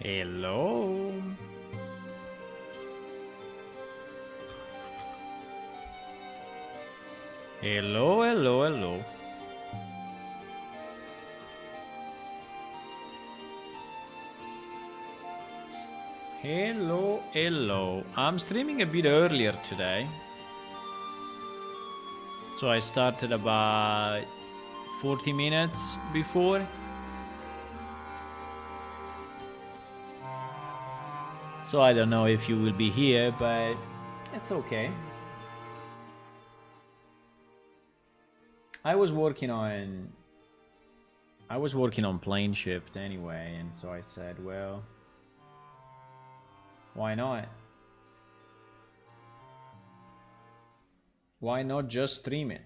Hello. Hello, hello, hello. Hello, hello. I'm streaming a bit earlier today. So I started about 40 minutes before. So I don't know if you will be here, but it's okay. I was working on plane shift anyway, and so I said, well, why not? Why not just stream it?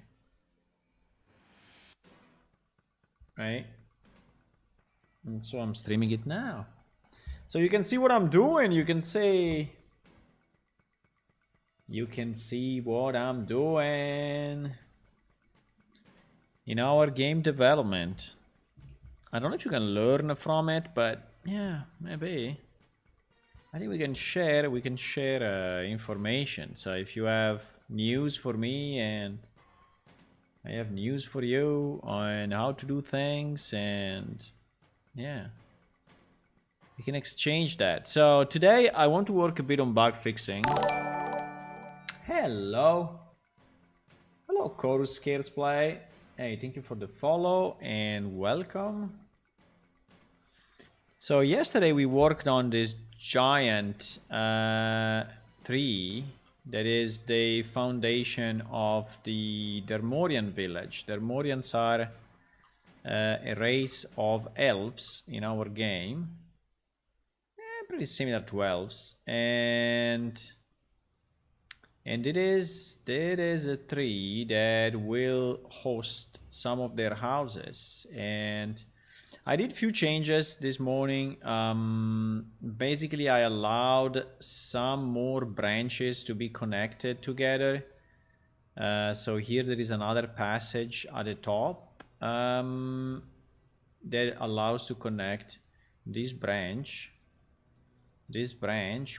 Right? And so I'm streaming it now. So you can see what I'm doing. You can see what I'm doing in our game development. I don't know if you can learn from it, but yeah, maybe. I think we can share information. So if you have news for me and I have news for you on how to do things, and yeah, we can exchange that. So today I want to work a bit on bug fixing. Hello. Hello, Chorus Scares Play. Hey, thank you for the follow and welcome. So yesterday we worked on this giant tree that is the foundation of the Dermorian village. Dermorians are a race of elves in our game. Pretty similar to elves. And it is a tree that will host some of their houses. And I did a few changes this morning. Basically, I allowed some more branches to be connected together. So here there is another passage at the top that allows to connect this branch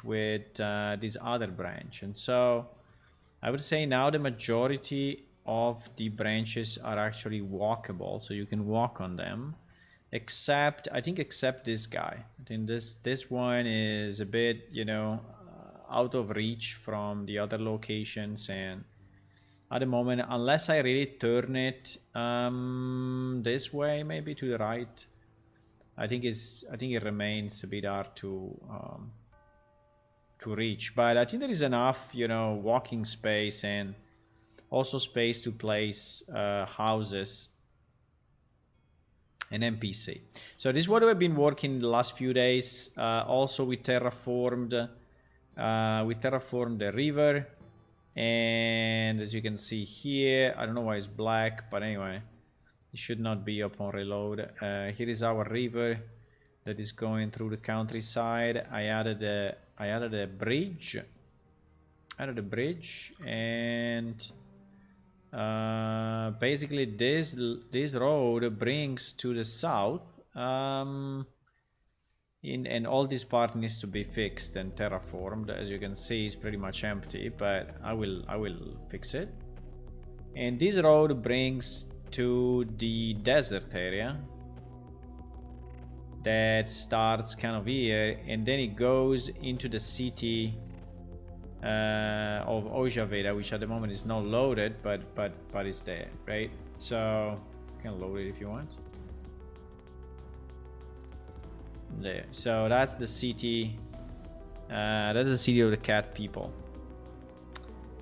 with this other branch. And so I would say now the majority of the branches are actually walkable, so you can walk on them. Except this guy. I think this one is a bit, out of reach from the other locations, and at the moment, unless I really turn it this way, maybe to the right, I think it remains a bit hard to reach. But I think there is enough, walking space and also space to place houses. An NPC. So this is what we've been working the last few days. Also, we terraformed the river, and as you can see here, I don't know why it's black, but anyway, it should not be upon reload. Here is our river that is going through the countryside. I added a bridge. And basically this road brings to the south, and all this part needs to be fixed and terraformed. As you can see, it's pretty much empty, but I will fix it. And this road brings to the desert area that starts kind of here, and then it goes into the city of Ojaveda, which at the moment is not loaded, but it's there, right? So you can load it if you want. There. So that's the city. That's the city of the cat people.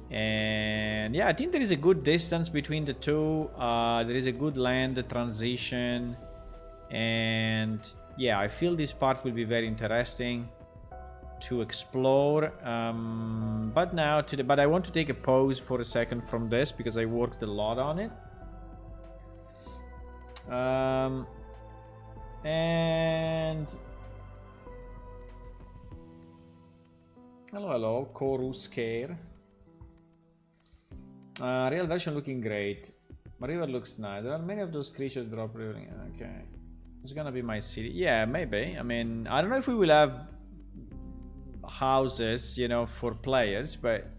And yeah, I think there is a good distance between the two. There is a good land transition, and yeah, I feel this part will be very interesting to explore. But I want to take a pause for a second from this because I worked a lot on it. And hello, Korusker. Real version looking great. River looks nice. There are many of those creatures drop river. Okay. It's gonna be my city. Yeah, maybe. I mean, I don't know if we will have houses, you know, for players, but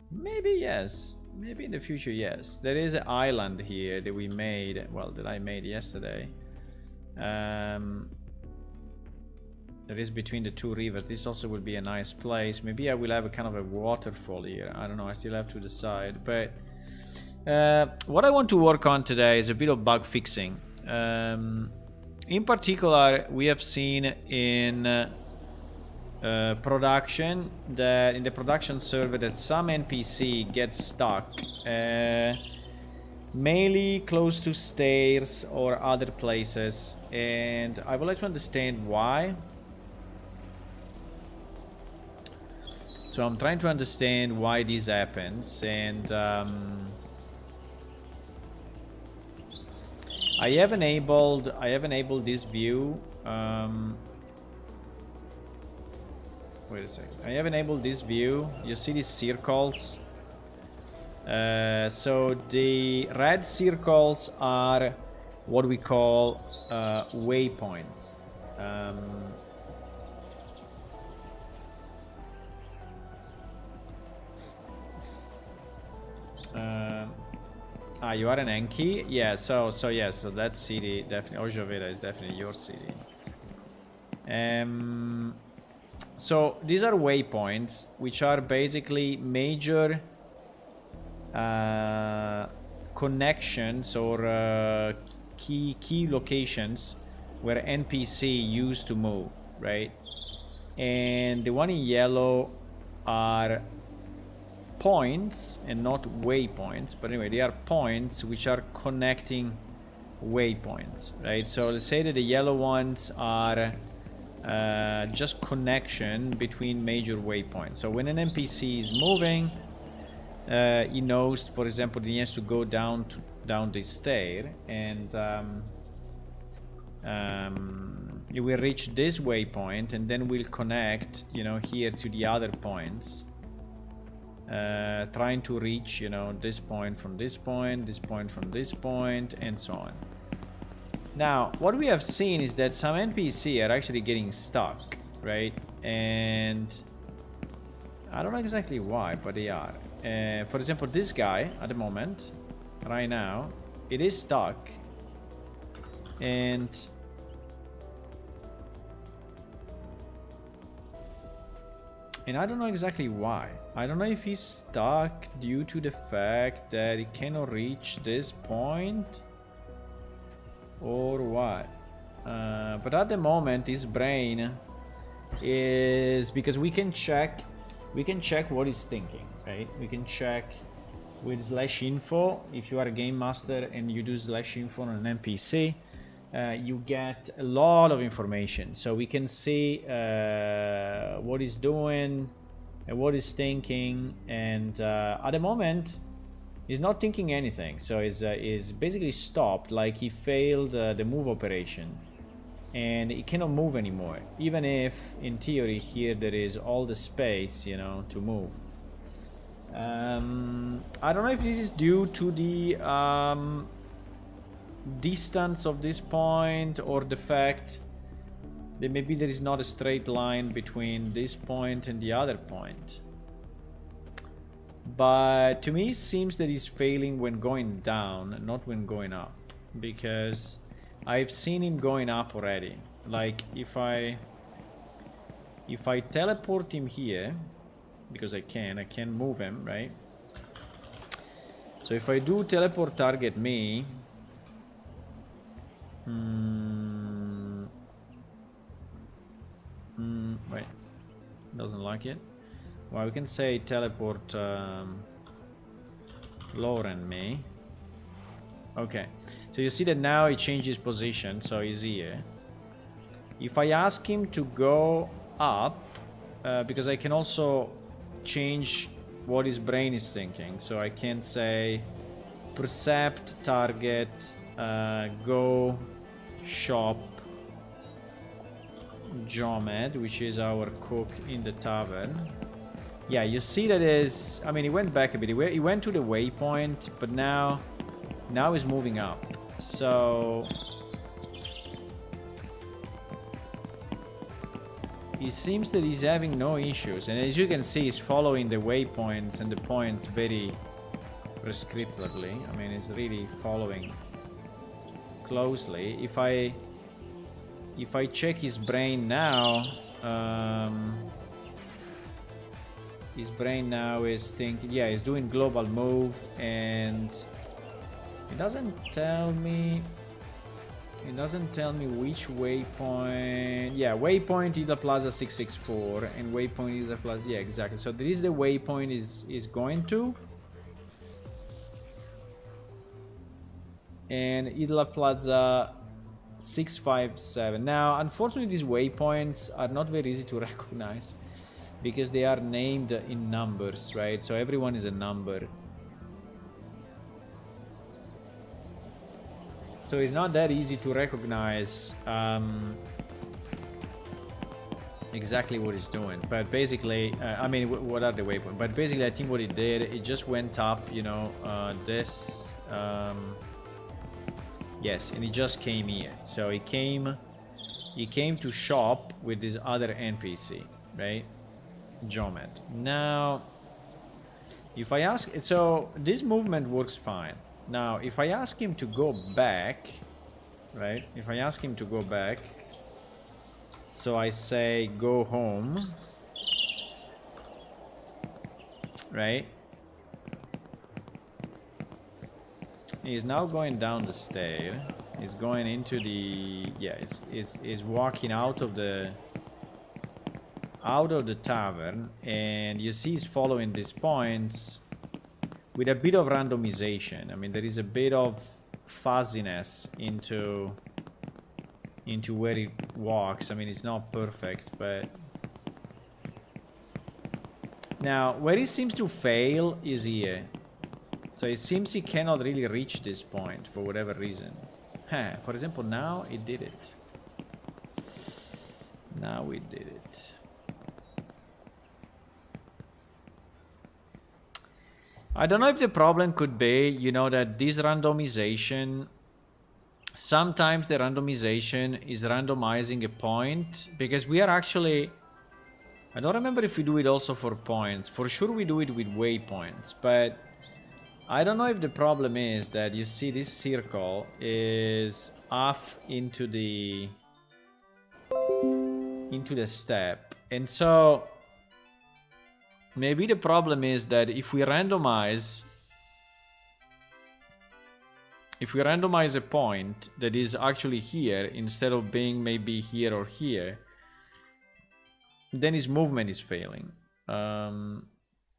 maybe yes. Maybe in the future, yes. There is an island here that we made. Well, that I made yesterday. That is between the two rivers. This also will be a nice place. Maybe I will have a kind of a waterfall here. I don't know. I still have to decide. But what I want to work on today is a bit of bug fixing. In particular, we have seen in production that in the production server that some NPC gets stuck mainly close to stairs or other places, and I would like to understand why. So I'm trying to understand why this happens, and I have enabled this view. Wait a second. I have enabled this view. You see these circles? So the red circles are what we call waypoints. You are an Enki? Yeah, so that city definitely, Ojoveda is definitely your city. So these are waypoints, which are basically major connections or key locations where NPC used to move, right? And the one in yellow are points and not waypoints, but anyway, they are points which are connecting waypoints, right? So let's say that the yellow ones are just connection between major waypoints. So when an NPC is moving, he knows, for example, he has to go down this stair, and he will reach this waypoint, and then we'll connect, you know, here to the other points, trying to reach, you know, this point from this point, this point from this point, and so on. Now, what we have seen is that some NPC are actually getting stuck, right? And I don't know exactly why, but they are. For example, this guy, at the moment, right now, it is stuck. And I don't know exactly why. I don't know if he's stuck due to the fact that he cannot reach this point, or what. But at the moment his brain is, because we can check what he's thinking, right? We can check with /info. If you are a game master and you do /info on an NPC, you get a lot of information, so we can see what he's doing and what he's thinking, and at the moment he's not thinking anything, so he's basically stopped, like he failed the move operation, and he cannot move anymore, even if in theory here there is all the space, you know, to move. I don't know if this is due to the distance of this point, or the fact that maybe there is not a straight line between this point and the other point. But to me it seems that he's failing when going down, not when going up, because I've seen him going up already. Like if I teleport him here, because I can move him, right? So if I do teleport target me, wait, doesn't like it. Well, we can say teleport Lauren me. Okay, so you see that now he changes position, so he's here. If I ask him to go up, because I can also change what his brain is thinking, so I can say percept target go shop Jomed, which is our cook in the tavern. Yeah, you see that is, I mean, he went back a bit. He went to the waypoint, but now he's moving up. So it seems that he's having no issues, and as you can see, he's following the waypoints and the points very prescriptively. I mean, it's really following closely. If I check his brain now, his brain now is thinking, yeah, he's doing global move, and it doesn't tell me which waypoint. Yeah, waypoint Ida Plaza 664 and waypoint Ida Plaza, yeah, exactly. So this is the waypoint is going to, and Ida Plaza 657. Now, unfortunately, these waypoints are not very easy to recognize because they are named in numbers, right? So everyone is a number. So it's not that easy to recognize exactly what it's doing. But basically, I mean, what are the waypoints? But basically, I think what it did, it just went up, you know, this. Yes, and it just came here. So he came to shop with this other NPC, right? Jomet. Now, if I ask, so this movement works fine. Now, if I ask him to go back, right? If I ask him to go back, so I say go home, right? He's now going down the stair. He's going into the, yeah, he's walking out of the tavern, and you see he's following these points with a bit of randomization. I mean, there is a bit of fuzziness into where it walks. I mean, it's not perfect, but now where it seems to fail is here. So it seems he cannot really reach this point for whatever reason. For example, now it did it. Now it did it. I don't know if the problem could be, you know, that this randomization, sometimes the randomization is randomizing a point, because we are actually, I don't remember if we do it also for points. For sure we do it with waypoints, but I don't know if the problem is that you see this circle is off into the step, and so maybe the problem is that if we randomize a point that is actually here instead of being maybe here or here, then his movement is failing.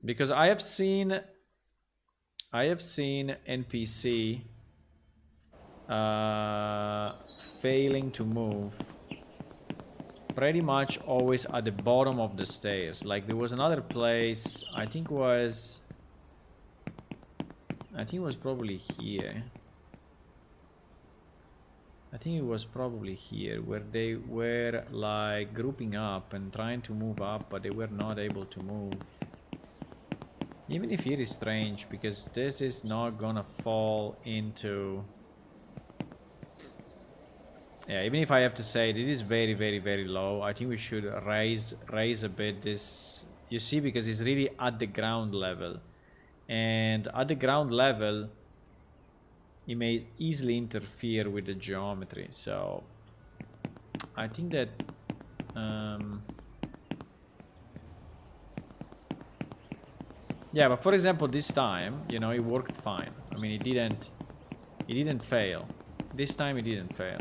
Because I have seen NPC failing to move pretty much always at the bottom of the stairs. Like there was another place, I think it was probably here. I think it was probably here where they were like grouping up and trying to move up, but they were not able to move. Even if it is strange, because this is not gonna fall into, yeah, even if I have to say this is very, very, very low, I think we should raise a bit this, you see, because it's really at the ground level, and at the ground level it may easily interfere with the geometry. So I think that yeah, but for example this time, you know, it worked fine. I mean, it didn't fail. This time it didn't fail.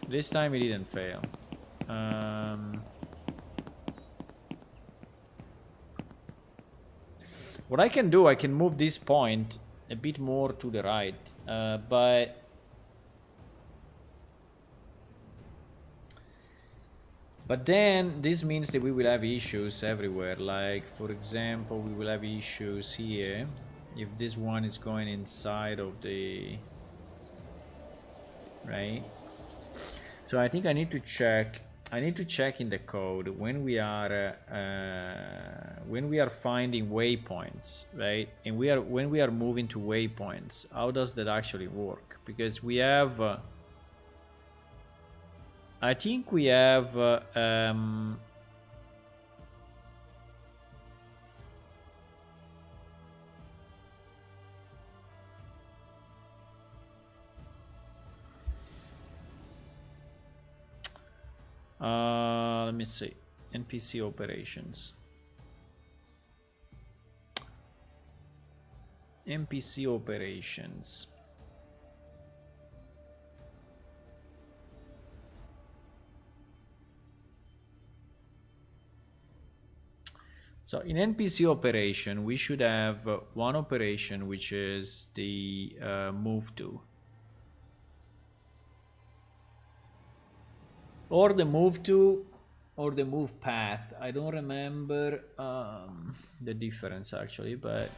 This time it didn't fail. What I can do, I can move this point a bit more to the right, but then this means that we will have issues everywhere. Like, for example, we will have issues here if this one is going inside of the, right? So I think I need to check in the code when we are finding waypoints, right? And when we are moving to waypoints, how does that actually work? Because we have I think we have let me see. NPC Operations. Mpc Operations. So in NPC operation, we should have one operation, which is the move to. Or the move to, or the move path. I don't remember the difference actually, but...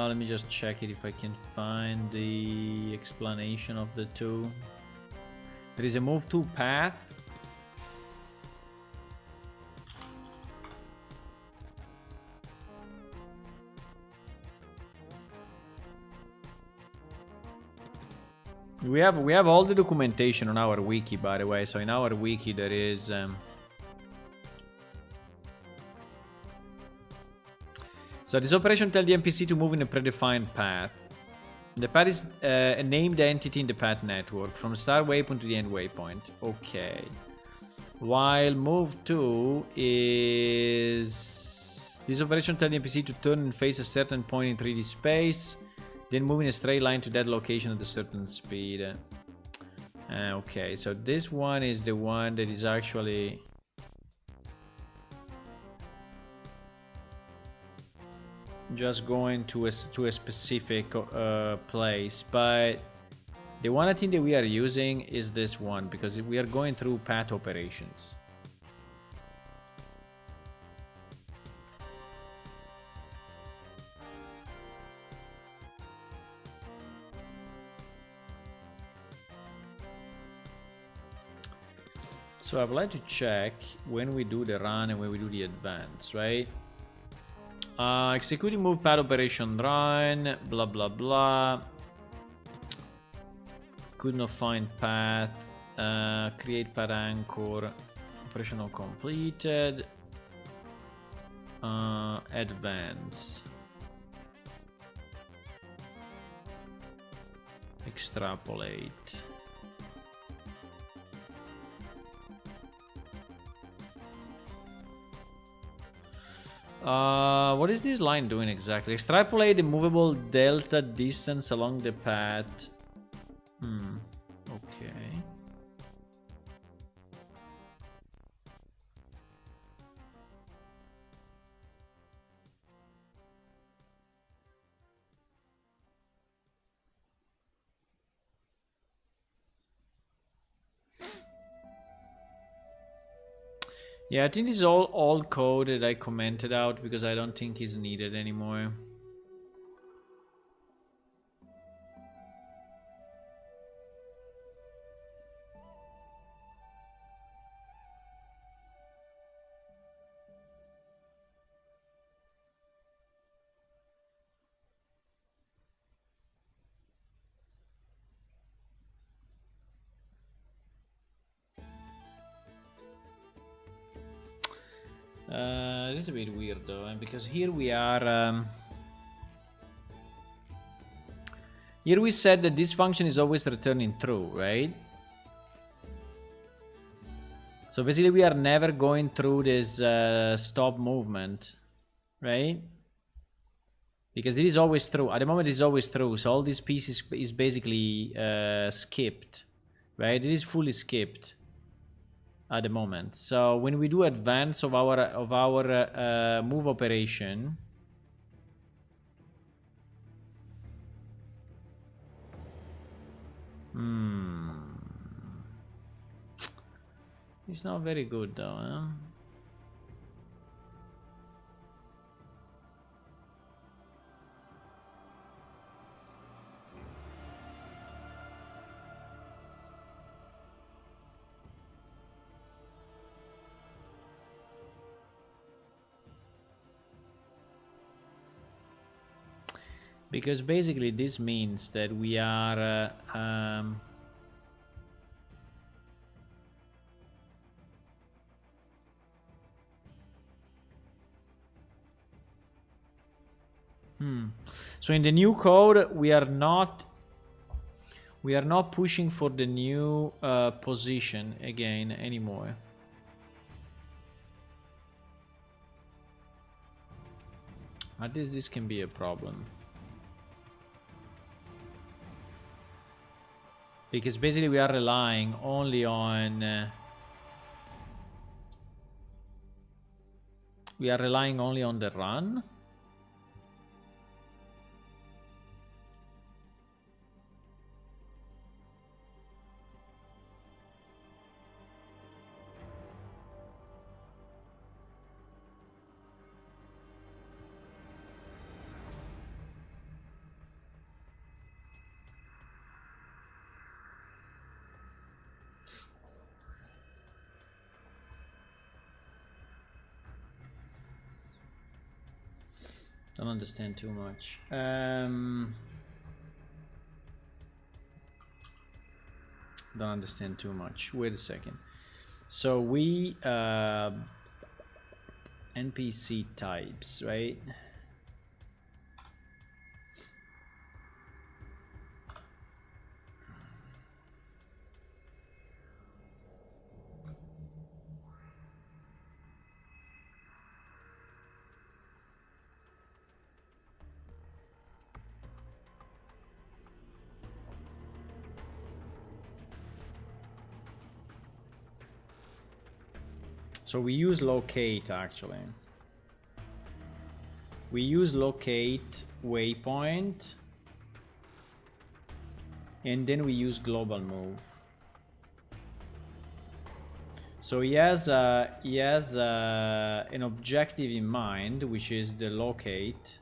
let me just check it if I can find the explanation of the two. There is a move to path. We have all the documentation on our wiki, by the way. So in our wiki there is so this operation tells the NPC to move in a predefined path. The path is a named entity in the path network, from the start waypoint to the end waypoint. Okay. While move to is... This operation tells the NPC to turn and face a certain point in 3D space, then move in a straight line to that location at a certain speed. Okay, so this one is the one that is actually... just going to a specific place, but the one I think that we are using is this one, because we are going through path operations. So I would like to check when we do the run and when we do the advance, right? Executing move path operation run, blah blah blah. Could not find path. Create path anchor. Operational completed. Advance. Extrapolate. What is this line doing exactly? Extrapolate the movable delta distance along the path. Okay. Yeah, I think this is all code that I commented out because I don't think it's needed anymore. This is a bit weird though, because here we are. Here we said that this function is always returning true, right? So basically we are never going through this stop movement, right? Because it is always true. At the moment it is always true. So all this piece is basically skipped, right? It is fully skipped at the moment. So when we do advance of our move operation, it's not very good though, huh? Because basically this means that we are so in the new code we are not pushing for the new position again anymore. At least this can be a problem. Because basically we are relying only on the run. Don't understand too much. Don't understand too much. Wait a second. So we NPC types, right? So we use locate actually. We use locate waypoint and then we use global move. So he has an objective in mind, which is the locate,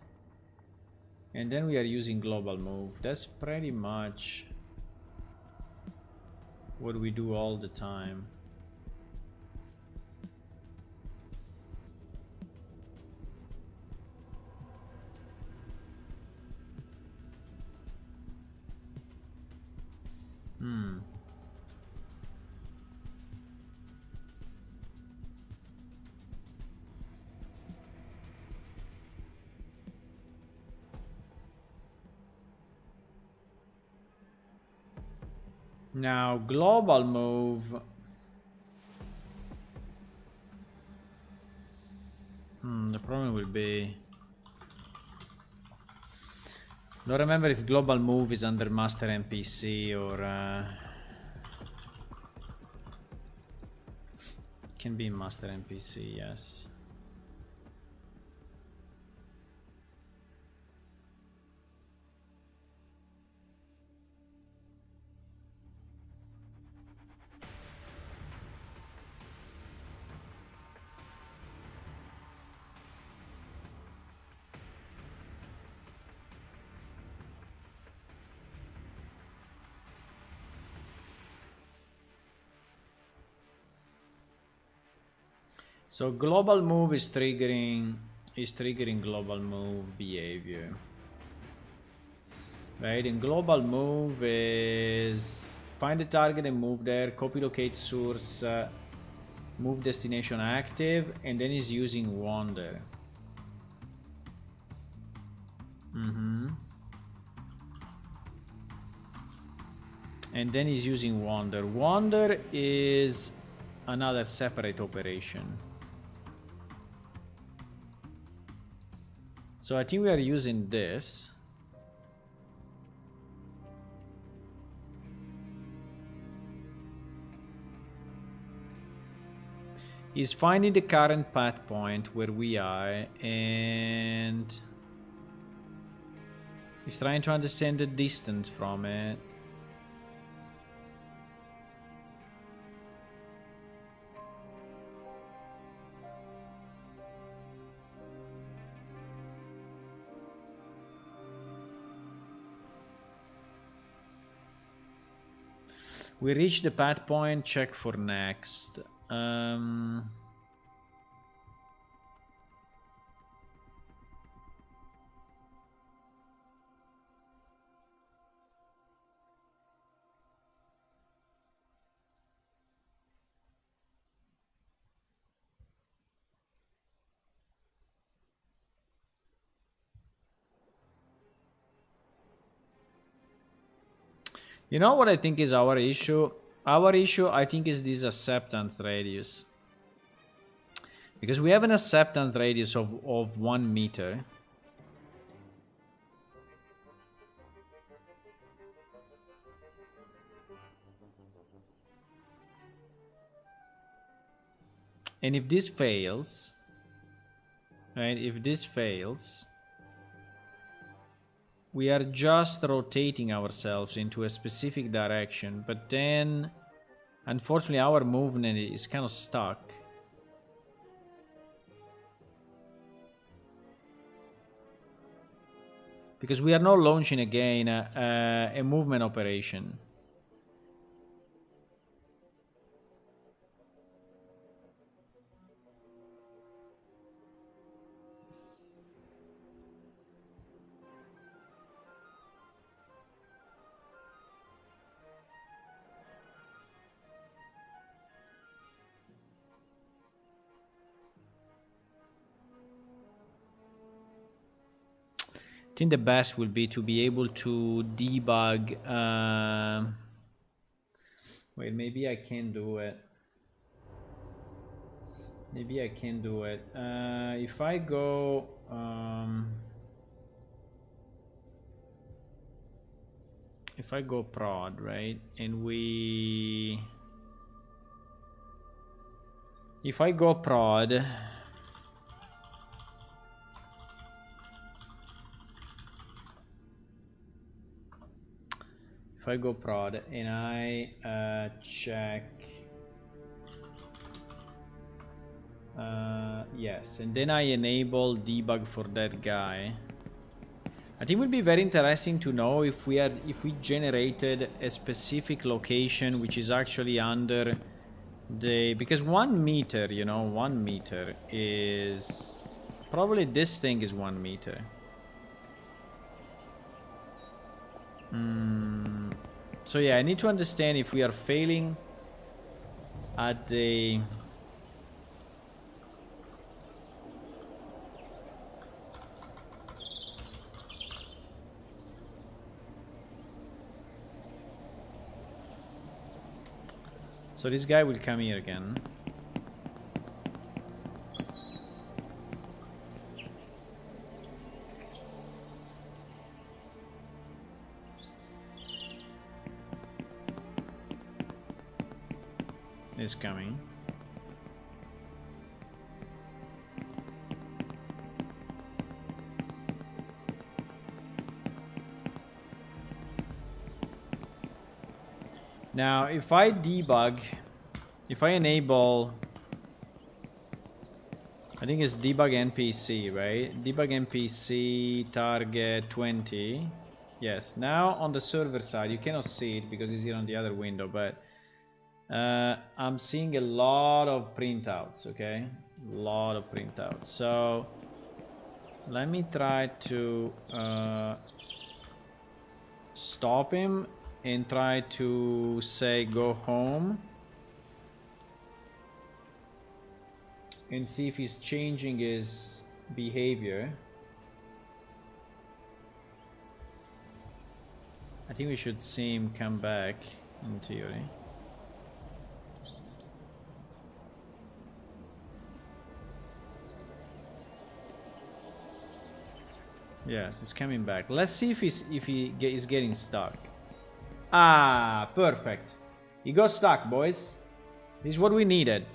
and then we are using global move. That's pretty much what we do all the time. Now global move. The problem will be, don't remember if global move is under master NPC or can be master NPC, yes. So global move is triggering global move behavior. Right, and global move is find the target and move there, copy locate source, move destination active, and then he's using wander. And then he's using wander. Wander is another separate operation. So I think we are using this. He's finding the current path point where we are and he's trying to understand the distance from it. We reach the path point, check for next. You know what I think is our issue? Our issue, I think, is this acceptance radius. Because we have an acceptance radius of 1 meter. And if this fails, right, if this fails, we are just rotating ourselves into a specific direction, but then, unfortunately, our movement is kind of stuck. Because we are not launching again a movement operation. I think the best will be to be able to debug. Wait, maybe I can do it. Maybe I can do it. If I go. If I go prod, right, and we. If I go prod. If I go prod and I check, yes, and then I enable debug for that guy. I think it would be very interesting to know if we generated a specific location which is actually under the, because 1 meter, you know, 1 meter is probably, this thing is 1 meter. So yeah, I need to understand if we are failing at the... So this guy will come here again. Is coming. Now, if I debug, if I enable, I think it's debug NPC, right? Debug NPC target 20. Yes, now on the server side, you cannot see it because it's here on the other window, but I'm seeing a lot of printouts, okay? A lot of printouts. So let me try to stop him and try to say go home and see if he's changing his behavior. I think we should see him come back in theory. Yes, it's coming back. Let's see if he is getting stuck. Ah, perfect. He got stuck, boys. This is what we needed.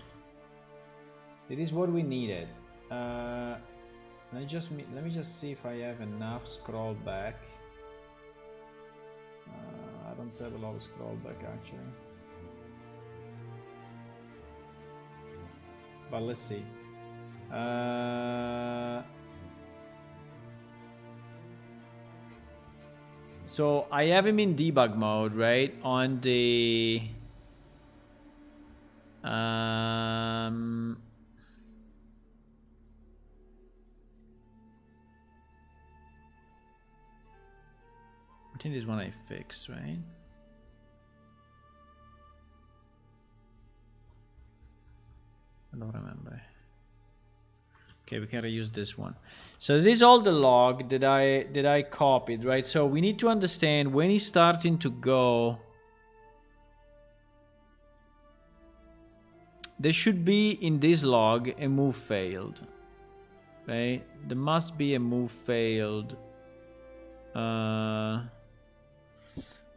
It is what we needed. Let me just see if I have enough scroll back. I don't have a lot of scroll back actually. But let's see. So I have him in debug mode, right? On the I think this one I fixed, right? I don't remember. Okay, we can reuse this one. So this is all the log that I copied, right? So we need to understand when he's starting to go. There should be in this log a move failed, right? There must be a move failed. Let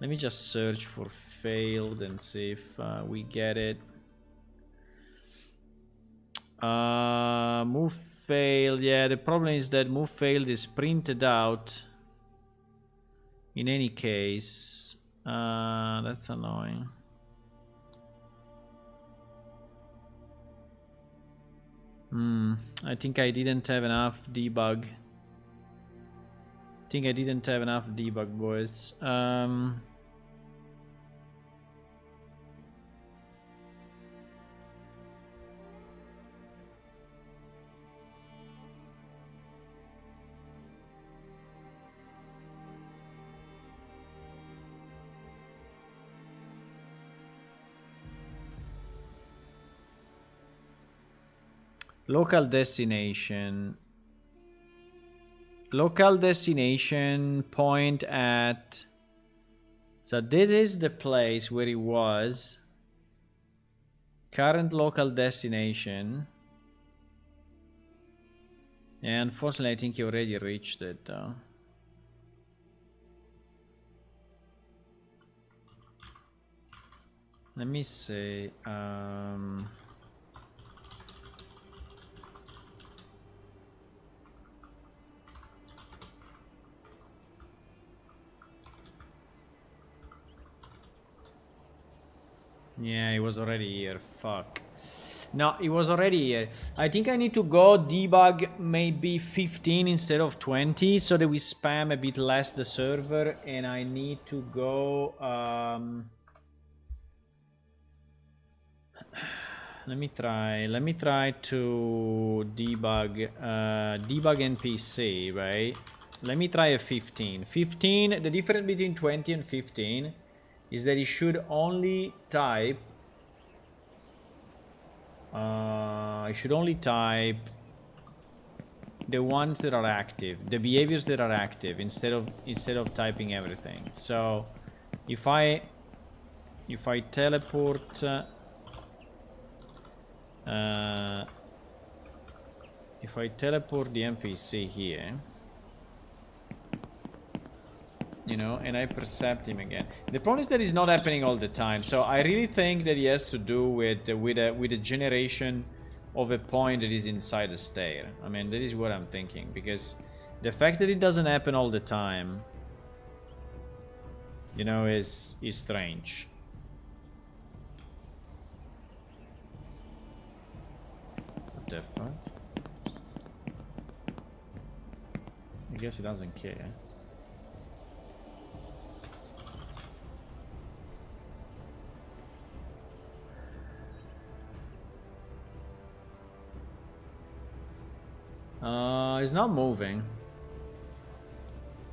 me just search for failed and see if we get it. Move failed. Yeah, the problem is that move failed is printed out in any case. That's annoying. I think I didn't have enough debug. Boys. Local destination. Local destination point at. So this is the place where he was. Current local destination. And unfortunately, I think he already reached it though. Let me see. Yeah, he was already here. Fuck. No, he was already here. I think I need to go debug maybe 15 instead of 20 so that we spam a bit less the server, and I need to go let me try to debug NPC, right? Let me try a 15. 15, the difference between 20 and 15 is that it should only type the ones that are active, the behaviors that are active, instead of typing everything. So if I teleport the NPC here, you know, and I percept him again. The problem is that it's not happening all the time. So I really think that he has to do with a generation of a point that is inside the stair. I mean, that is what I'm thinking, because the fact that it doesn't happen all the time, you know, is strange. What the fuck? I guess he doesn't care. It's not moving.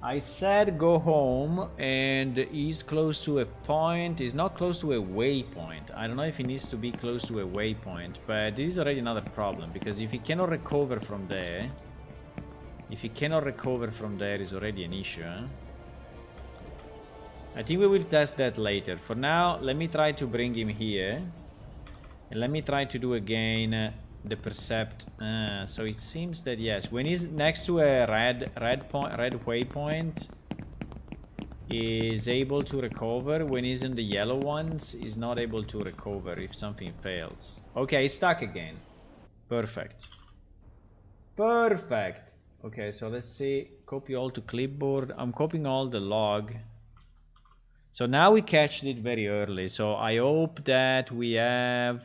I said go home, and he's close to a point. He's not close to a waypoint. I don't know if he needs to be close to a waypoint, but this is already another problem, because if he cannot recover from there, it's already an issue, huh? I think we will test that later. For now, let me try to bring him here, and let me try to do again the percept. So it seems that yes, when he's next to a red waypoint, is able to recover. When he's in the yellow ones, is not able to recover if something fails. Okay, he's stuck again. Perfect. Okay, so let's see. Copy all to clipboard. I'm copying all the log. So now we catched it very early. So I hope that we have.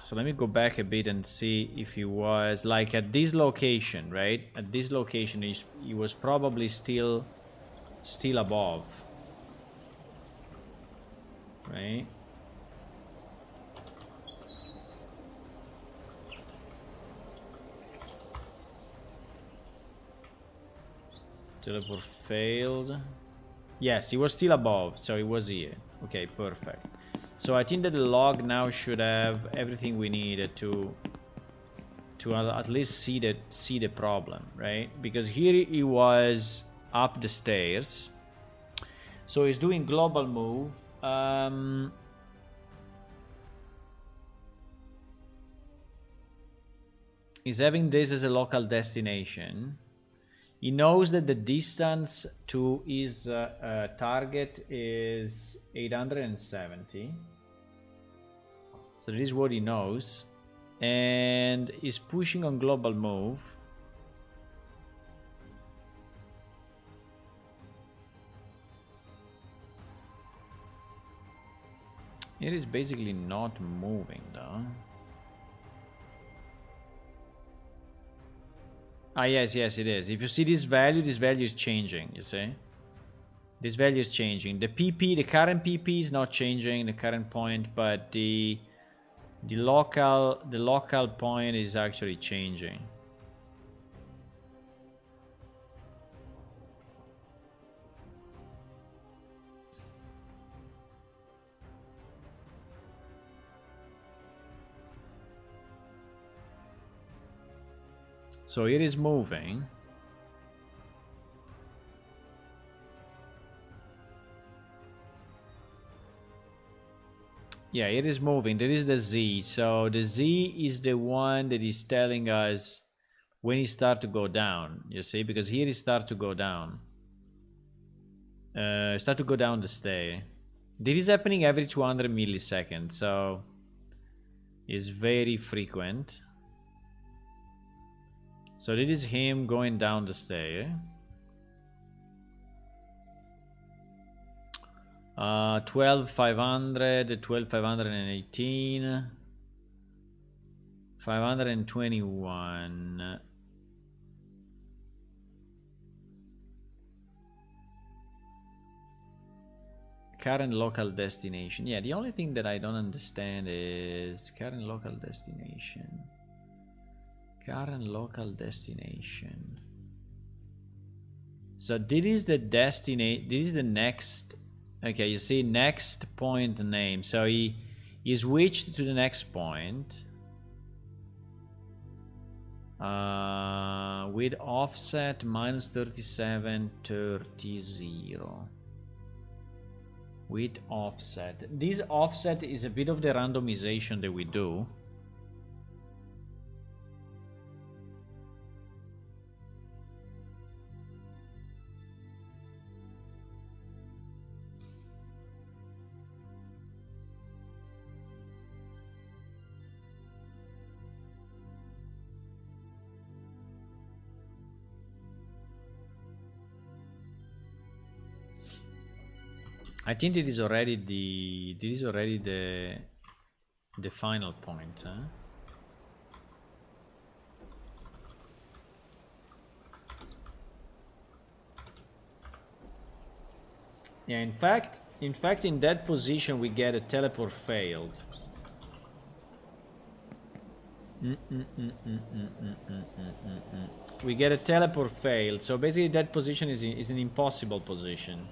So let me go back a bit and see if he was like at this location, right? At this location, he was probably still above, right? Teleport failed. Yes, it was still above, so it was here. Okay, perfect. So I think that the log now should have everything we needed to at least see the problem, right? Because here it was up the stairs. So it's doing global move. He's having this as a local destination. He knows that the distance to his target is 870. So this is what he knows. And he's pushing on global move. It is basically not moving though. Ah, yes, it is. If you see this value is changing, you see? This value is changing. The PP, the current PP is not changing, the current point, but the local point is actually changing. So it is moving. Yeah, it is moving. There is the Z. So the Z is the one that is telling us when it start to go down. You see, because here it start to go down. Start to go down the stair. This is happening every 200 milliseconds, so it's very frequent. So this is him going down the stair. 12,500, 12,518, 521. Current local destination. Yeah, the only thing that I don't understand is current local destination. Current local destination. So this is the destination. This is the next. Okay, you see next point name. So he switched to the next point. With offset minus 3730. With offset. This offset is a bit of the randomization that we do. I think it is already the final point, huh? Yeah, in fact in that position we get a teleport failed. We get a teleport failed, so basically that position is an impossible position.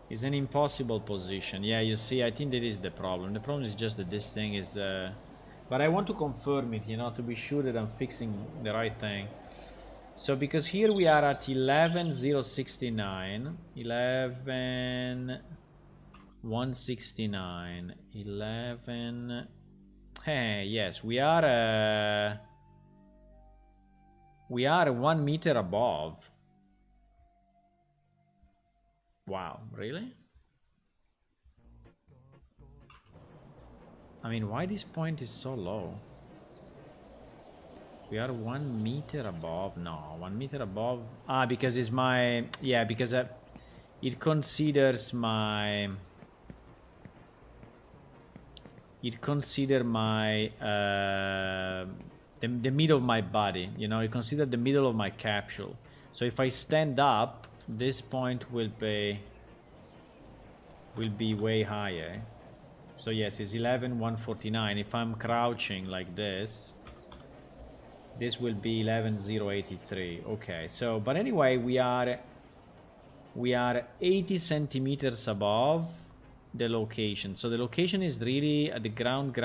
It's an impossible position. Yeah, you see, I think that is the problem. The problem is just that this thing is... but I want to confirm it, you know, to be sure that I'm fixing the right thing. So, because here we are at 11,069, 11,169, 11... Hey, yes, we are 1 meter above. Wow, really? I mean, why this point is so low? We are 1 meter above. No, 1 meter above. Ah, because it's my... Yeah, because it considers my... It considers my... the middle of my body. You know, it considers the middle of my capsule. So if I stand up, this point will be way higher. So yes, it's 11,149. If I'm crouching like this will be 11,083. Okay, so but anyway, we are we are 80 centimeters above the location. So the location is really at the ground.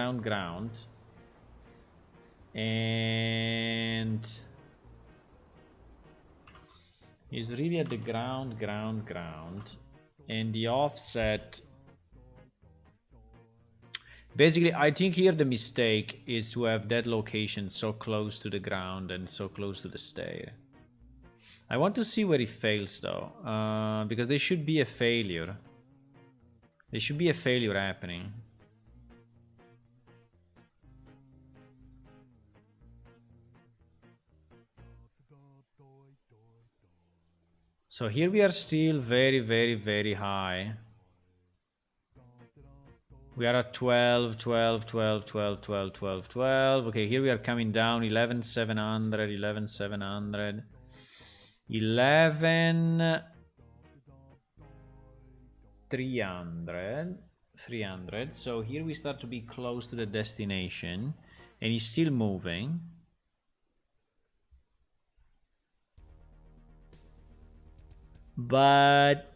And is really at the ground. And the offset, basically, I think here the mistake is to have that location so close to the ground and so close to the stair. I want to see where it fails though, because there should be a failure. There should be a failure happening. So here we are still very high. We are at 12. Okay, here we are coming down 11,700, 11,700. 11,300. So here we start to be close to the destination, and he's still moving. But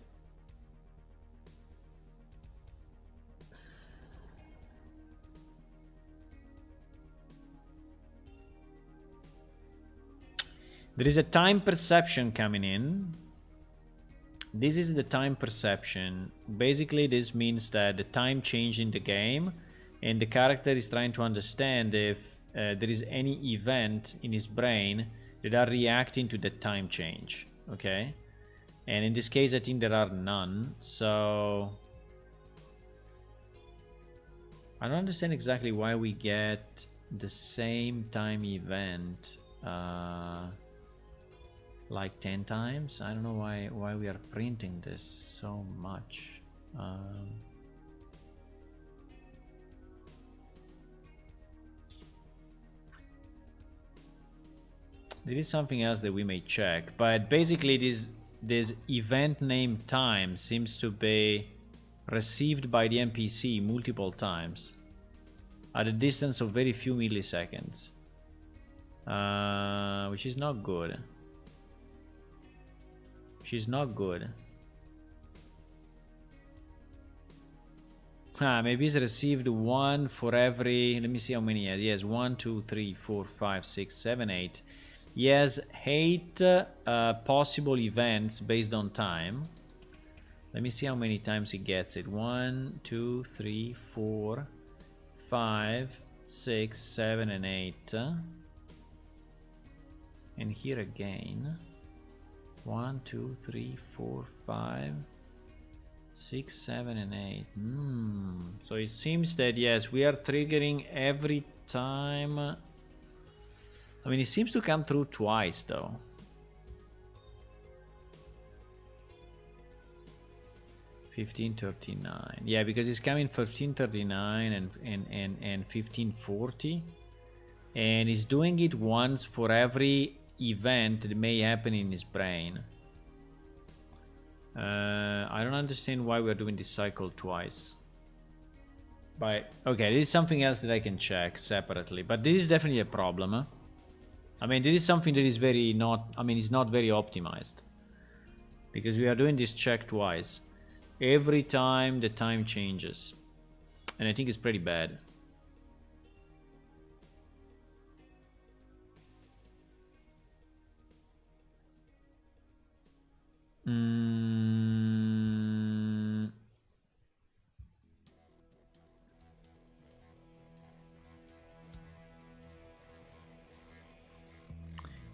there is a time perception coming in. This is the time perception. Basically, this means that the time changed in the game, and the character is trying to understand if there is any event in his brain that are reacting to the time change. Okay? And in this case, I think there are none. So I don't understand exactly why we get the same time event like 10 times. I don't know why we are printing this so much. There is something else that we may check, but basically this event name time seems to be received by the NPC multiple times at a distance of very few milliseconds, which is not good. Maybe it's received one for every, let me see how many. Yes, 1, 2, 3, 4, 5, 6, 7, 8. He has 8 possible events based on time. Let me see how many times he gets it. 1, 2, 3, 4, 5, 6, 7, and 8. And here again. 1, 2, 3, 4, 5, 6, 7, and 8. So it seems that yes, we are triggering every time. I mean, it seems to come through twice though. 1539. Yeah, because it's coming 1539 and 1540, and he's doing it once for every event that may happen in his brain. I don't understand why we're doing this cycle twice. But okay, this is something else that I can check separately. But this is definitely a problem. Huh? I mean, this is something that is very not, I mean, it's not very optimized. Because we are doing this check twice. Every time the time changes. And I think it's pretty bad.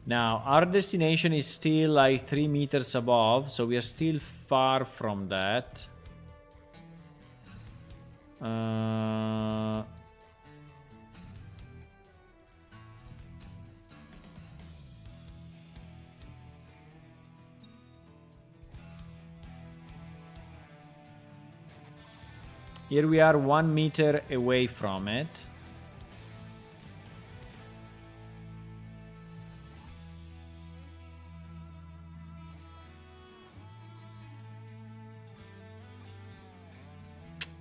Now, our destination is still like 3 meters above, so we are still far from that. Here we are 1 meter away from it.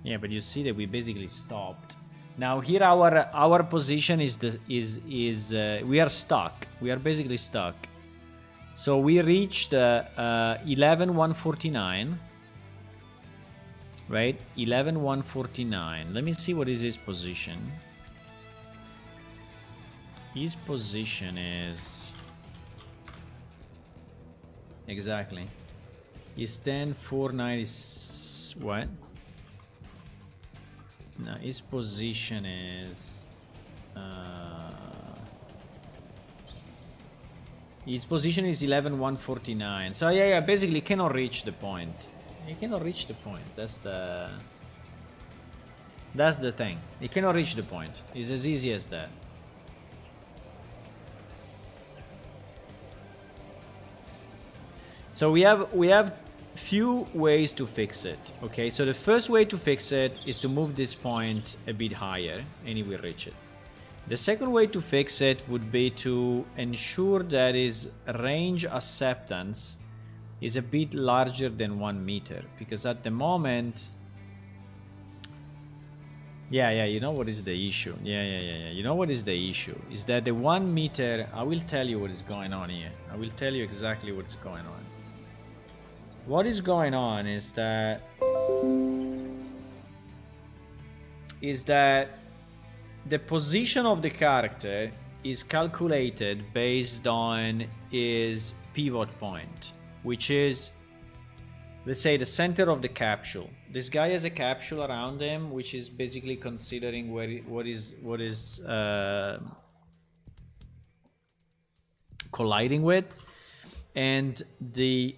Yeah, but you see that we basically stopped. Now here our position is we are stuck. We are basically stuck. So we reached 11,149. Right, 11,149. Let me see what is his position. His position is exactly. He's 10,490. What? No, his position is. His position is 11,149. So yeah, basically cannot reach the point. He cannot reach the point. That's the thing. He cannot reach the point. It's as easy as that. So we have few ways to fix it. Okay, so the first way to fix it is to move this point a bit higher, and he will reach it. The second way to fix it would be to ensure that his range acceptance is a bit larger than 1 meter, because at the moment, you know what is the issue. You know what is the issue is that the 1 meter. I will tell you what is going on here. I will tell you exactly what's going on. What is going on is that the position of the character is calculated based on his pivot point, which is, let's say, the center of the capsule. This guy has a capsule around him, which is basically considering what is colliding with, and the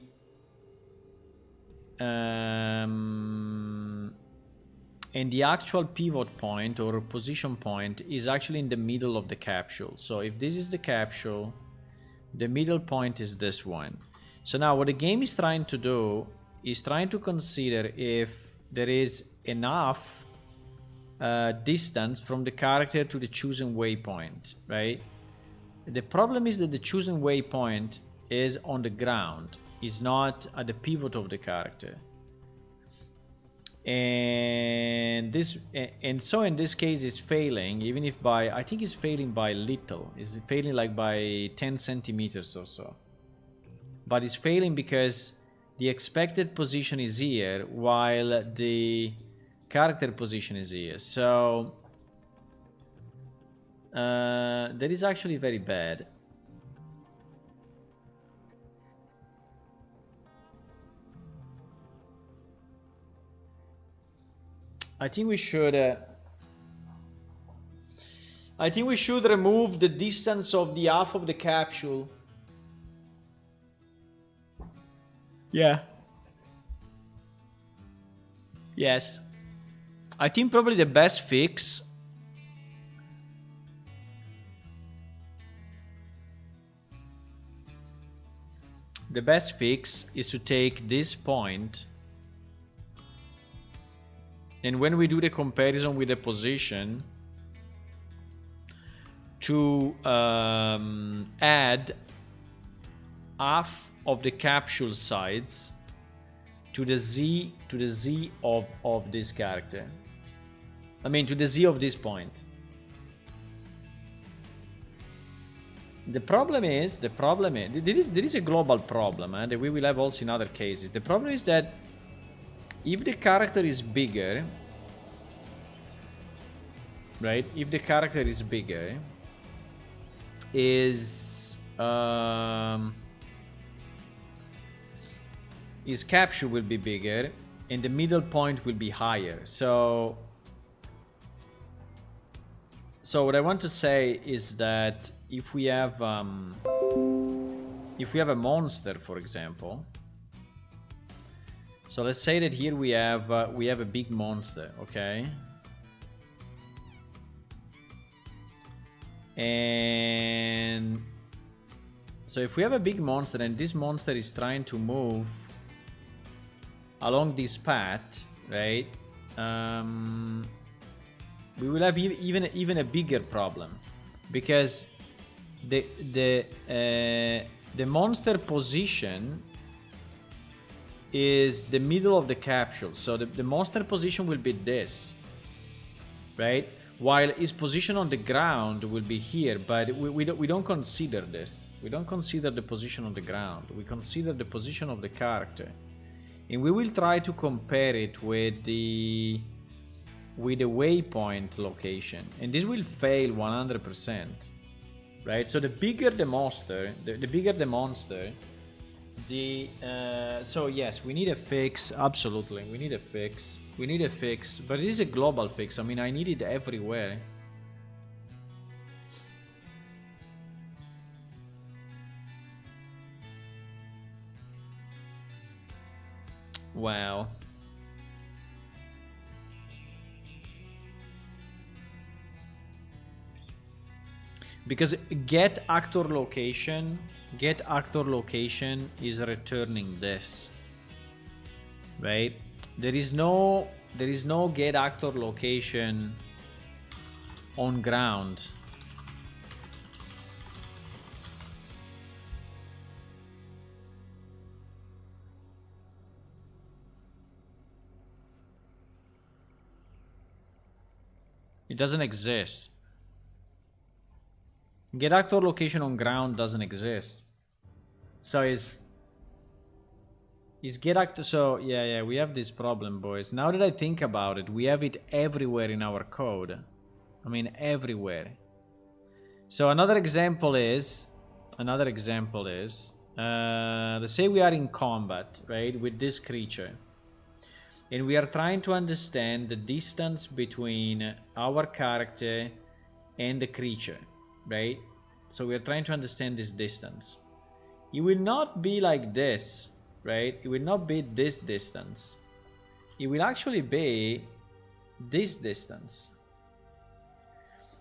actual pivot point or position point is actually in the middle of the capsule. So if this is the capsule, the middle point is this one. So now what the game is trying to do is trying to consider if there is enough distance from the character to the chosen waypoint, right? The problem is that the chosen waypoint is on the ground, is not at the pivot of the character. And so in this case it's failing, even if by, I think it's failing by little. It's failing like by 10 centimeters or so. But it's failing because the expected position is here while the character position is here. So that is actually very bad. I think we should remove the distance of the half of the capsule. Yeah. Yes. I think probably the best fix is to take this point, and when we do the comparison with the position, to add half of the capsule sides to the Z of this character. I mean, to the Z of this point. The problem is there is a global problem that we will have also in other cases. The problem is that if the character is bigger, right? If the character is bigger, his capsule will be bigger and the middle point will be higher. So what I want to say is that if we have a monster, for example, so let's say that here we have a big monster, okay? And so if we have a big monster and this monster is trying to move along this path, right? We will have even a bigger problem, because the monster position is the middle of the capsule. So the monster position will be this, right? while his position on the ground will be here, but we don't consider this. We don't consider the position on the ground. We consider the position of the character. And we will try to compare it with the waypoint location. And this will fail 100%. Right? So the bigger the monster, the bigger the monster, so yes, we need a fix. Absolutely, we need a fix. We need a fix, but it is a global fix. I mean, I need it everywhere. Wow. Because get actor location is returning this, right? There is no get actor location on ground. It doesn't exist. Get actor location on ground doesn't exist. So it's get actor. So yeah, we have this problem, boys. Now that I think about it, we have it everywhere in our code. I mean, everywhere. So another example is, let's say we are in combat, right, with this creature. And we are trying to understand the distance between our character and the creature, right? So we are trying to understand this distance. It will not be like this, right? It will not be this distance. It will actually be this distance.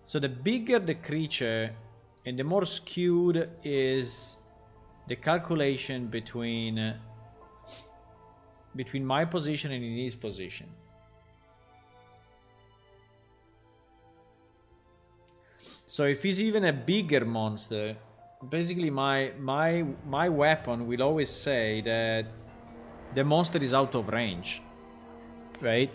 So the bigger the creature and the more skewed is the calculation between my position and in his position. So if he's even a bigger monster, basically my weapon will always say that the monster is out of range, right?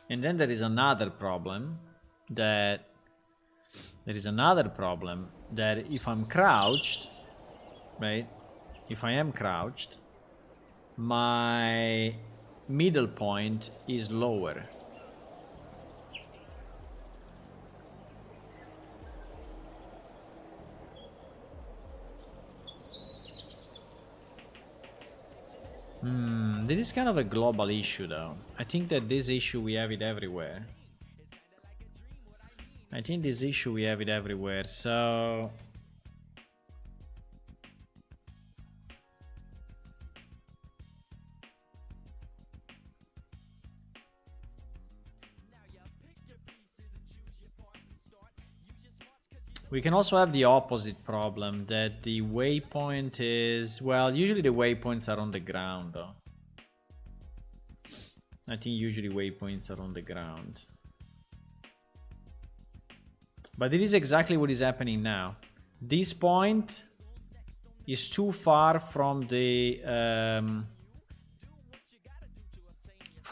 And then there is another problem that if I'm crouched, right? If I am crouched, my middle point is lower. This is kind of a global issue, though. I think that this issue, we have it everywhere. So we can also have the opposite problem, that the waypoint is, well, usually the waypoints are on the ground, though. I think usually waypoints are on the ground. But it is exactly what is happening now. This point is too far from the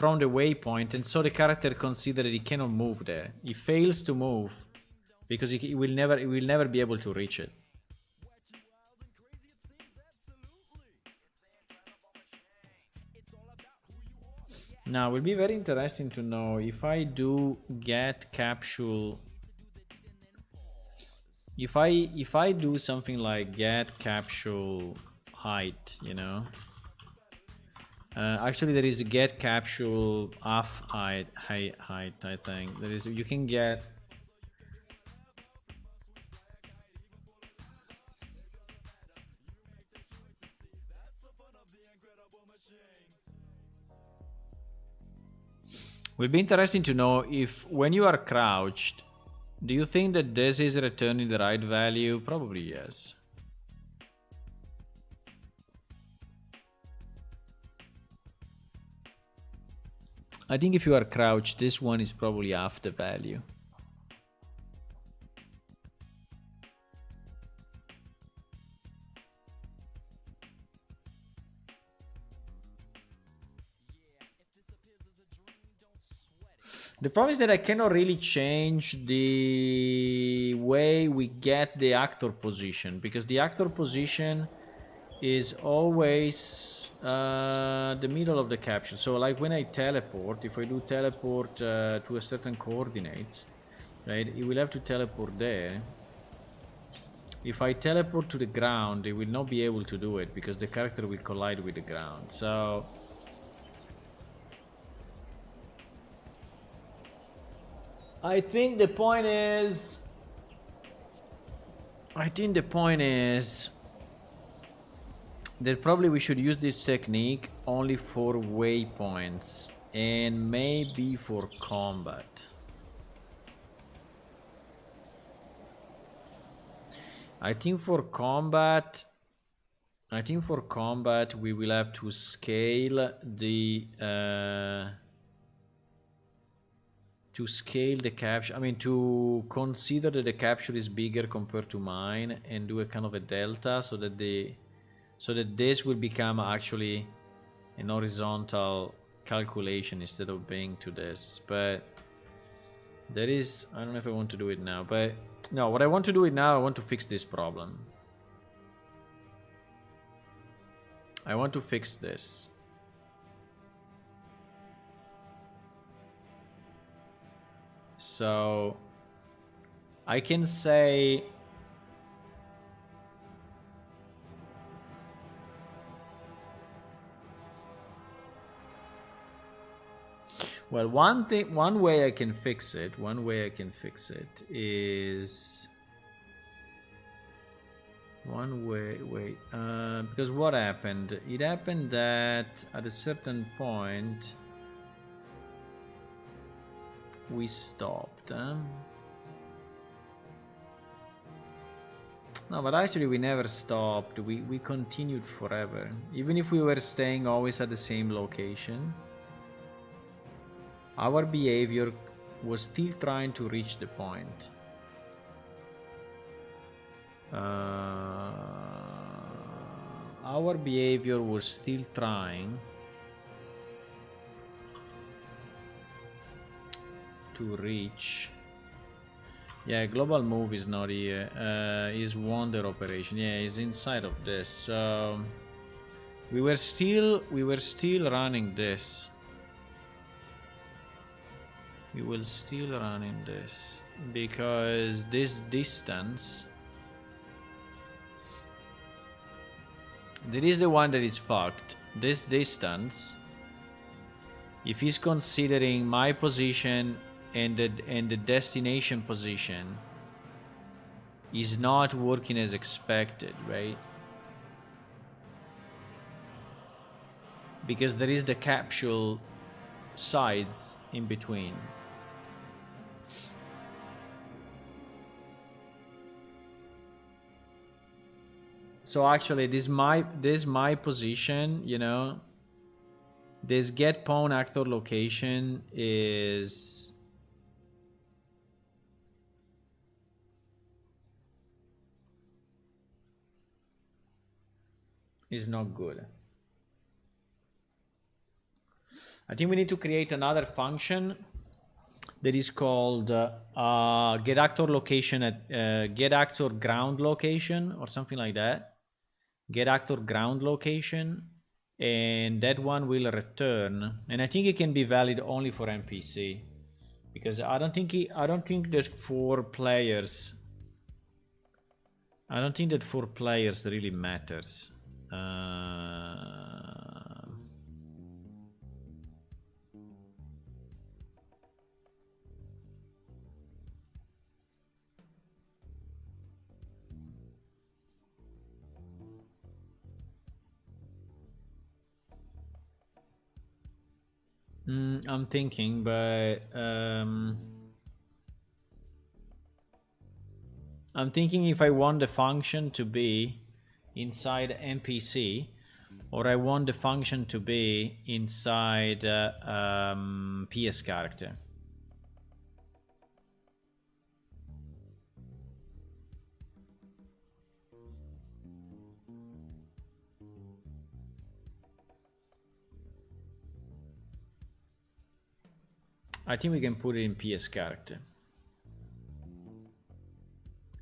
waypoint, and so the character considers he cannot move there. He fails to move because he will never be able to reach it. Now, it will be very interesting to know if I do get capsule. If I do something like get capsule height, you know. Actually, there is a get capsule off height. I think there is. You can get. Will be interesting to know if when you are crouched, do you think that this is returning the right value? Probably yes. I think if you are crouched, this one is probably half the value. The problem is that I cannot really change the way we get the actor position, because the actor position is always the middle of the capsule. So like when I teleport, if I do teleport to a certain coordinate, right, it will have to teleport there. If I teleport to the ground, it will not be able to do it because the character will collide with the ground. So I think the point is that probably we should use this technique only for waypoints and maybe for combat. I think for combat we will have to scale the capsule. I mean, to consider that the capsule is bigger compared to mine and do a kind of a delta so that this will become actually an horizontal calculation instead of being to this. But there is, I don't know if I want to do it now, but no, what I want to do it now, I want to fix this problem. I want to fix this. So I can say well, one way I can fix it is because what happened? It happened that at a certain point we stopped. No, but actually we never stopped. We continued forever. Even if we were staying always at the same location, our behavior was still trying to reach the point. Our behavior was still trying to reach. Yeah, global move is not here. Is wonder operation. Yeah, is inside of this. So we were still running this. We will still run in this because this distance, that is the one that is fucked. This distance, if he's considering my position and the destination position, is not working as expected, right? Because there is the capsule sides in between. So actually this my position, you know, this get pawn actor location is not good. I think we need to create another function that is called get actor location at get actor ground location or something like that. Get actor ground location, and that one will return. And I think it can be valid only for NPC, because I don't think that for players. I don't think that for players really matters. I'm thinking, but I'm thinking if I want the function to be inside NPC, or I want the function to be inside PS character. I think we can put it in PS character.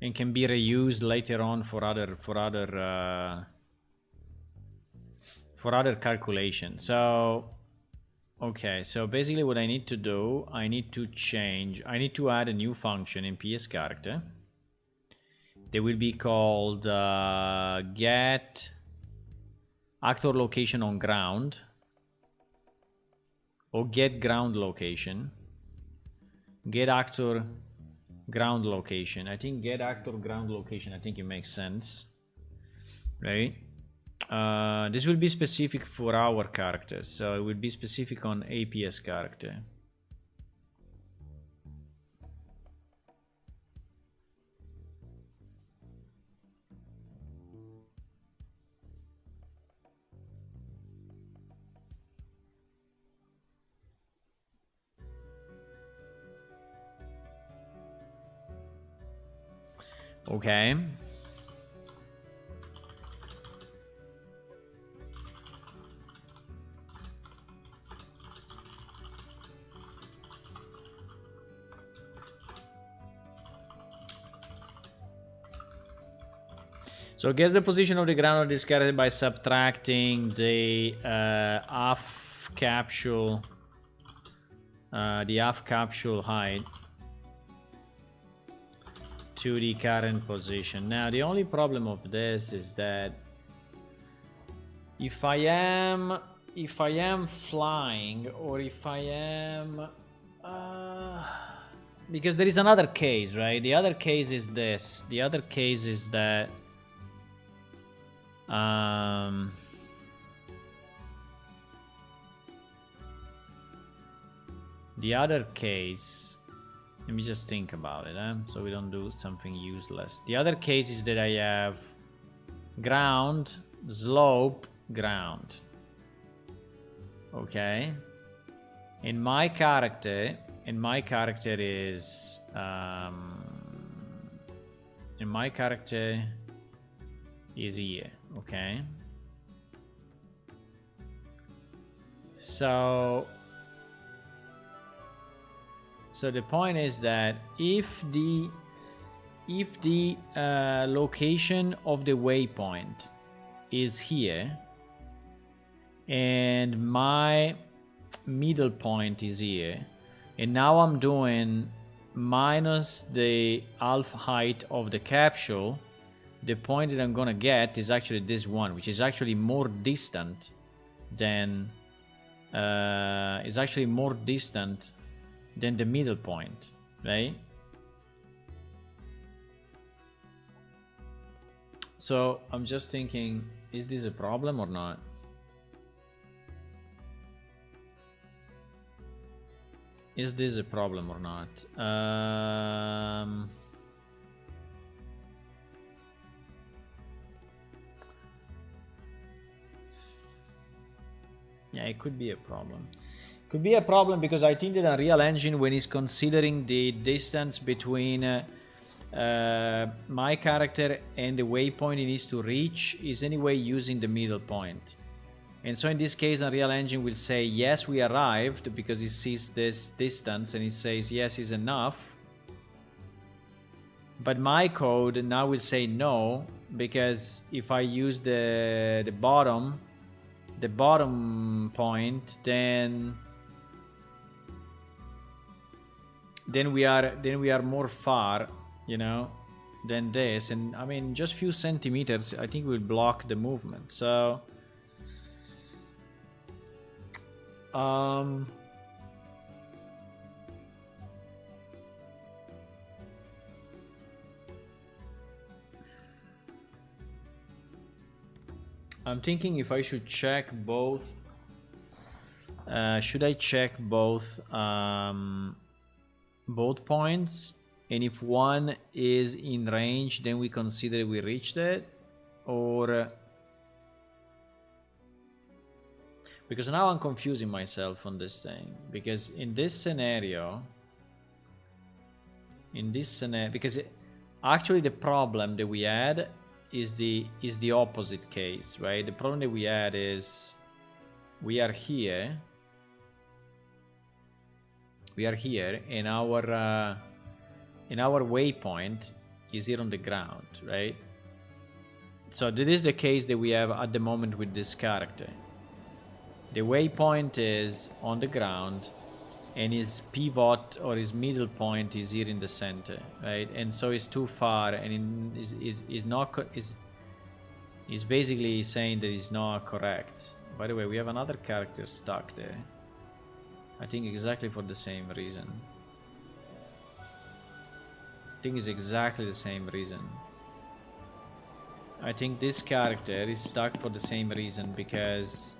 And can be reused later on for other calculations. So okay, so basically what I need to do, I need to add a new function in PS character. They will be called get actor location on ground, or get ground location, get actor ground location. I think get actor ground location, I think it makes sense, right? This will be specific for our characters, so it will be specific on APS character. Okay. So get the position of the ground of this character by subtracting the half capsule height to the current position. Now the only problem of this is that if I am flying, or if I am because there is another case, right? The other case is this. The other case is that the other case, let me just think about it, so we don't do something useless. The other case is that I have ground, slope, ground. Okay. And my character is here. Okay. So the point is that if the location of the waypoint is here and my middle point is here, and now I'm doing minus the half height of the capsule, the point that I'm gonna get is actually this one, which is actually more distant than the middle point, right? So I'm just thinking, is this a problem or not? Is this a problem or not? Yeah, it could be a problem. Could be a problem because I think that Unreal Engine, when it's considering the distance between my character and the waypoint it needs to reach, is anyway using the middle point. And so in this case, Unreal Engine will say, yes, we arrived, because it sees this distance and it says, yes, is enough. But my code now will say no, because if I use the bottom point, then we are more far, you know, than this. And I mean, just few centimeters, I think will block the movement. So I'm thinking if I should check both. Should I check both points? And if one is in range, then we consider we reached it, or Because now I'm confusing myself on this thing. Because in this scenario, because actually the problem that we had is the opposite case, right? The problem that we had is we are here, and our waypoint is here on the ground, right? So that is the case that we have at the moment with this character. The waypoint is on the ground, and his pivot or his middle point is here in the center, right? And so it's too far, and is basically saying that it's not correct. By the way, we have another character stuck there. I think exactly for the same reason. I think it's exactly the same reason. I think this character is stuck for the same reason, because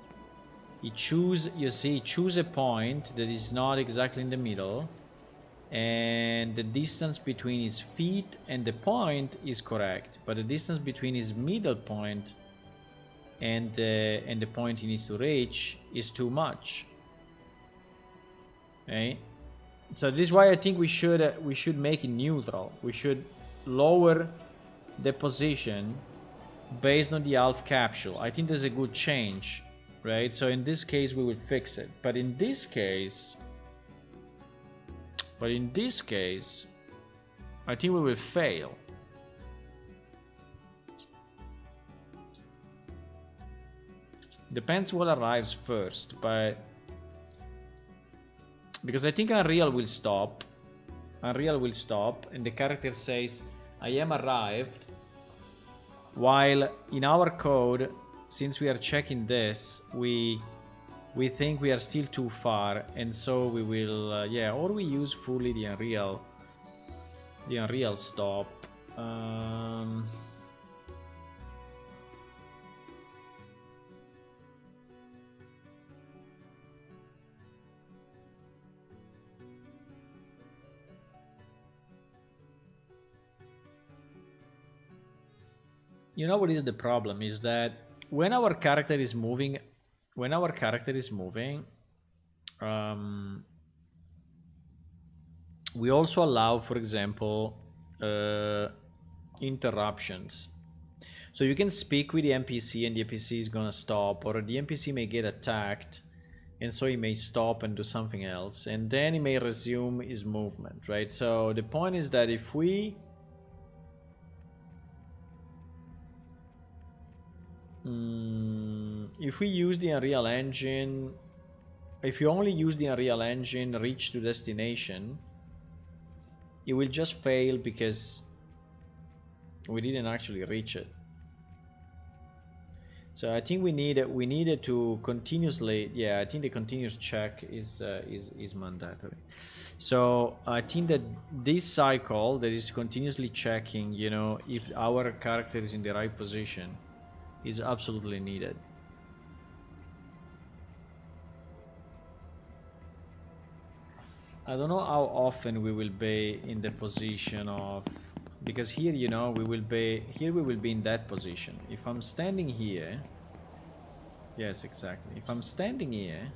he choose a point that is not exactly in the middle, and the distance between his feet and the point is correct, but the distance between his middle point and the point he needs to reach is too much. Okay, so this is why I think we should make it neutral. We should lower the position based on the half capsule. I think there's a good change, right? So in this case we will fix it, but in this case I think we will fail. Depends what arrives first, but because I think Unreal will stop, and the character says I am arrived, while in our code, since we are checking this, we think we are still too far, and so we will or we use fully the Unreal stop. You know what is the problem is that when our character is moving, we also allow, for example, interruptions. So you can speak with the NPC and the NPC is gonna stop, or the NPC may get attacked, and so he may stop and do something else, and then he may resume his movement, right? So the point is that if we use the Unreal Engine, if you only use the Unreal Engine reach to destination, it will just fail because we didn't actually reach it. So I think we needed to continuously, I think the continuous check is mandatory. So I think that this cycle that is continuously checking, you know, if our character is in the right position, is absolutely needed. I don't know how often we will be in the position of, because here, you know, we will be in that position. If I'm standing here, yes, exactly. If I'm standing here,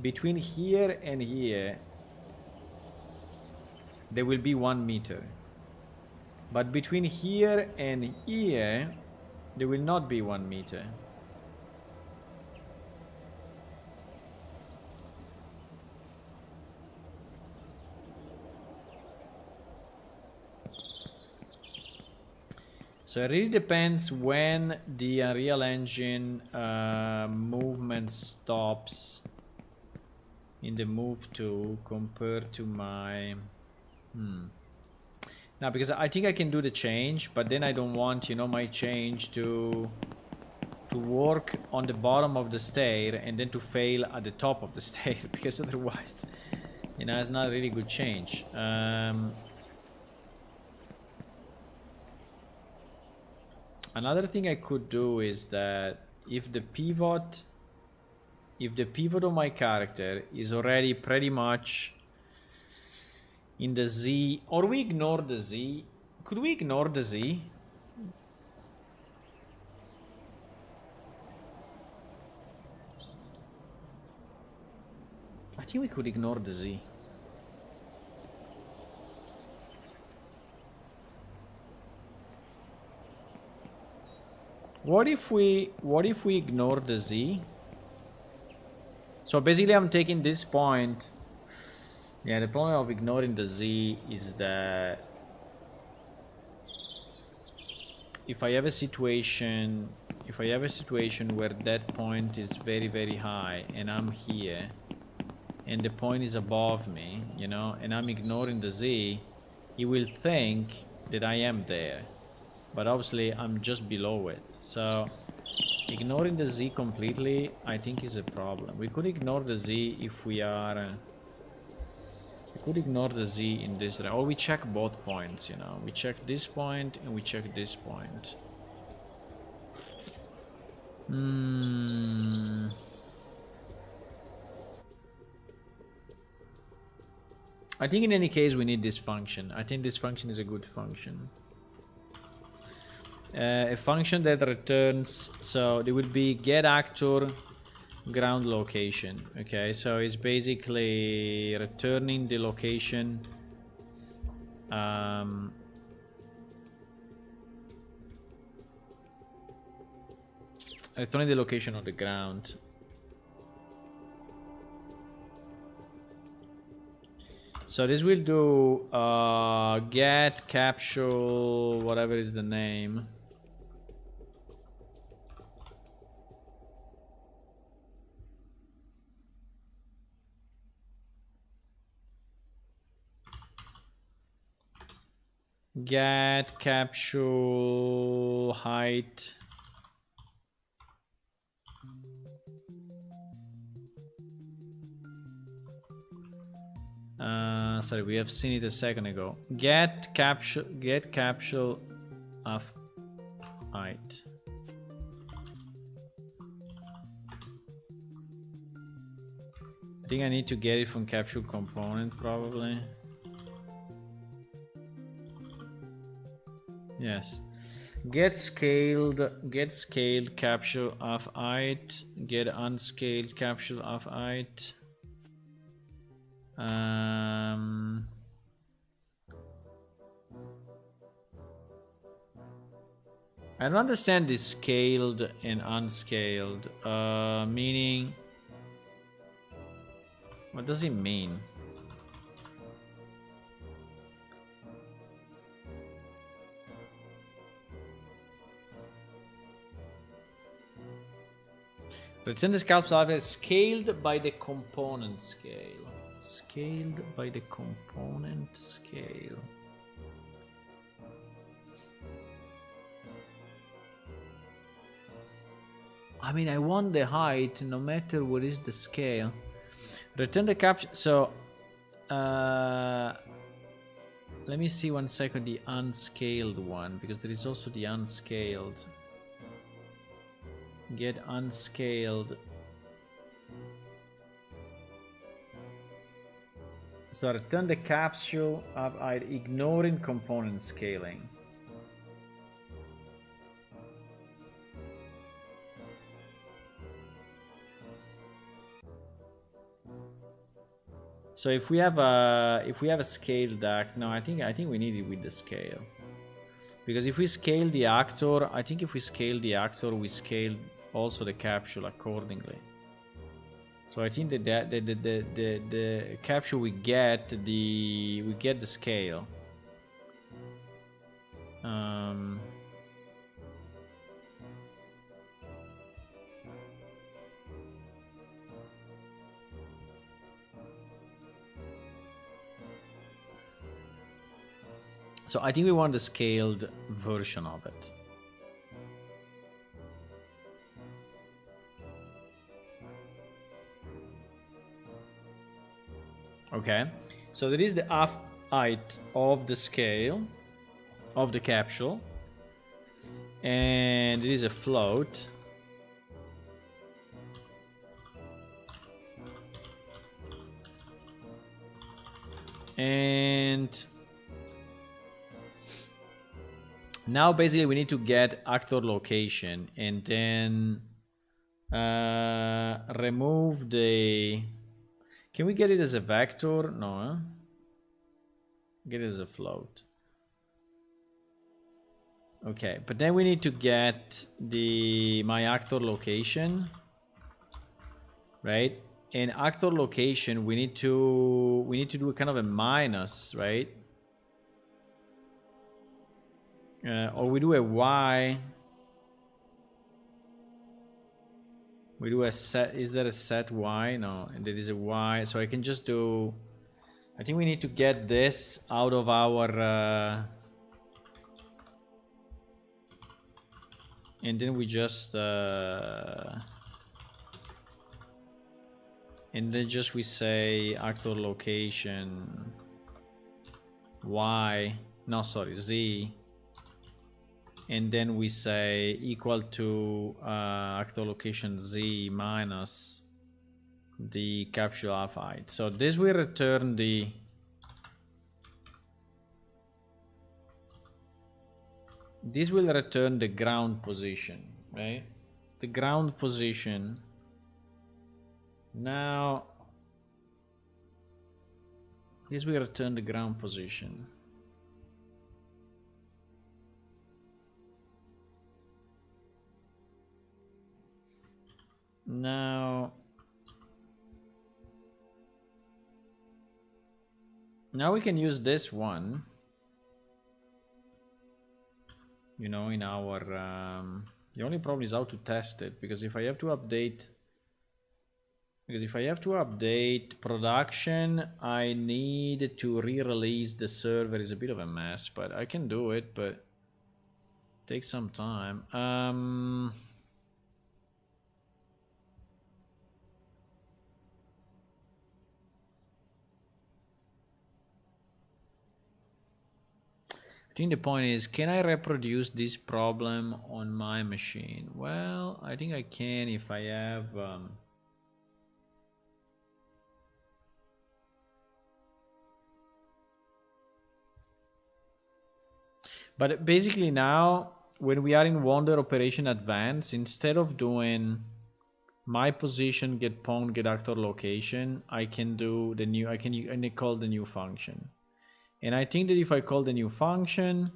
between here and here, there will be 1 meter. But between here and here, there will not be 1 meter. So it really depends when the Unreal Engine movement stops in the move to compared to my now, because I think I can do the change, but then I don't want, you know, my change to work on the bottom of the stair and then to fail at the top of the stair, because otherwise, you know, it's not a really good change. Another thing I could do is that if the pivot of my character is already pretty much in the Z, or we ignore the Z. Could we ignore the Z? think we could ignore the Z. What if we ignore the Z? So basically I'm taking this point. Yeah, the problem of ignoring the Z is that if I have a situation where that point is very high and I'm here and the point is above me, you know, and I'm ignoring the Z, he will think that I am there, but obviously I'm just below it. So ignoring the Z completely, I think, is a problem. We could ignore the Z if we are we could ignore the Z in this, or we check both points, you know, we check this point and we check this point. I think in any case we need this function. I think this function is a good function. A function that returns, so it would be get actor ground location. Okay, so it's basically returning the location returning the location on the ground. So this will do get capsule, whatever is the name. Get capsule height. Sorry, we have seen it a second ago. Get capsule of height. I think I need to get it from capsule component probably. Yes. Get scaled capsule of height. Get unscaled capsule of height. I don't understand this scaled and unscaled. Meaning, what does it mean? Return the scalp size scaled by the component scale. Scaled by the component scale. I mean, I want the height no matter what is the scale. Return the capture. So, let me see 1 second the unscaled one, because there is also the unscaled. Get unscaled. So return the capsule of height, ignoring component scaling. So if we have a scaled act, no, I think we need it with the scale, because if we scale the actor, I think if we scale the actor, we scale also the capsule accordingly. So I think that the capsule we get the scale. So I think we want the scaled version of it. Okay, so there is the half height of the scale of the capsule, and it is a float. And now basically we need to get actor location and then remove the... Can we get it as a vector? No, huh? Get it as a float. Okay, but then we need to get my actor location, right? In actor location, we need to do a kind of a minus, right? Or we do a y. We do a set. Is there a set y? No, and there is a y. So I can just do. I think we need to get this out of our. And then we just. And then just we say actor location y. No, sorry, z. And then we say equal to actor location z minus the capsule alpha height. So this will return the ground position, right? The ground position. Now this will return the ground position. Now we can use this one, you know, in our the only problem is how to test it, because if I have to update production, I need to re-release the server. Is a bit of a mess, but I can do it, but it takes some time. I think the point is, can I reproduce this problem on my machine? Well, I think I can if I have but basically now when we are in Wonder Operation Advanced, instead of doing my position get pawn get actor location, I can do the new, I can call the new function. And I think that if I call the new function,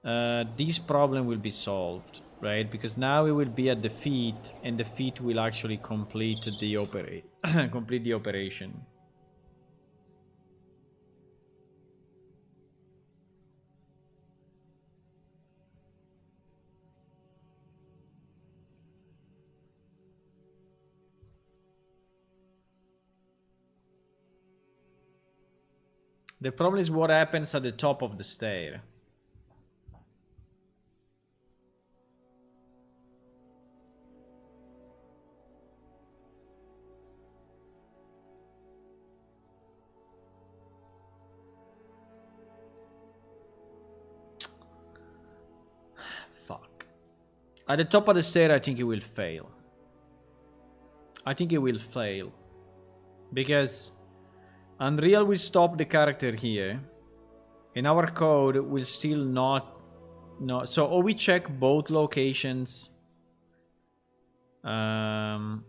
this problem will be solved, right? Because now it will be at the feet, and the feet will actually complete the operation. The problem is what happens at the top of the stair. Fuck. At the top of the stair, I think it will fail. Because Unreal will stop the character here, and our code will still not. So, or we check both locations. Or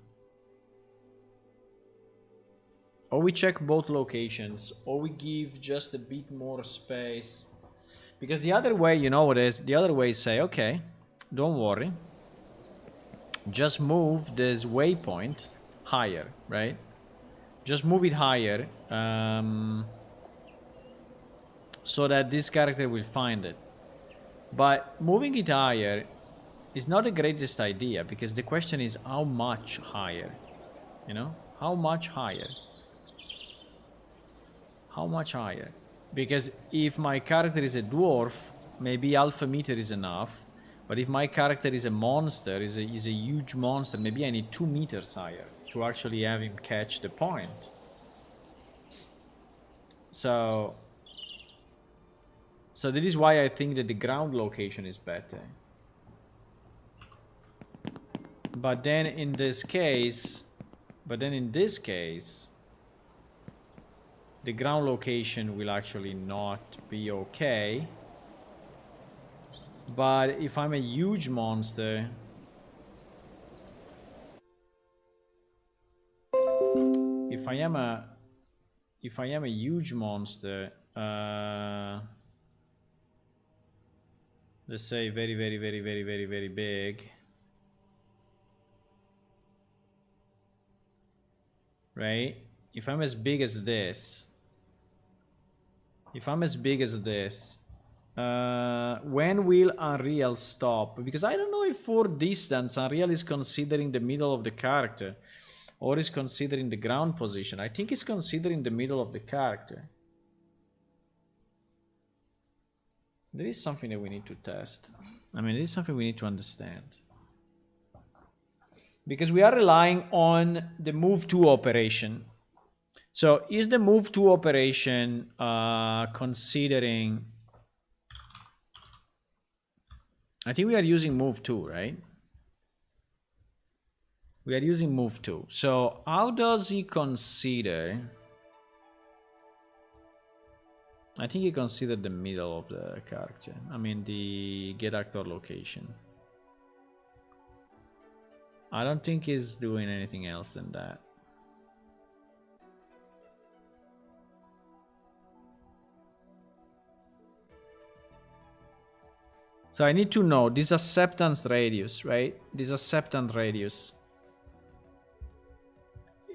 we check both locations, or we give just a bit more space. Because the other way, you know what it is? The other way is say, okay, don't worry. Just move this waypoint higher, right? Just move it higher, so that this character will find it. But moving it higher is not the greatest idea, because the question is how much higher, you know? How much higher? How much higher? Because if my character is a dwarf, maybe alpha meter is enough. But if my character is a monster, is a huge monster, maybe I need 2 meters higher to actually have him catch the point. So that is why I think that the ground location is better. But then in this case, the ground location will actually not be okay. But if I'm a huge monster, if if I am a huge monster, let's say very big, right? If I'm as big as this, when will Unreal stop? Because I don't know if for distance Unreal is considering the middle of the character or is considering the ground position. I think it's considering the middle of the character. There is something that we need to test. I mean, it is something we need to understand. Because we are relying on the move to operation. So is the move to operation considering... I think we are using move to, right? We are using move to. So how does he consider... I think he considered the middle of the character. I mean the get actor location. I don't think he's doing anything else than that. So I need to know this acceptance radius, right? This acceptance radius.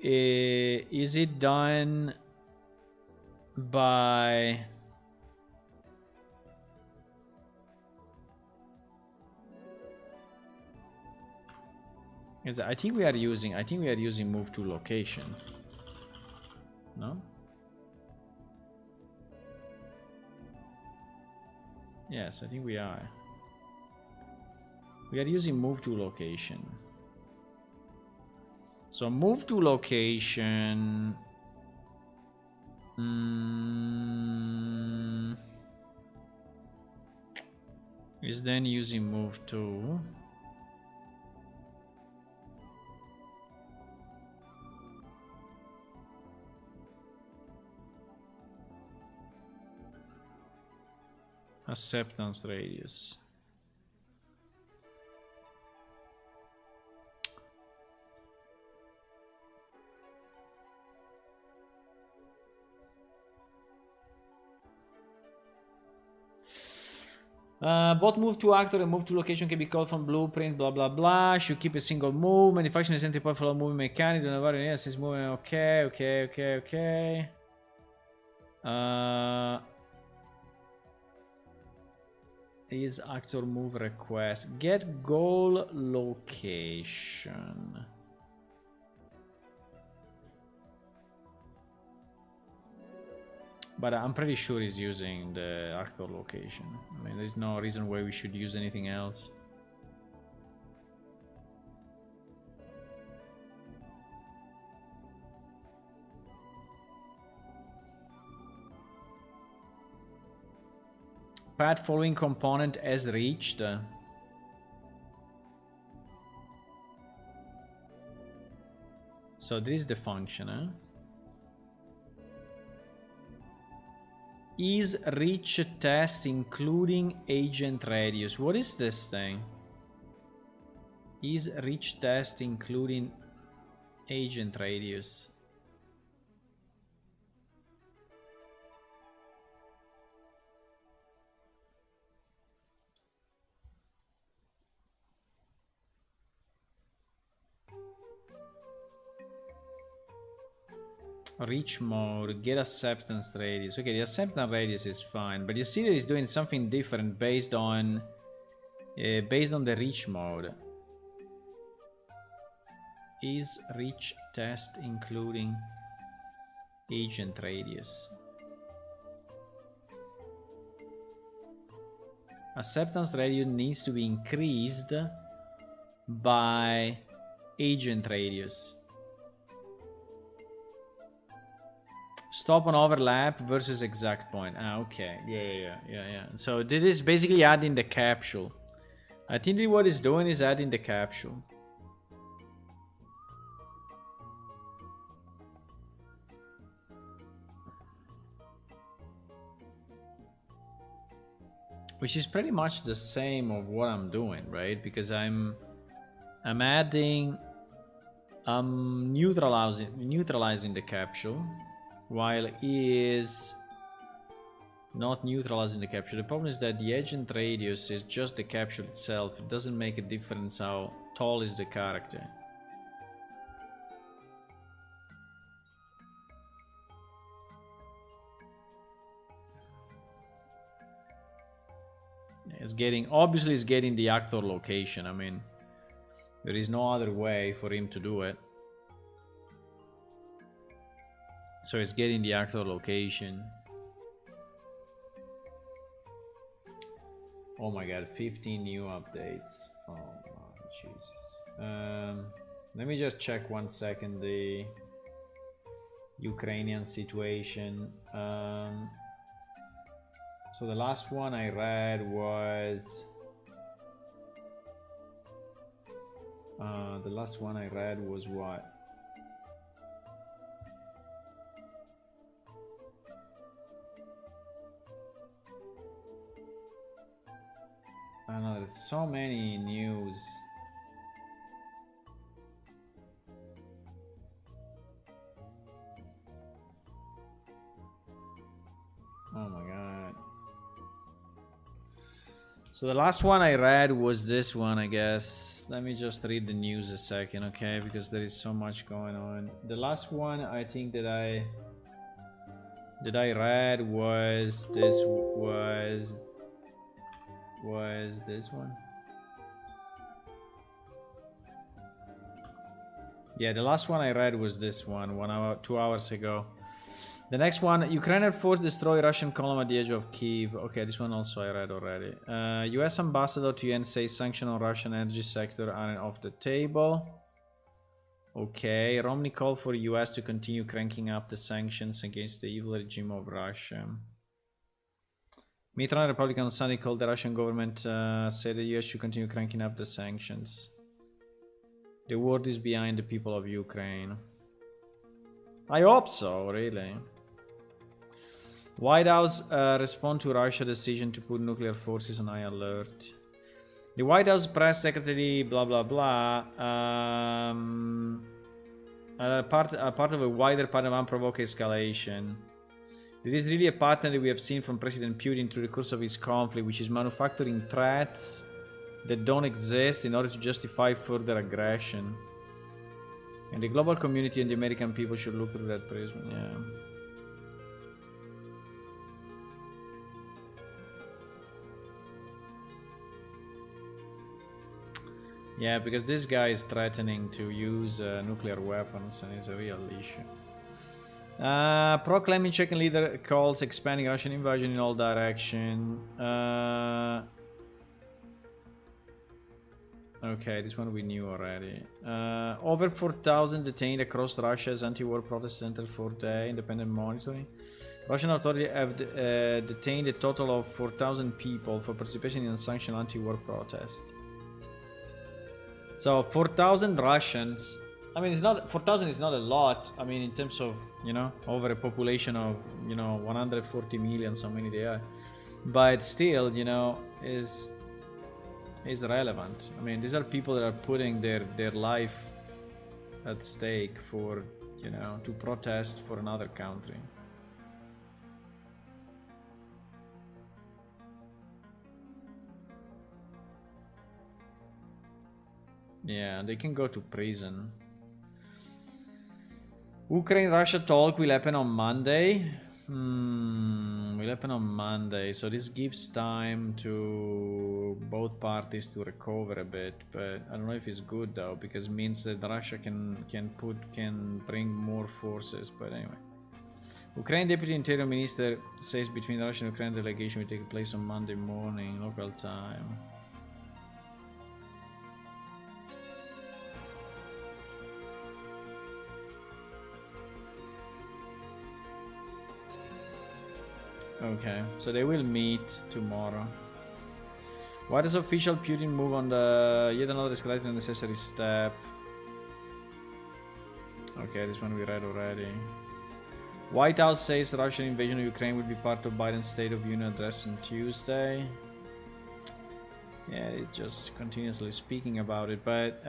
Is it done by... I think we are using move to location. No? Yes, I think we are. We are using move to location. So move to location is then using move to. Acceptance radius. Both move to actor and move to location can be called from blueprint, blah blah blah. Should keep a single move. Manufacturing is entry point for all moving mechanic. Don't know yes, it's moving. Okay. Is actor move request. Get goal location. But I'm pretty sure he's using the actor location. I mean, there's no reason why we should use anything else. Path following component as reached. So this is the function, huh? Is reach test including agent radius? What is this thing? Is reach test including agent radius? Reach mode, get acceptance radius. Okay, the acceptance radius is fine, but you see that it's doing something different based on the reach mode. Is reach test including agent radius? Acceptance radius needs to be increased by agent radius. Stop on overlap versus exact point. Ah, okay. Yeah. So this is basically adding the capsule. I think that what it's doing is adding the capsule. Which is pretty much the same of what I'm doing, right? Because I'm adding neutralizing the capsule, while he is not neutralizing the capsule. The problem is that the agent radius is just the capsule itself. It doesn't make a difference how tall is the character. Obviously it's getting the actor location. I mean, there is no other way for him to do it. So it's getting the actor location. Oh my god, 15 new updates. Oh my Jesus. Let me just check 1 second the Ukrainian situation. So the last one I read was what? I don't know, there's so many news. Oh my god. So the last one I read was this one, I guess. Let me just read the news a second, okay? Because there is so much going on. The last one I think that I read was this one. Yeah, the last one I read was this one, 1 hour, 2 hours ago. The next one, Ukrainian force destroy Russian column at the edge of Kyiv. Okay, this one also I read already. US ambassador to UN says sanctions on Russian energy sector aren't off the table. Okay, Romney called for US to continue cranking up the sanctions against the evil regime of Russia. Mitt Romney, Republican on Sunday, called the Russian government, said the US should continue cranking up the sanctions. The world is behind the people of Ukraine. I hope so, really. White House respond to Russia decision to put nuclear forces on high alert. The White House press secretary, blah blah blah, part of a wider pattern of unprovoked escalation. This is really a pattern that we have seen from President Putin through the course of his conflict, which is manufacturing threats that don't exist in order to justify further aggression. And the global community and the American people should look through that prism, yeah. Yeah, because this guy is threatening to use nuclear weapons and it's a real issue. Pro-climate Czech leader calls expanding Russian invasion in all directions. Okay, this one we knew already. Over 4,000 detained across Russia as anti-war protest center for the independent monitoring. Russian authorities have detained a total of 4,000 people for participation in unsanctioned anti-war protests. So 4,000 Russians. I mean, it's not 4,000 is not a lot. I mean, in terms of, you know, over a population of, you know, 140 million, so many they are. But still, you know, is relevant. I mean, these are people that are putting their life at stake for, you know, to protest for another country. Yeah, they can go to prison. Ukraine-Russia talk will happen on Monday. Will happen on Monday, so this gives time to both parties to recover a bit, but I don't know if it's good though, because it means that Russia can bring more forces. But anyway, Ukraine Deputy Interior Minister says between the Russian and Ukraine delegation will take place on Monday morning local time. Okay, so they will meet tomorrow. Why does official Putin move on the yet another escalating unnecessary step? Okay, this one we read already. White House says the Russian invasion of Ukraine will be part of Biden's State of Union address on Tuesday. Yeah, it's just continuously speaking about it, but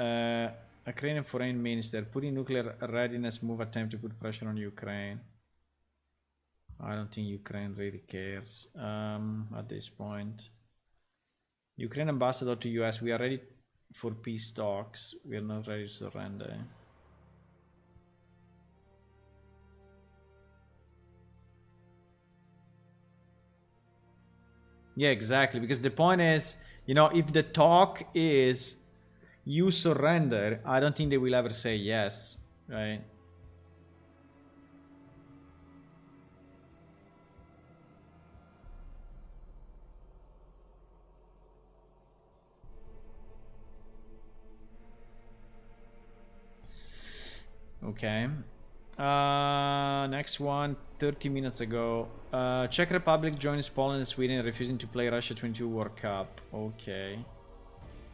Ukrainian foreign minister putting nuclear readiness move attempt to put pressure on Ukraine. I don't think Ukraine really cares at this point. Ukraine ambassador to US, we are ready for peace talks. We are not ready to surrender. Yeah, exactly. Because the point is, you know, if the talk is you surrender, I don't think they will ever say yes, right? Okay. Next one, 30 minutes ago. Czech Republic joins Poland and Sweden, refusing to play Russia 22 World Cup. Okay.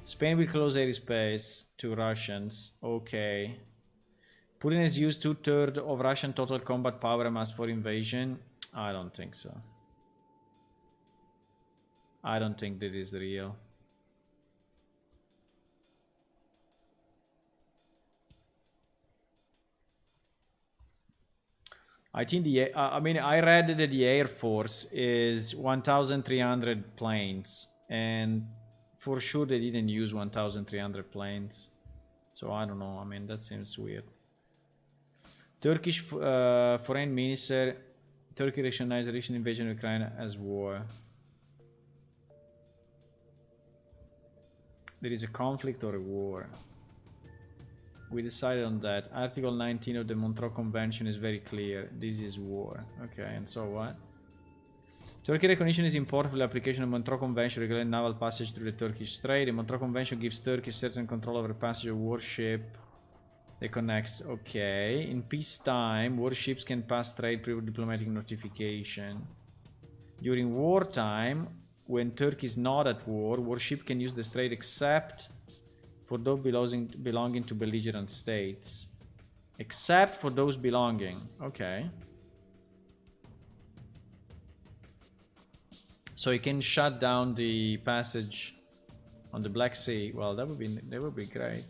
Spain will close airspace to Russians. Okay. Putin has used 2/3 of Russian total combat power mass for invasion. I don't think so. I don't think that is real. I think I mean, I read that the Air Force is 1,300 planes, and for sure they didn't use 1,300 planes. So I don't know. I mean, that seems weird. Turkish foreign minister, Turkey recognized the Russian invasion of Ukraine as war. There is a conflict or a war. We decided on that. Article 19 of the Montreux Convention is very clear. This is war. Okay, and so what? Turkey recognition is important for the application of Montreux Convention regarding naval passage through the Turkish Strait. The Montreux Convention gives Turkey certain control over the passage of warship that connects. Okay. In peacetime, warships can pass strait per diplomatic notification. During wartime, when Turkey is not at war, warship can use the strait except for those belonging to belligerent states. Except for those belonging. Okay. So you can shut down the passage on the Black Sea. Well, that would be great.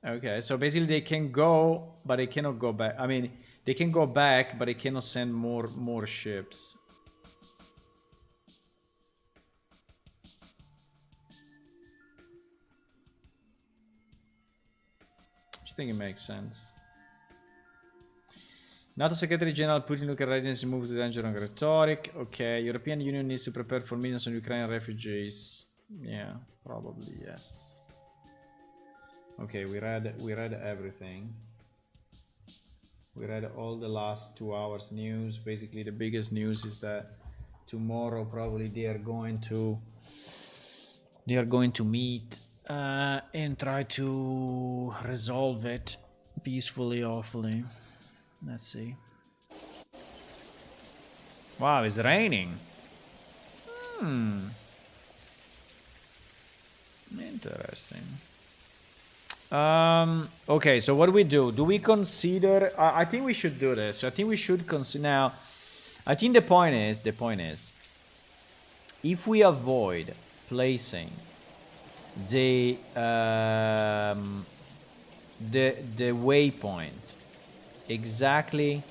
Okay, so basically they can go, but they cannot go back. I mean, they can go back, but they cannot send more ships. I think it makes sense. NATO Secretary General Putin nuclear readiness to move to danger on rhetoric. Okay, European Union needs to prepare for millions of Ukrainian refugees. Yeah, probably yes. Okay, we read everything. We read all the last 2 hours news. Basically, the biggest news is that tomorrow probably they are going to meet and try to resolve it peacefully, hopefully. Let's see. Wow, it's raining. Interesting. Okay, so what do we do? Do we consider? I think we should do this. I think we should consider now. I think the point is, if we avoid placing the waypoint exactly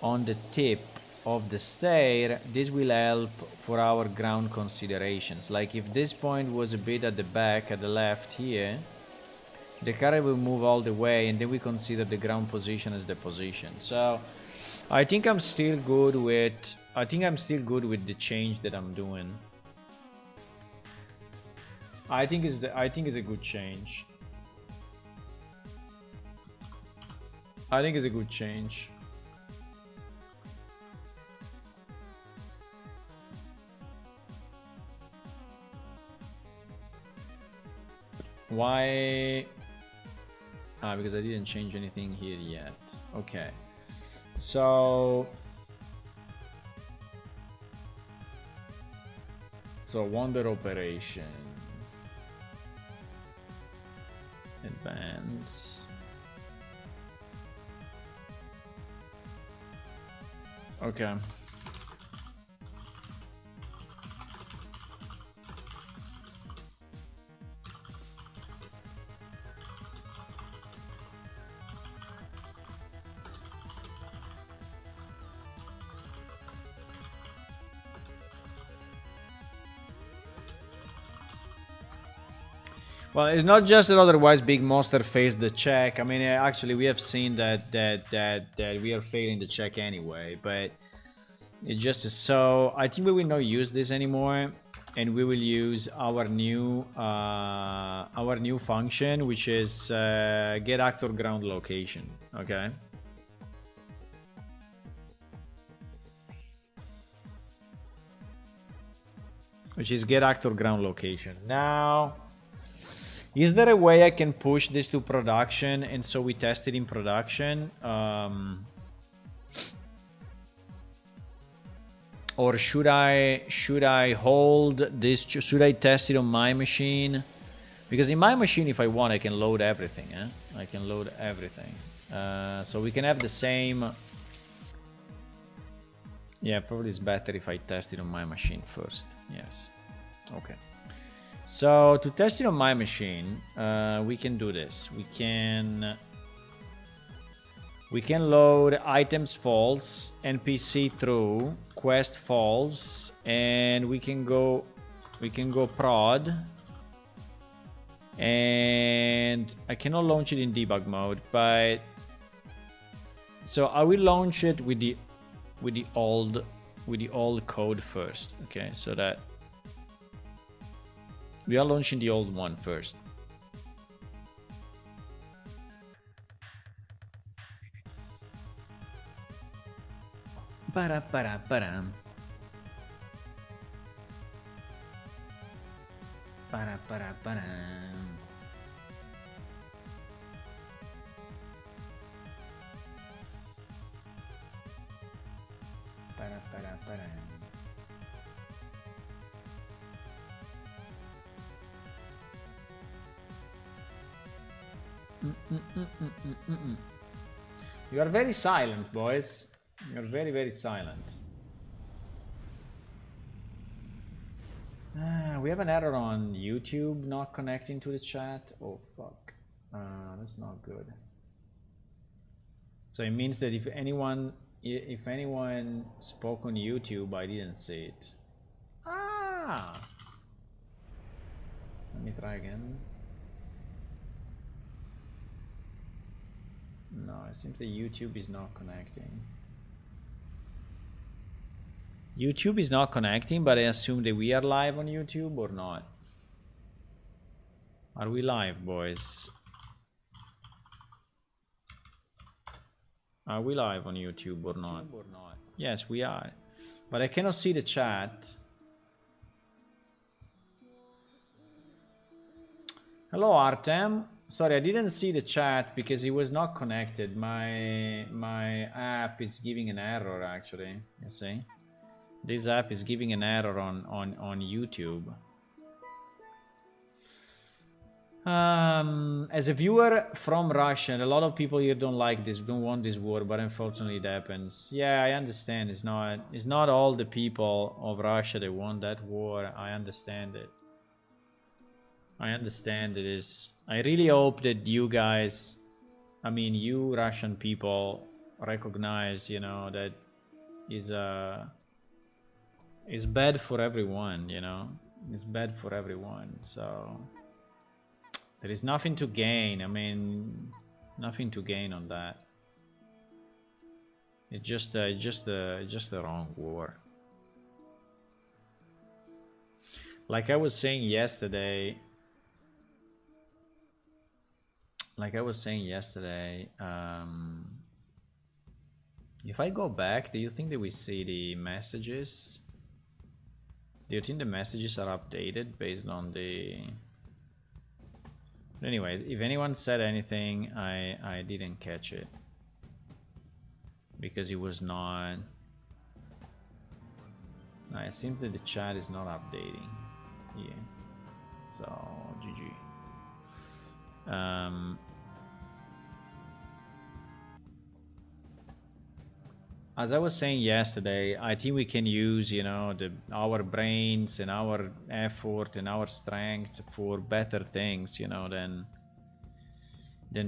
on the tip of the stair, this will help for our ground considerations. Like if this point was a bit at the back, at the left here, the car will move all the way, and then we consider the ground position as the position. So I think I'm still good with the change that I'm doing. I think it's a good change. I think it's a good change. Why? Because I didn't change anything here yet. Okay. So Wonder Operation. Advance. Okay. Well, it's not just that otherwise Big Monster fails the check. I mean, actually, we have seen that we are failing the check anyway. But it's just so I think we will not use this anymore, and we will use our new function, which is get actor ground location. Okay. Which is get actor ground location. Now, is there a way I can push this to production and so we test it in production? Or should I hold this? Should I test it on my machine? Because in my machine, if I want, I can load everything. I can load everything. So we can have the same. Yeah, probably it's better if I test it on my machine first. Yes. Okay. So to test it on my machine, we can do this. We can load items false, NPC true, quest false, and we can go prod. And I cannot launch it in debug mode, but so I will launch it with the old code first. Okay, so that we are launching the old one first. Para. You are very silent, boys. You're very, very silent. We have an error on YouTube not connecting to the chat. Oh, fuck. That's not good. So it means that if anyone spoke on YouTube, I didn't see it. Ah! Let me try again. No, it seems that YouTube is not connecting. YouTube is not connecting, but I assume that we are live on YouTube or not. Are we live, boys? Are we live on YouTube or not? Yes, we are. But I cannot see the chat. Hello, Artem. Sorry, I didn't see the chat because it was not connected. My app is giving an error, actually. You see? This app is giving an error on YouTube. As a viewer from Russia, and a lot of people here don't like this, don't want this war, but unfortunately it happens. Yeah, I understand. It's not all the people of Russia that want that war. I understand it. I understand it is. I really hope that you guys, I mean, you Russian people, recognize, you know, that it's bad for everyone, you know. It's bad for everyone. So there is nothing to gain. I mean, nothing to gain on that. It's just the wrong war. Like I was saying yesterday. If I go back, do you think that we see the messages? Do you think the messages are updated based on the... Anyway, if anyone said anything, I didn't catch it. Because it was not... No, it seems that the chat is not updating. Yeah. So, GG. as I was saying yesterday, I think we can use, you know, our brains and our effort and our strength for better things, you know, than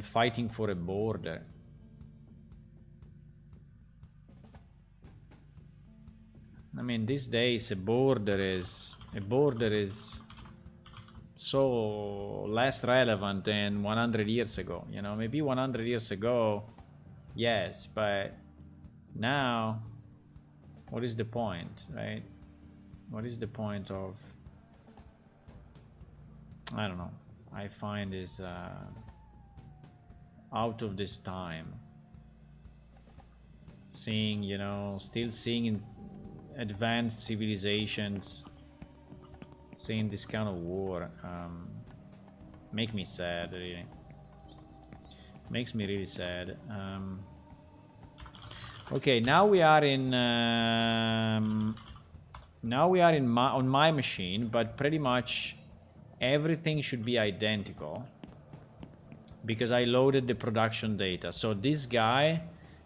fighting for a border. I mean, these days a border is so less relevant than 100 years ago. You know, maybe 100 years ago, yes, but now, what is the point, right? What is the point of? I don't know. I find this out of this time. Seeing, you know, still seeing in advanced civilizations, seeing this kind of war, make me sad. Really, makes me really sad. Okay, now we are in on my machine, but pretty much everything should be identical because I loaded the production data. So this guy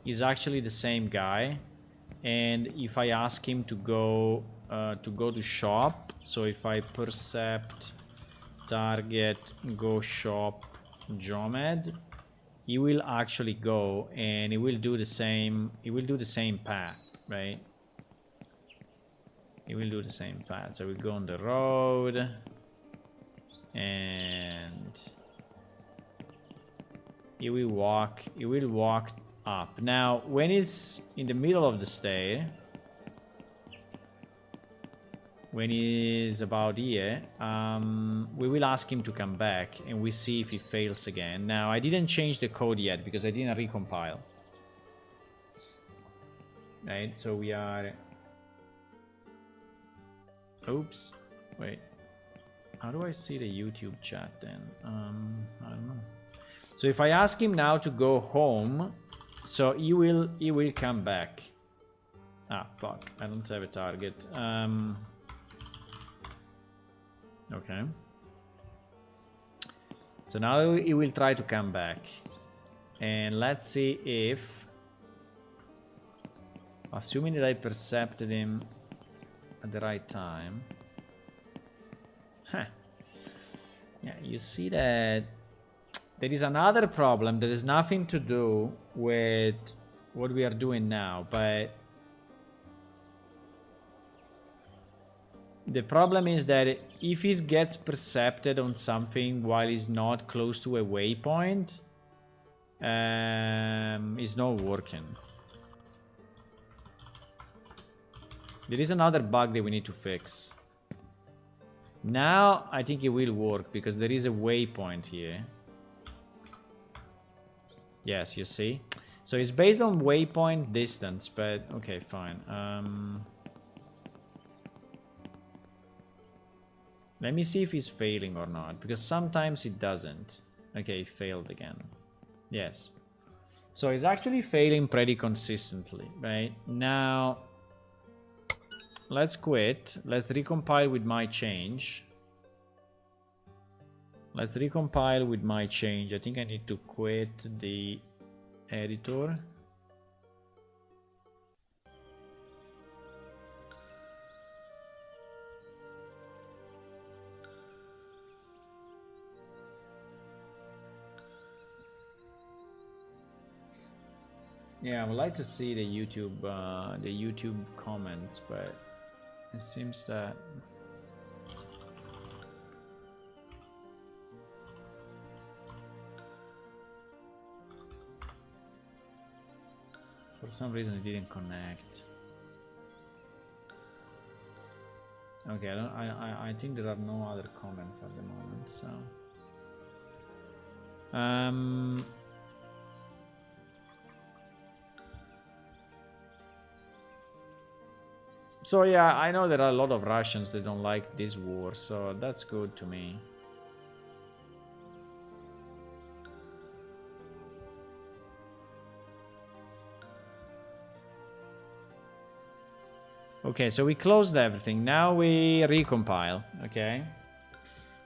is actually the same guy, and if I ask him to go to shop, so if I percept target go shop Jomed, he will actually go and he will do the same. He will do the same path, right? He will do the same path. So we'll go on the road and he will walk up. Now when he's in the middle of the stay, when he's about here, we will ask him to come back and we see if he fails again. Now I didn't change the code yet because I didn't recompile, right? So we are, oops, wait, how do I see the YouTube chat then? I don't know. So if I ask him now to go home, so he will come back. Ah, fuck, I don't have a target. Okay. So now he will try to come back. And let's see if, assuming that I percepted him at the right time. Huh. Yeah, you see that there is another problem that has nothing to do with what we are doing now, but the problem is that if he gets percepted on something while he's not close to a waypoint, it's not working. There is another bug that we need to fix. Now I think it will work because there is a waypoint here. Yes, you see? So it's based on waypoint distance, but okay, fine. Let me see if he's failing or not, because sometimes it doesn't. Okay, he failed again. Yes. So he's actually failing pretty consistently, right? Now, let's quit. Let's recompile with my change. Let's recompile with my change. I think I need to quit the editor. Yeah, I would like to see the YouTube comments, but it seems that for some reason it didn't connect. Okay, I think there are no other comments at the moment, so so yeah, I know there are a lot of Russians that don't like this war, so that's good to me. Okay, so we closed everything. Now we recompile, okay?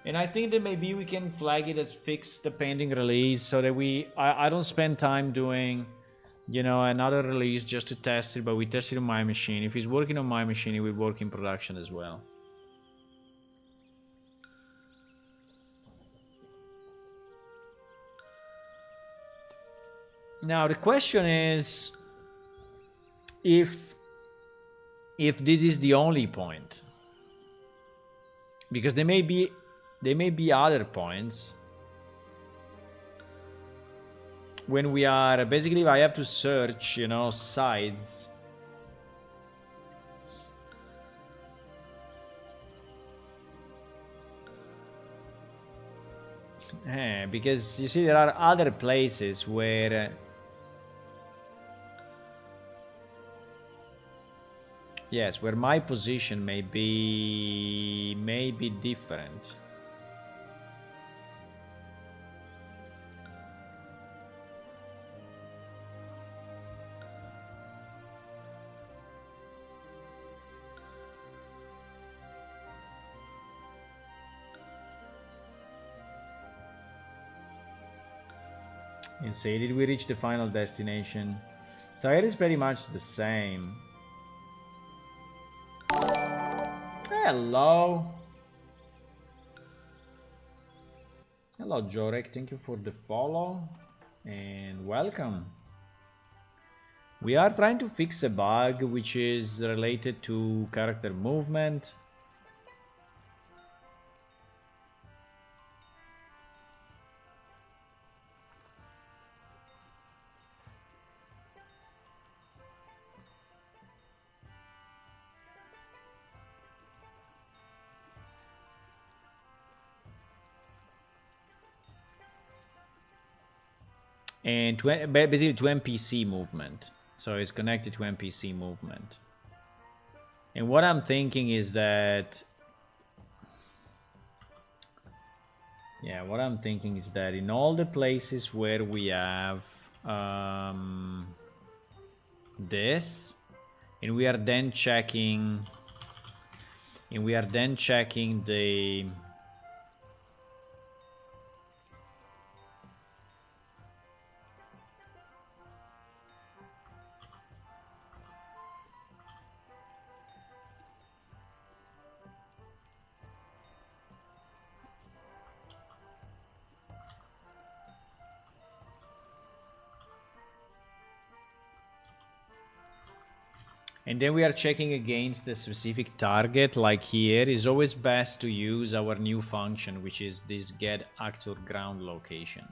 And I think that maybe we can flag it as fixed the pending release so that I don't spend time doing you know, another release just to test it, but we tested on my machine. If it's working on my machine, it will work in production as well. Now the question is if this is the only point, because there may be other points when we are basically, if I have to search, you know, sites. Because you see there are other places where yes, where my position may be different. You see, did we reach the final destination? So it is pretty much the same. Hello. Hello, Jorek. Thank you for the follow and welcome. We are trying to fix a bug which is related to character movement. And basically to MPC movement. So it's connected to MPC movement. And what I'm thinking is that, yeah, what I'm thinking is that in all the places where we have this, and we are then checking, the and then we are checking against the specific target, like here. Is always best to use our new function, which is this get actor ground location.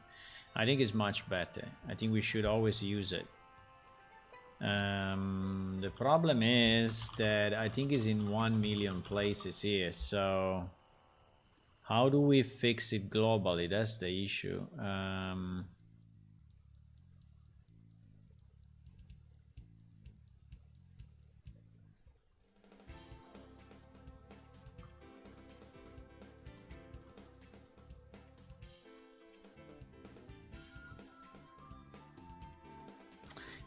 I think it's much better. I think we should always use it. The problem is that I think it's in 1 million places here, so how do we fix it globally? That's the issue.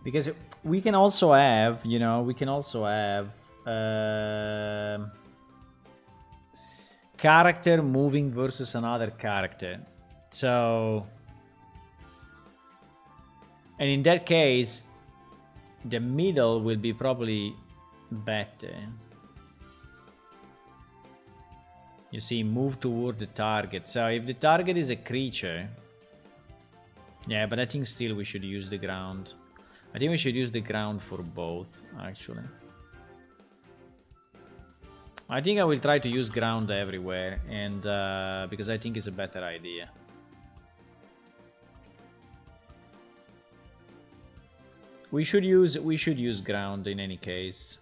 Because we can also have, you know, character moving versus another character. So, and in that case, the middle will be probably better. You see, move toward the target. So if the target is a creature, yeah, but I think still we should use the ground. I think we should use the ground for both, actually. I think I will try to use ground everywhere, and because I think it's a better idea. We should use ground in any case.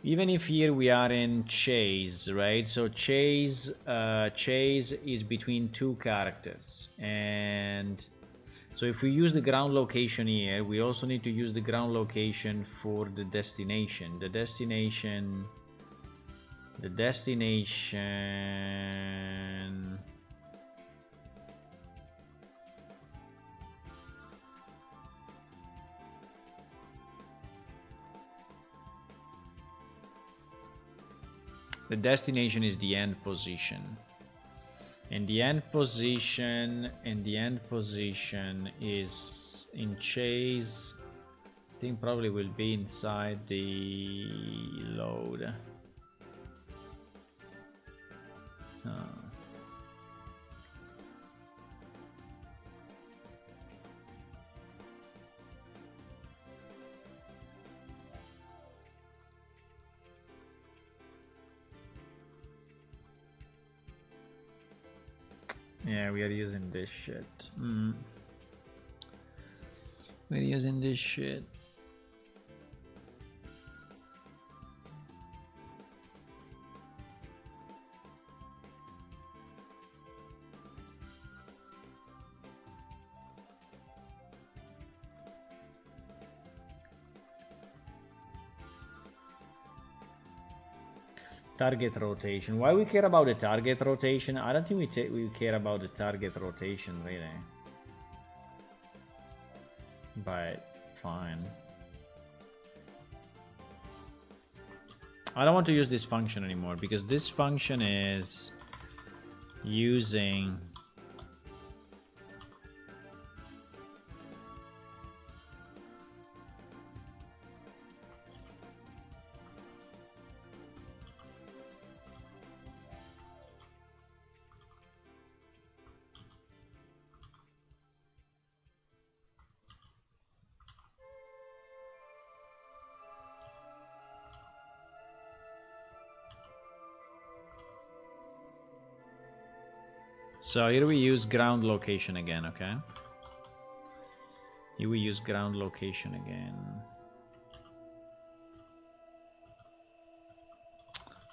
Even if here we are in chase, right? So chase is between two characters, and so if we use the ground location here, we also need to use the ground location for the destination. The destination. The destination is the end position. And the end position, is in chase. I think probably will be inside the load. Yeah, we are using this shit. We're using this shit. Target rotation. Why we care about the target rotation? I don't think we care about the target rotation really. But fine. I don't want to use this function anymore because this function is using so here we use ground location again, okay? Here we use ground location again.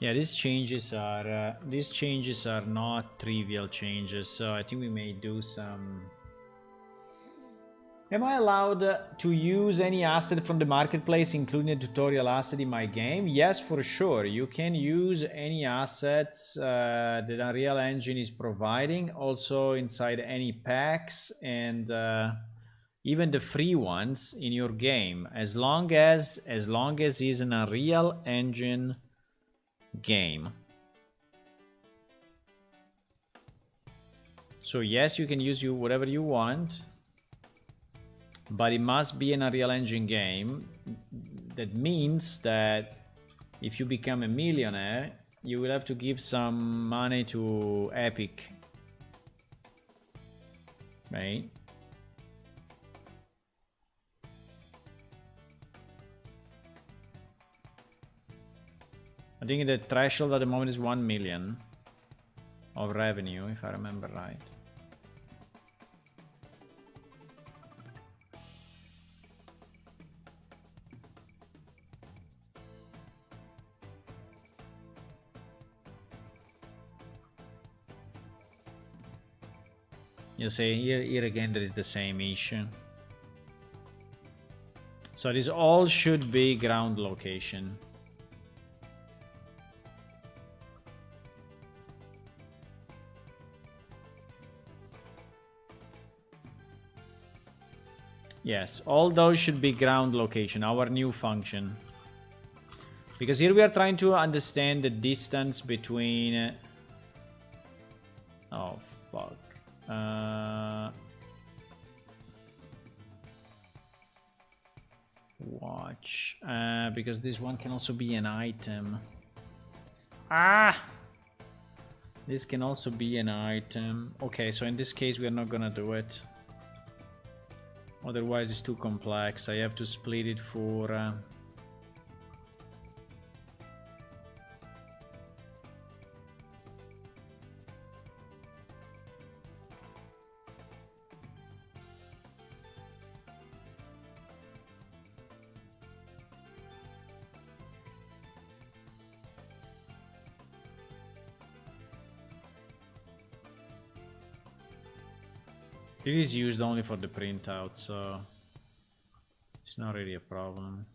Yeah, these changes are not trivial changes, so I think we may do some. Am I allowed to use any asset from the marketplace, including a tutorial asset in my game? Yes, for sure. You can use any assets that Unreal Engine is providing, also inside any packs and even the free ones in your game, as long as it's an Unreal Engine game. So yes, you can use whatever you want. But it must be an Unreal Engine game. That means that if you become a millionaire, you will have to give some money to Epic. Right? I think the threshold at the moment is 1 million of revenue, if I remember right. You see, here again there is the same issue. So this all should be ground location. Yes, all those should be ground location, our new function. Because here we are trying to understand the distance between... Oh, fuck. Watch. Because this one can also be an item. Ah! This can also be an item. Okay, so in this case we are not gonna do it. Otherwise it's too complex. I have to split it for... This is used only for the printout, so it's not really a problem.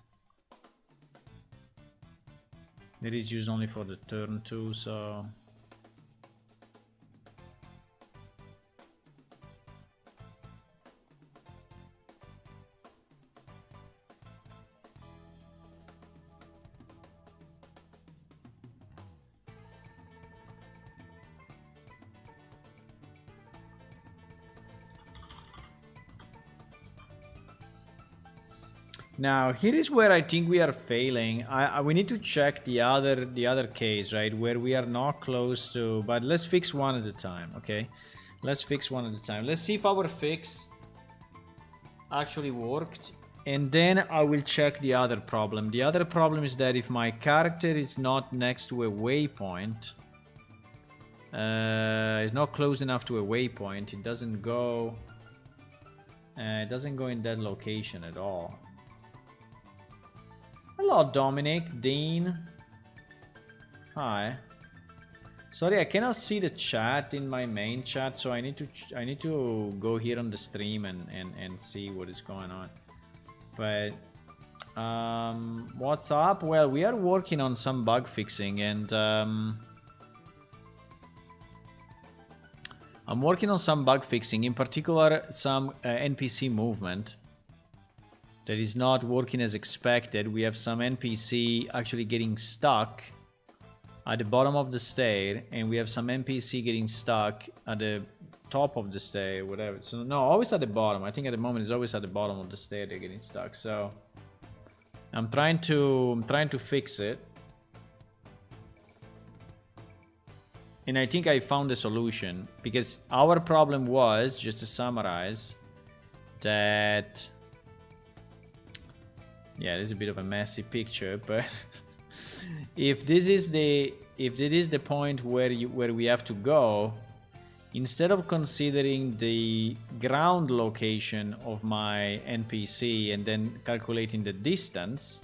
It is used only for the turn 2, so... Now here is where I think we are failing. We need to check the other case, right, where we are not close to. But let's fix one at a time, okay? Let's fix one at a time. Let's see if our fix actually worked, and then I will check the other problem. The other problem is that if my character is not next to a waypoint, it's not close enough to a waypoint, it doesn't go in that location at all. Hello, Dominic, Dean. Hi. Sorry, I cannot see the chat in my main chat, so I need to go here on the stream and see what is going on. But what's up? Well, we are working on some bug fixing, and I'm working on some bug fixing, in particular some NPC movement that is not working as expected. We have some NPC actually getting stuck at the bottom of the stair, and we have some NPC getting stuck at the top of the stair, whatever. So no, always at the bottom. I think at the moment it's always at the bottom of the stair they're getting stuck. So I'm trying to fix it. And I think I found a solution, because our problem was, just to summarize, that yeah, this is a bit of a messy picture, but if this is the point where we have to go, instead of considering the ground location of my NPC and then calculating the distance,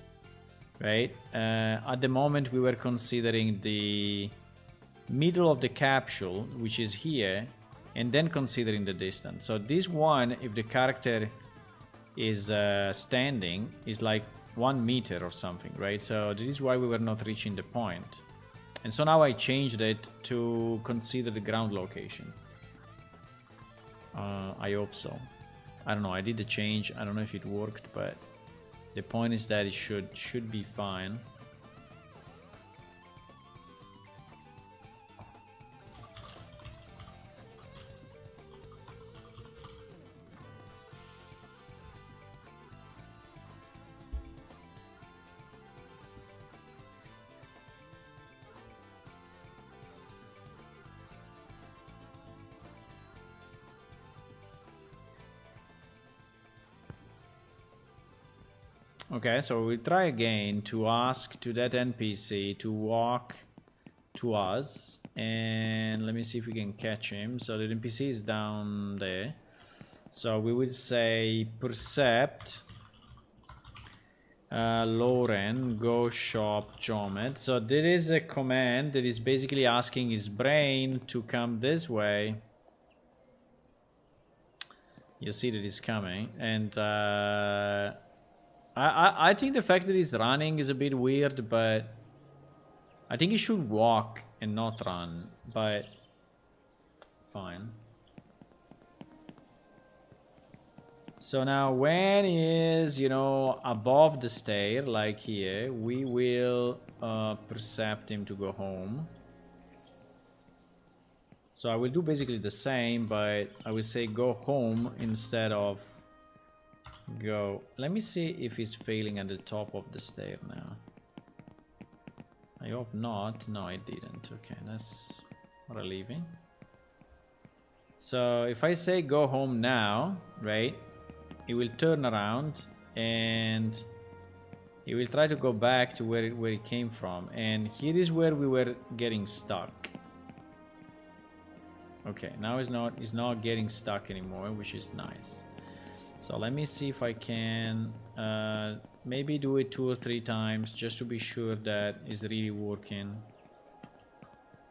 right? At the moment we were considering the middle of the capsule, which is here, and then considering the distance. So this one, if the character is standing, is like 1 meter or something, right? So this is why we were not reaching the point. And so now I changed it to consider the ground location. I hope so. I don't know, I did the change, I don't know if it worked, but the point is that it should be fine. Okay, so we'll try again to ask to that NPC to walk to us, and let me see if we can catch him. So the NPC is down there. So we will say percept Lauren, go shop Jomet. So there is a command that is basically asking his brain to come this way. You see that he's coming, and I think the fact that he's running is a bit weird, but I think he should walk and not run, but fine. So now when he is, you know, above the stair, like here, we will percept him to go home. So I will do basically the same, but I will say go home instead of go. Let me see if he's failing at the top of the stair now. I hope not. No, it didn't. Okay, that's relieving. So if I say go home now, right, he will turn around and he will try to go back to where he came from. And here is where we were getting stuck. Okay, now he's not getting stuck anymore, which is nice. So let me see if I can maybe do it 2 or 3 times just to be sure that it's really working.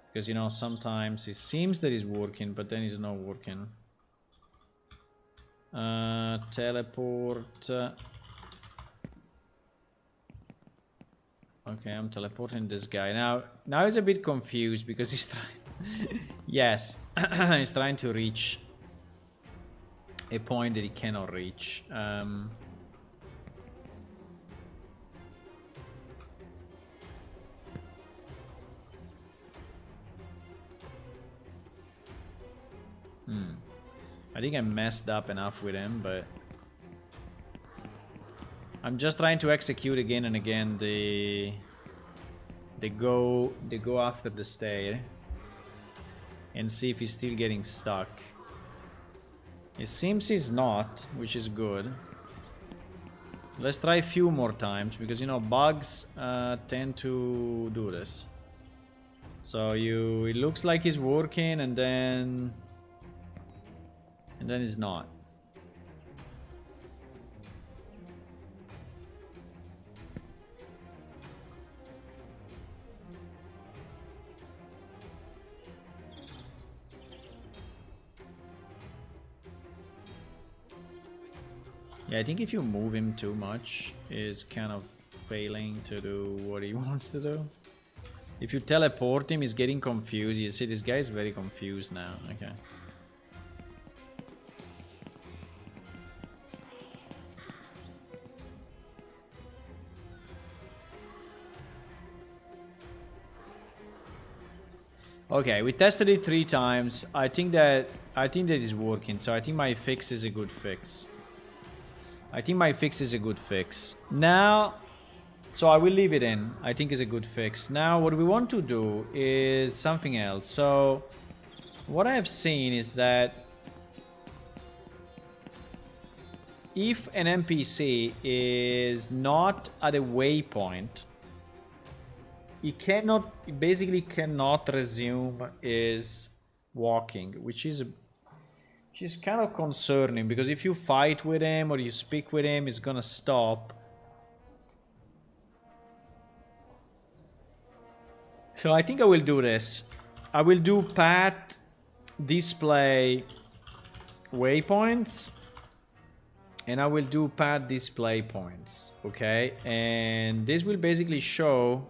Because, you know, sometimes it seems that it's working, but then it's not working. Teleport. Okay, I'm teleporting this guy. Now he's a bit confused because he's trying... Yes, he's trying to reach a point that he cannot reach. I think I messed up enough with him, but I'm just trying to execute again and again the go after the stair and see if he's still getting stuck. It seems he's not, which is good. Let's try a few more times, because you know bugs tend to do this. So it looks like he's working and then it's not. Yeah, I think if you move him too much, is kind of failing to do what he wants to do. If you teleport him, he's getting confused. You see, this guy is very confused now. Okay. Okay, we tested it 3 times. I think that is working. So I think my fix is a good fix. Now, so I will leave it in. I think it's a good fix. Now, what we want to do is something else. So, what I have seen is that if an NPC is not at a waypoint, he basically cannot resume his walking, which is kind of concerning, because if you fight with him or you speak with him, he's gonna stop. So I think I will do this. I will do path display waypoints, and I will do path display points, okay? And this will basically show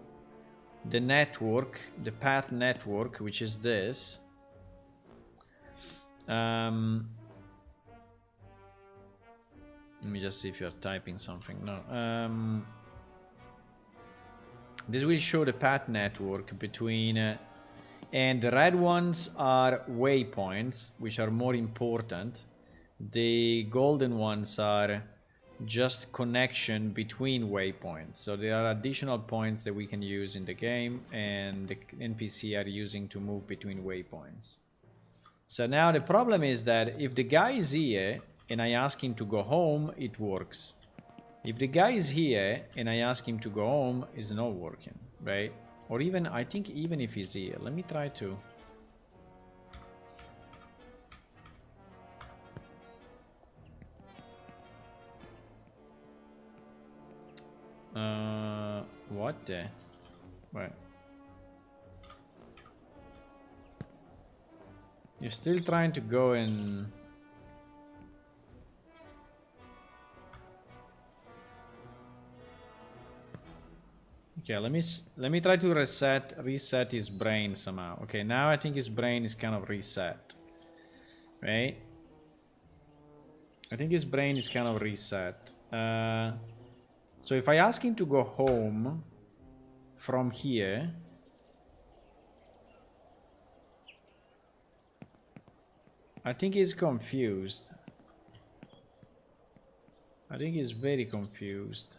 the network, the path network, which is this. Let me just see if you're typing something. No. This will show the path network between, and the red ones are waypoints, which are more important. The golden ones are just connection between waypoints. So there are additional points that we can use in the game, and the NPC are using to move between waypoints. So now the problem is that if the guy is here and I ask him to go home, it works. If the guy is here and I ask him to go home, it's not working, right? Or even, I think even if he's here, let me try to. What the? Wait. You're still trying to go in. Okay, let me try to reset his brain somehow. Okay, now I think his brain is kind of reset. Right? I think his brain is kind of reset. So if I ask him to go home from here, I think he's confused. I think he's very confused.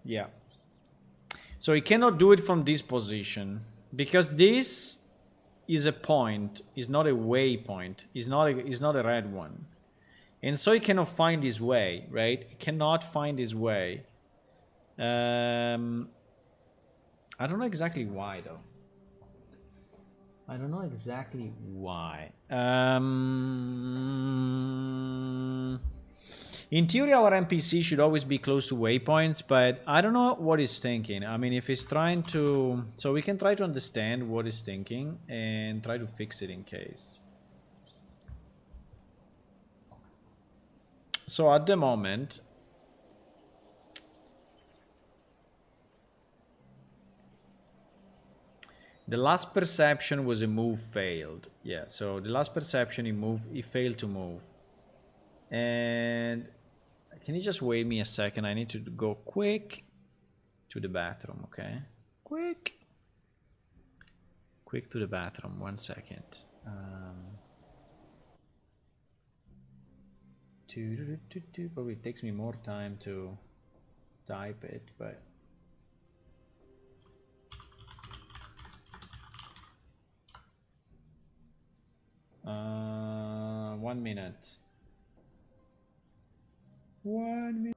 Yeah. So he cannot do it from this position, because this is a point, is not a waypoint, is not a red one. And so he cannot find his way, right? He cannot find his way. I don't know exactly why, though. I don't know exactly why. In theory, our NPC should always be close to waypoints, but I don't know what he's thinking. I mean, if he's trying to... So we can try to understand what he's thinking and try to fix it in case. So at the moment... The last perception was a move failed. Yeah, so the last perception he failed to move. And can you just wait me a second? I need to go quick to the bathroom, okay? Quick to the bathroom, 1 second. Probably it takes me more time to type it, but uh, 1 minute. 1 minute.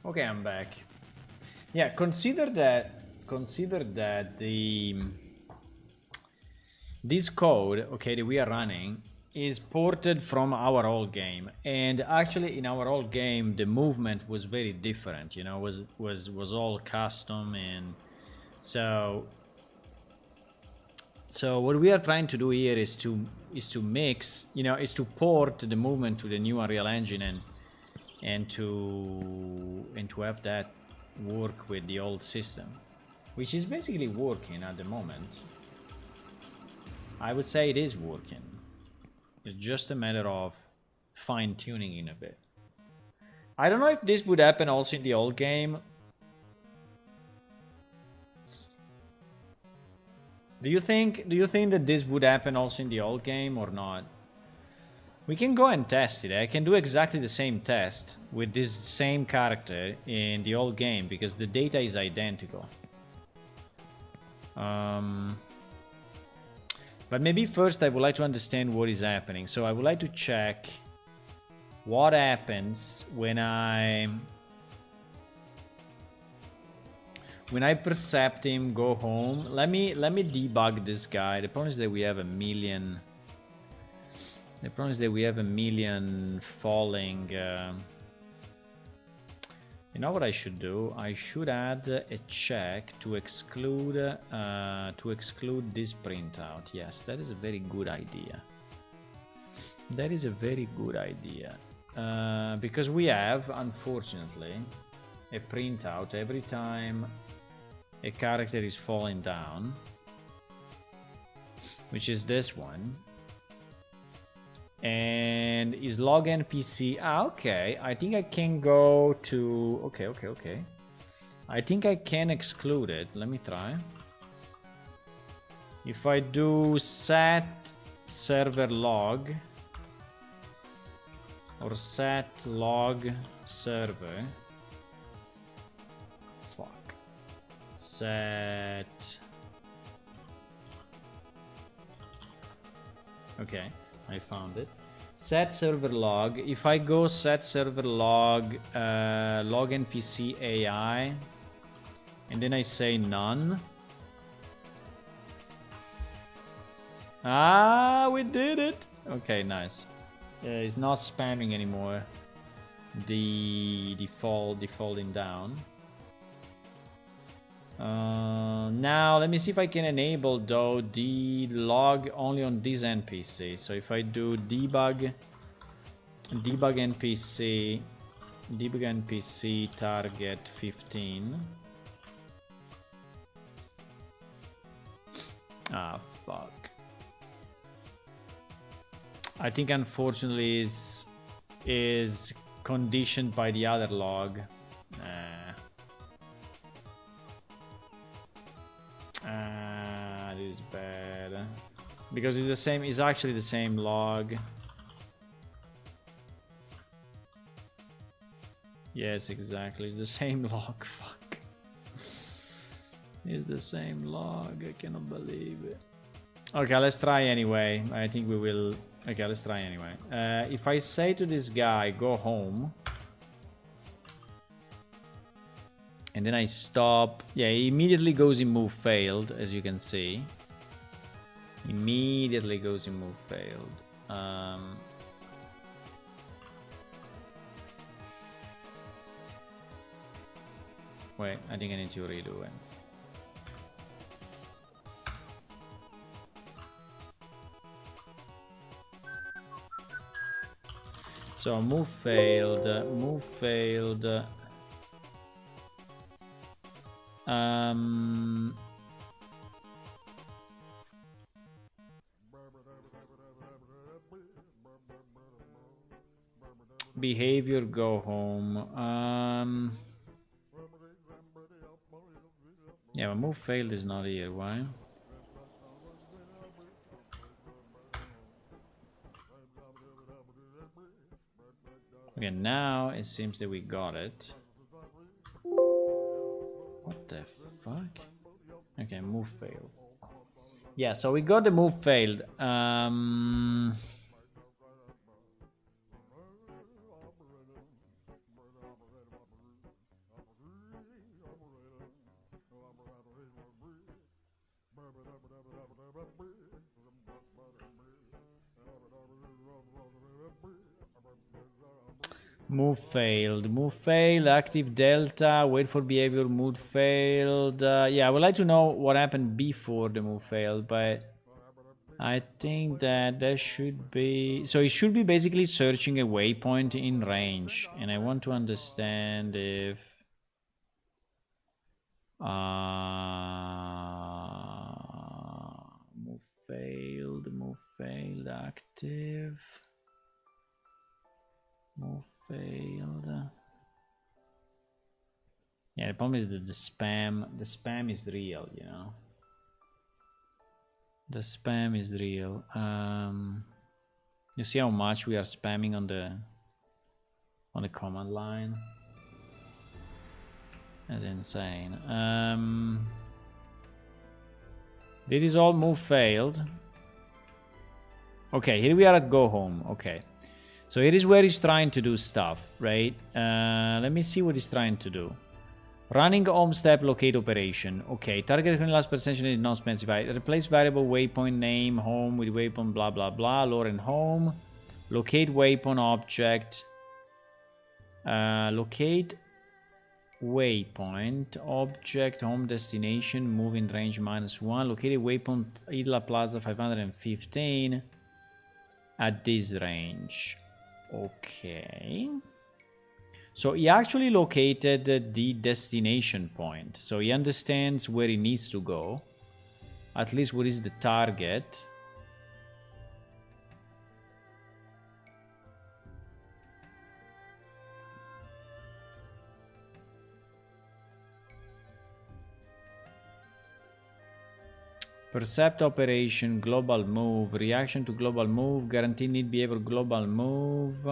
Okay, I'm back. Yeah, consider that this code, okay, that we are running is ported from our old game, and actually in our old game the movement was very different, you know, was all custom. And so what we are trying to do here is to mix, you know, is to port the movement to the new Unreal Engine and to have that work with the old system, which is basically working at the moment. I would say it is working. It's just a matter of fine-tuning in a bit. I don't know if this would happen also in the old game. Do you think that this would happen also in the old game or not? We can go and test it. I can do exactly the same test with this same character in the old game because the data is identical. But maybe first I would like to understand what is happening. So I would like to check what happens when I percept him go home. Let me debug this guy. The problem is that we have a million. The problem is that we have a million falling. You know what I should do? I should add a check to exclude this printout. Yes, that is a very good idea. That is a very good idea. Because we have, unfortunately, a printout every time a character is falling down, which is this one. And is log npc. Okay, I think I can go to okay. I think I can exclude it. Let me try. If I do set server log or set log server, set, okay, I found it. Set server log. If I go set server log, log npc AI, and then I say none. Ah, we did it. Okay, nice. It's not spamming anymore. The falling down. Now let me see if I can enable though the log only on this NPC. So if I do debug NPC target 15. Ah, fuck. I think unfortunately is conditioned by the other log. This is bad. Because it's the same, it's actually the same log. Yes, exactly. It's the same log. Fuck. It's the same log. I cannot believe it. Okay, let's try anyway. I think we will. Okay, let's try anyway. If I say to this guy, go home. And then I stop. Yeah, he immediately goes in move failed, as you can see. Immediately goes in move failed. Wait, I think I need to redo it. So move failed, move failed. Behavior, go home. Yeah, but move failed is not here. Why? Okay, now it seems that we got it. What the fuck? Okay, move failed. Yeah, so we got the move failed. Move failed, active delta, wait for behavior, mood failed. Yeah, I would like to know what happened before the move failed, but I think that there should be... So it should be basically searching a waypoint in range, and I want to understand if... move failed, active... Move failed. Yeah, the problem is that the spam is real, you know. The spam is real. You see how much we are spamming on the command line? That's insane. This is all move failed. Okay, here we are at go home. Okay. So here is where he's trying to do stuff, right? Let me see what he's trying to do. Running home step locate operation. Okay, target recurring last percentage is not specified. Replace variable waypoint name home with waypoint blah blah blah. Lauren home. Locate waypoint object. Locate waypoint object home destination move in range -1. Locate waypoint Isla Plaza 515 at this range. Okay. So he actually located the destination point. So he understands where he needs to go. At least what is the target. Percept operation, global move, reaction to global move, guarantee need behavior, global move.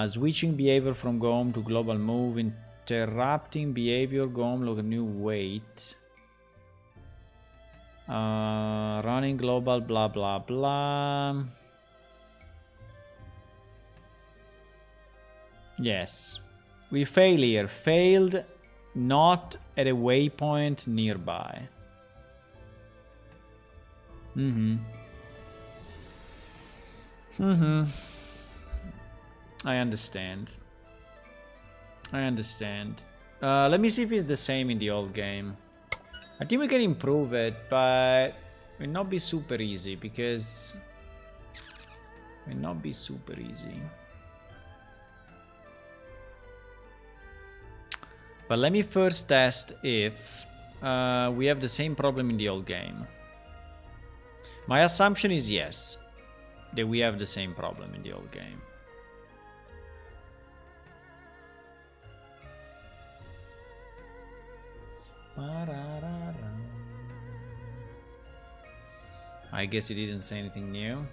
Switching behavior from go home to global move, interrupting behavior, go home, look a new wait. Running global, blah blah blah. Yes. We fail here. Failed not at a waypoint nearby. I understand. Let me see if it's the same in the old game. I think we can improve it, but it will not be super easy because it will not be super easy. But let me first test if we have the same problem in the old game. My assumption is yes, that we have the same problem in the old game. I guess he didn't say anything new.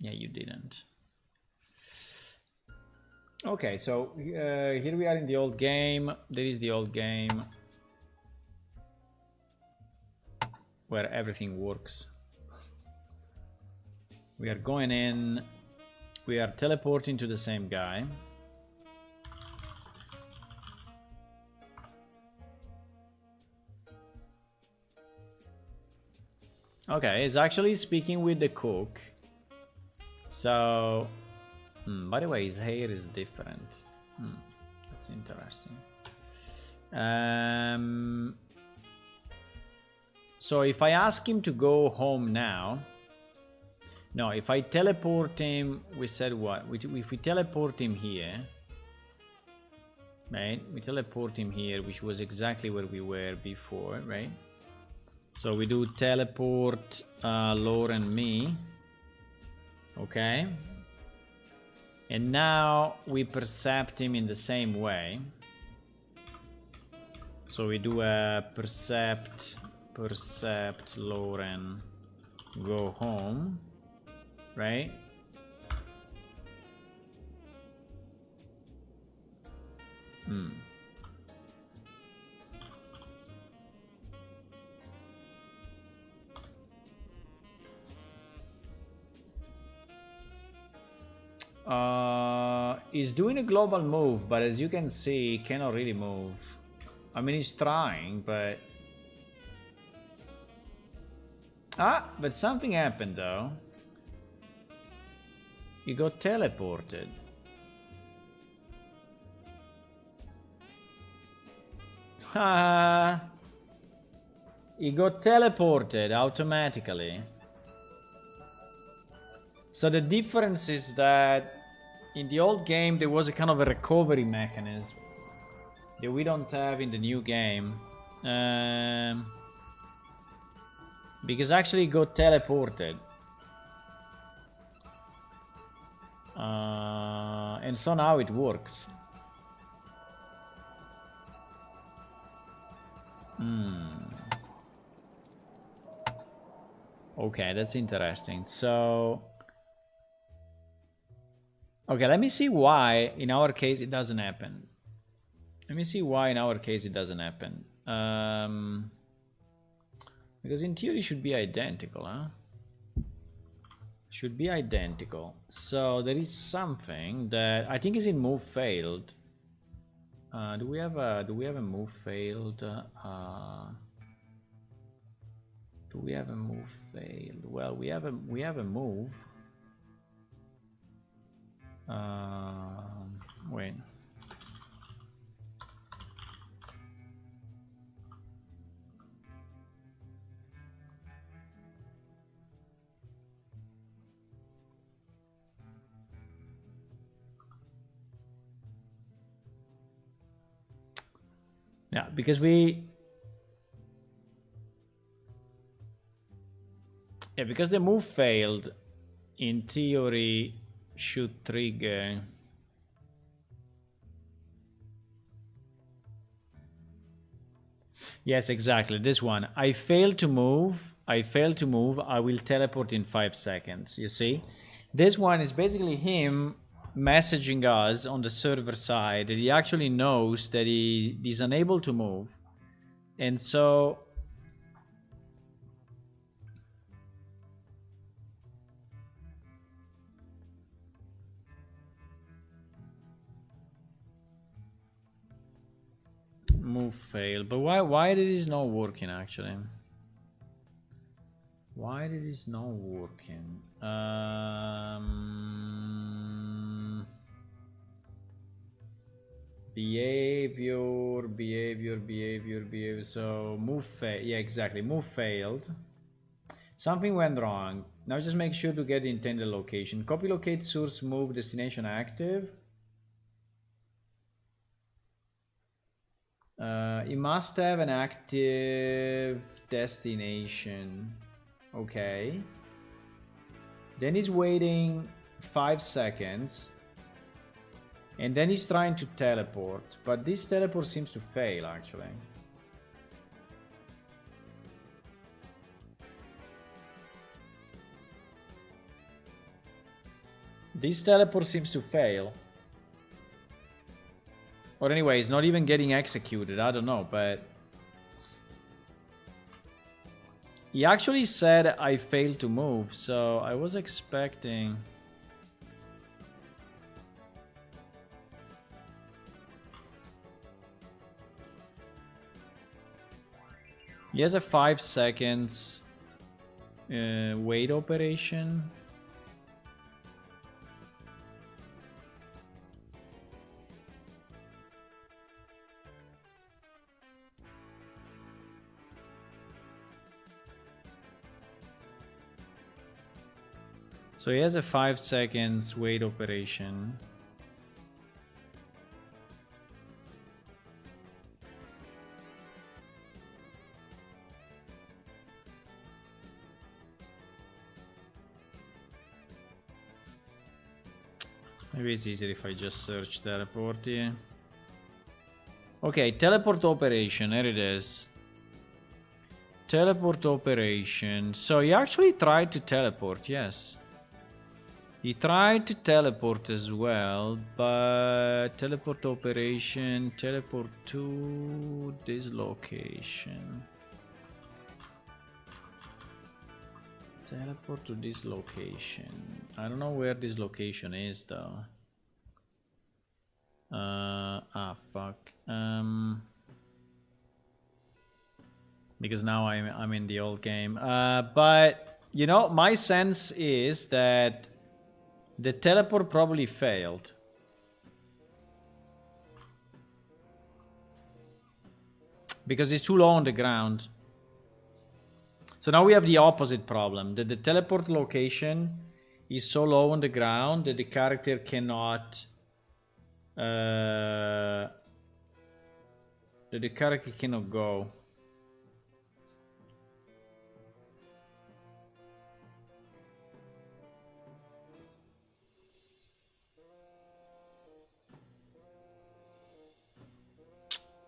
Yeah, you didn't. Okay, so here we are in the old game. There is the old game where everything works. We are going in. We are teleporting to the same guy. Okay, he's actually speaking with the cook. So, by the way, his hair is different. That's interesting. So if I ask him to go home now, no, if I teleport him, we said what? If we teleport him here, right? We teleport him here, which was exactly where we were before, right? So we do teleport Lore and me. Okay. And now we percept him in the same way. So we do a percept Lauren go home, right? He's doing a global move, but as you can see, he cannot really move. I mean, he's trying, but... but something happened, though. He got teleported. He got teleported automatically. So the difference is that in the old game there was a kind of a recovery mechanism that we don't have in the new game. Because actually he got teleported. And so now it works. Okay, that's interesting. So... Okay, let me see why in our case it doesn't happen. Let me see why in our case it doesn't happen. Because in theory it should be identical, huh? Should be identical. So there is something that I think is in move failed. Do we have a move failed? Do we have a move failed? Well, we have a move. Wait. Yeah, because because the move failed, in theory should trigger. Yes, exactly. This one. I failed to move. I will teleport in 5 seconds. You see? This one is basically him messaging us on the server side that he actually knows that he's unable to move. And so... Move fail. But why did this not working actually? Why did this not working? Behavior. So move yeah, exactly. Move failed. Something went wrong. Now just make sure to get the intended location. Copy locate source move destination active. You must have an active destination. Okay. Then he's waiting 5 seconds. And then he's trying to teleport. But this teleport seems to fail, actually. This teleport seems to fail. Or anyway, it's not even getting executed. I don't know, but... He actually said I failed to move, so I was expecting... He has a 5 seconds wait operation. So he has a 5 seconds wait operation. Maybe it's easier if I just search teleport here. Okay, teleport operation, there it is. Teleport operation. So he actually tried to teleport, yes. He tried to teleport as well, but teleport operation, teleport to this location. Teleport to this location. I don't know where this location is though. Fuck. Because now I'm in the old game. But you know, my sense is that the teleport probably failed. Because it's too low on the ground. So now we have the opposite problem. That the teleport location is so low on the ground that the character cannot... that the character cannot go.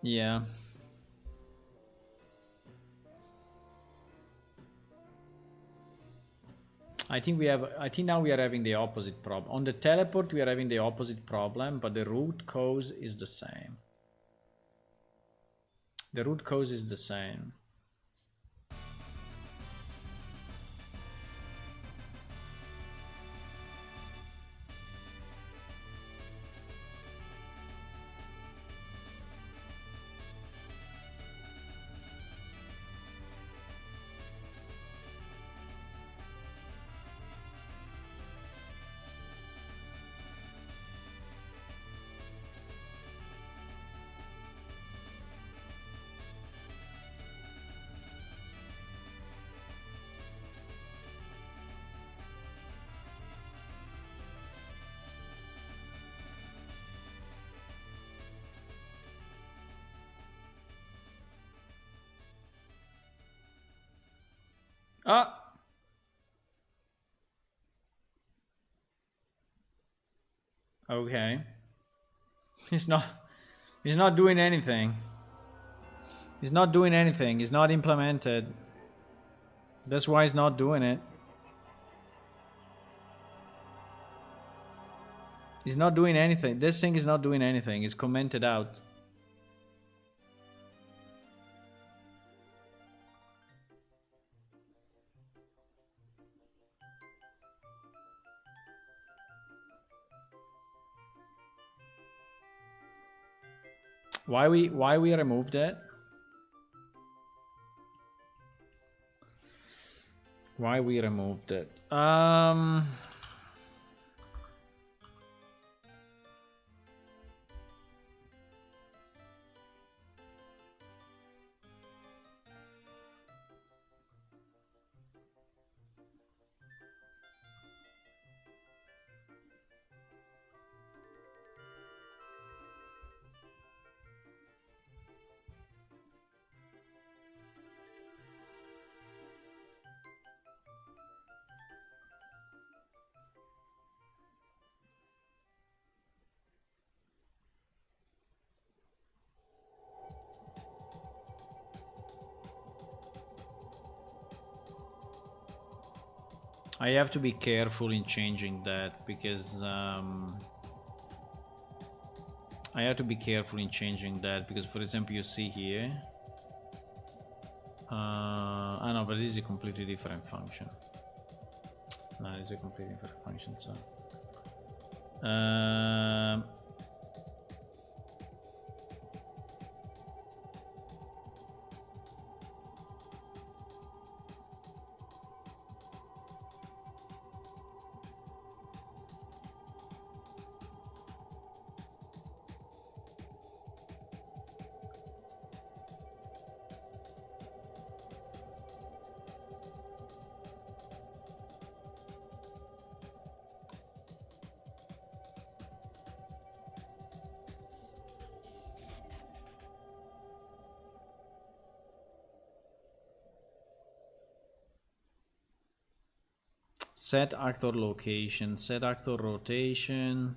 Yeah. I think now we are having the opposite problem. On the teleport we are having the opposite problem, but the root cause is the same. The root cause is the same. Ah! Okay. He's not doing anything. He's not doing anything. He's not implemented. That's why he's not doing it. He's not doing anything. This thing is not doing anything. It's commented out. Why we removed it? Why we removed it? I have to be careful in changing that because for example, you see here. I know, but this is a completely different function. No, it's a completely different function. So. Set actor location, set actor rotation.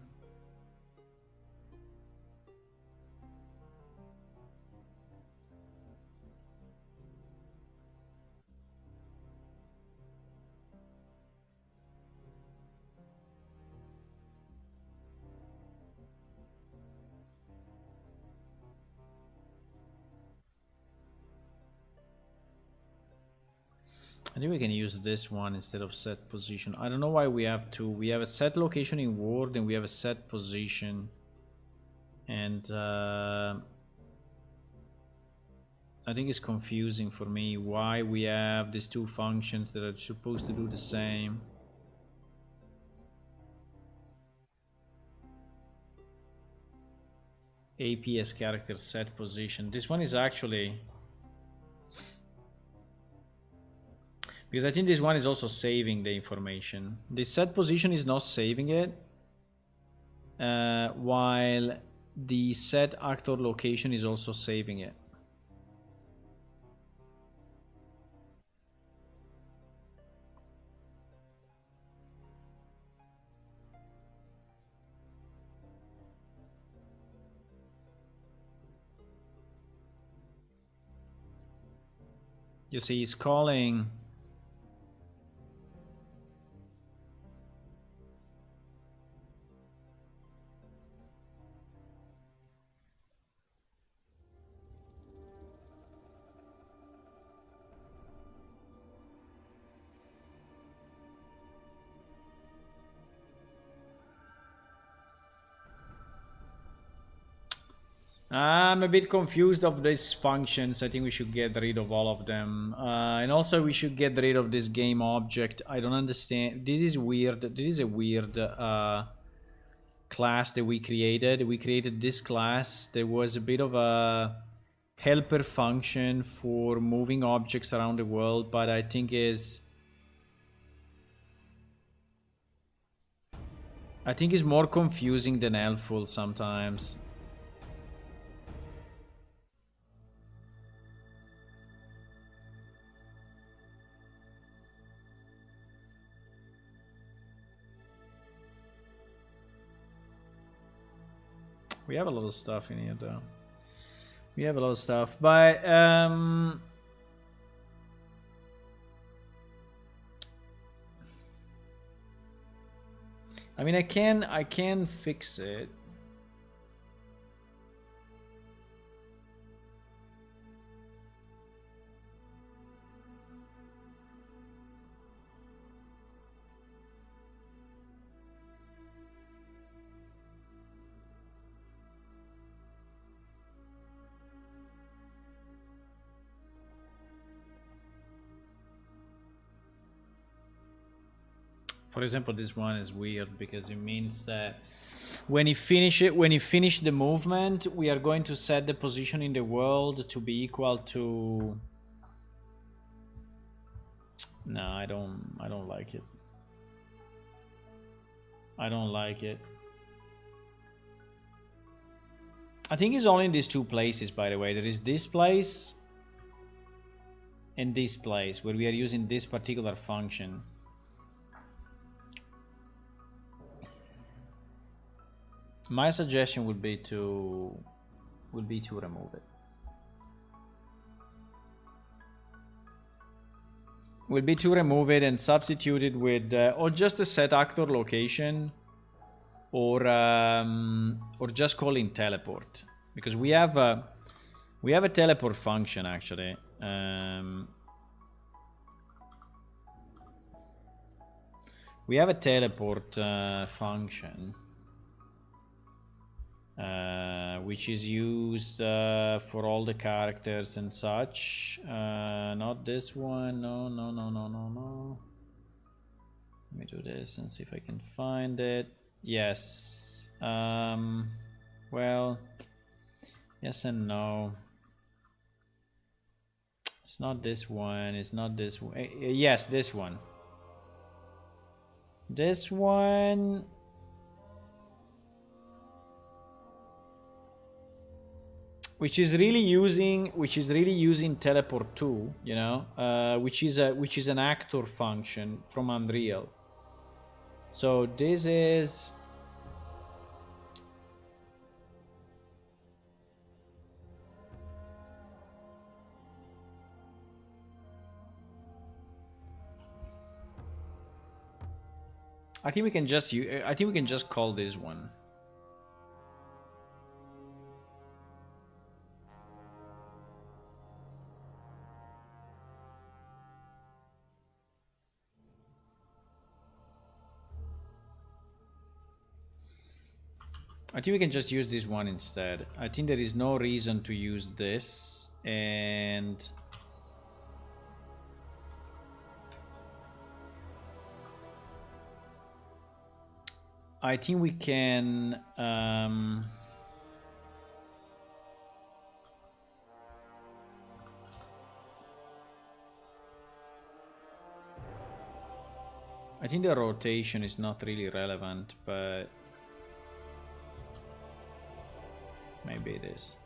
I think we can use this one instead of set position. I don't know why we have two. We have a set location in Word and we have a set position. And I think it's confusing for me why we have these two functions that are supposed to do the same. APS character set position. This one is actually... Because I think this one is also saving the information. The set position is not saving it, while the set actor location is also saving it. You see, it's calling... I'm a bit confused of these functions. I think we should get rid of all of them. And also we should get rid of this game object. I don't understand. This is weird. This is a weird class that we created. We created this class. There was a bit of a helper function for moving objects around the world, but I think is more confusing than helpful sometimes. We have a lot of stuff in here though. We have a lot of stuff, but I mean, I can fix it. For example, this one is weird because it means that when you finish the movement, we are going to set the position in the world to be equal to... No, I don't like it. I don't like it. I think it's only in these two places, by the way. There is this place and this place where we are using this particular function. My suggestion would be to remove it. will be to remove it and substitute it with or just a Seductor location, or just calling teleport, because we have a teleport function actually. We have a teleport function which is used for all the characters and such. Not this one. No. Let me do this and see if I can find it. Yes. Well, yes and no. It's not this one. It's not this one. Yes, this one. This one. Which is really using teleport 2, you know, which is an actor function from Unreal. So this is I think we can just call this one. I think we can just use this one instead. I think there is no reason to use this, and I think we can I think the rotation is not really relevant, but maybe it is.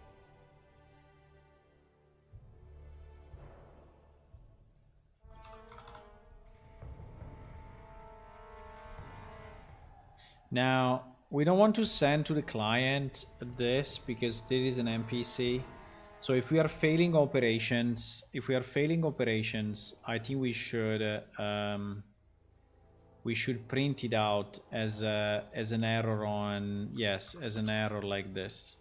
Now, we don't want to send to the client this because this is an MPC. So if we are failing operations, I think we should print it out as an error on, yes, as an error like this.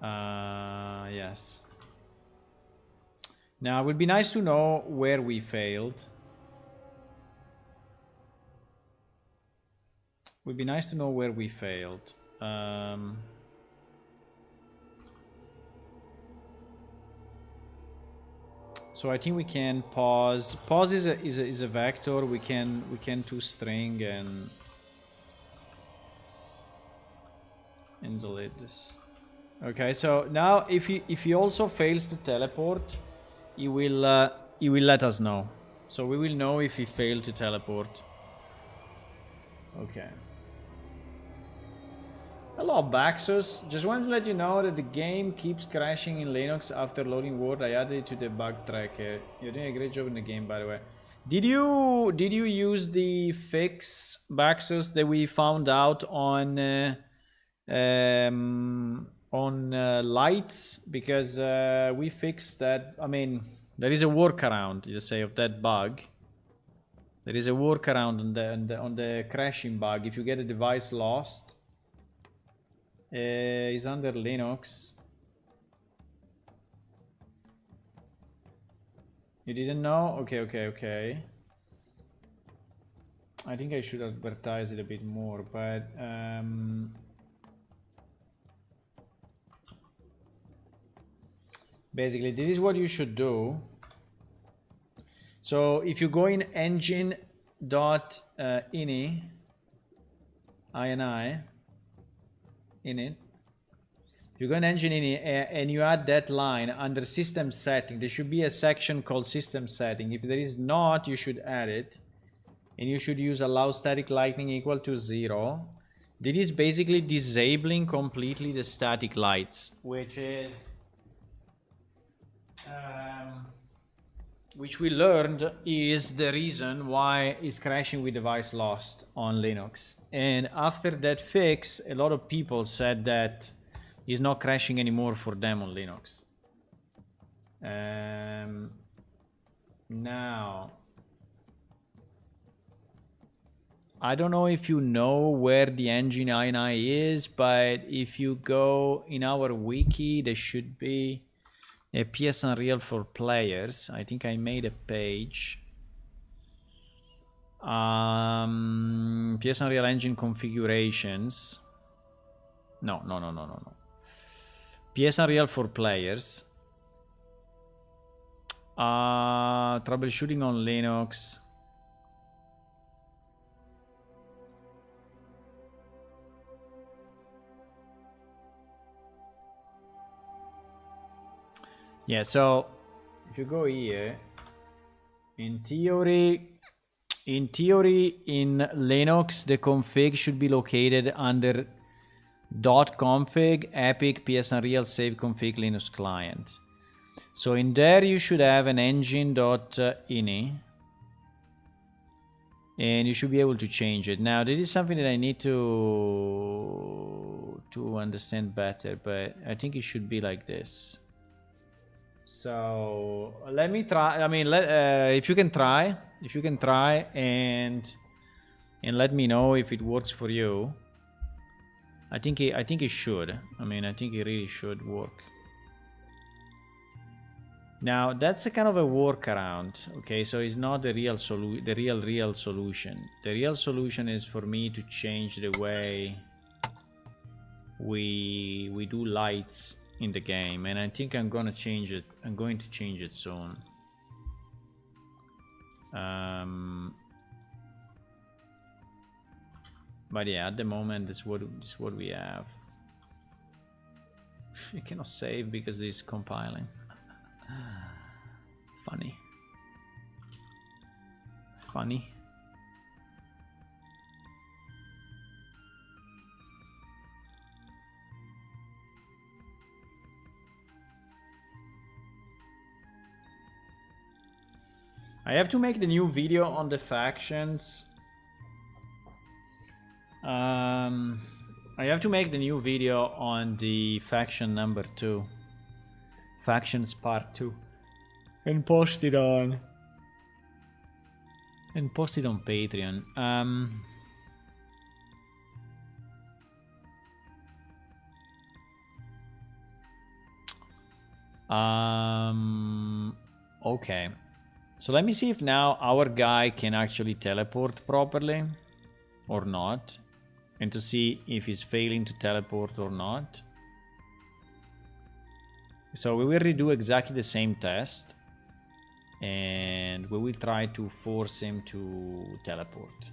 Yes. Now it would be nice to know where we failed. Would be nice to know where we failed. So I think we can pause. Pause is a vector. We can toString and delete this. Okay, so now if he also fails to teleport, he will let us know. So we will know if he failed to teleport. Okay. Hello Baxus, just wanted to let you know that the game keeps crashing in Linux after loading Word. I added it to the bug tracker. You're doing a great job in the game, by the way. Did you use the fix, Baxus, that we found out on lights? Because we fixed that. I mean, there is a workaround, you say, of that bug. There is a workaround on the crashing bug. If you get a device lost, is under Linux. You didn't know? Okay. I think I should advertise it a bit more, but basically this is what you should do. So if you go in engine.ini, init, you go in engine.ini and you add that line under system setting. There should be a section called system setting. If there is not, you should add it, and you should use allow static lighting equal to 0. This is basically disabling completely the static lights, which is which we learned is the reason why it's crashing with device lost on Linux. And after that fix, a lot of people said that it's not crashing anymore for them on Linux. Now, I don't know if you know where the engine ini is, but if you go in our wiki, there should be a PS Unreal for players. I think I made a page. PS Unreal Engine configurations. No. PS Unreal for players. Troubleshooting on Linux. Yeah, so if you go here, in theory in Linux, the config should be located under .config epic PS Unreal save config Linux client. So in there you should have an engine.ini, and you should be able to change it. Now this is something that I need to understand better, but I think it should be like this. So let me try. I mean, if you can try and let me know if it works for you. I think it should. I mean, I think it really should work. Now that's a kind of a workaround. Okay, so it's not the real solution. The real solution. The real solution is for me to change the way we do lights in the game, and I think I'm gonna change it. I'm going to change it soon. But yeah, at the moment this is what we have. You cannot save because it's compiling. Funny. I have to make the new video on the factions. I have to make the new video on the faction number 2. Factions part 2. And post it on Patreon. Okay. So let me see if now our guy can actually teleport properly or not, and to see if he's failing to teleport or not. So we will redo exactly the same test, and we will try to force him to teleport.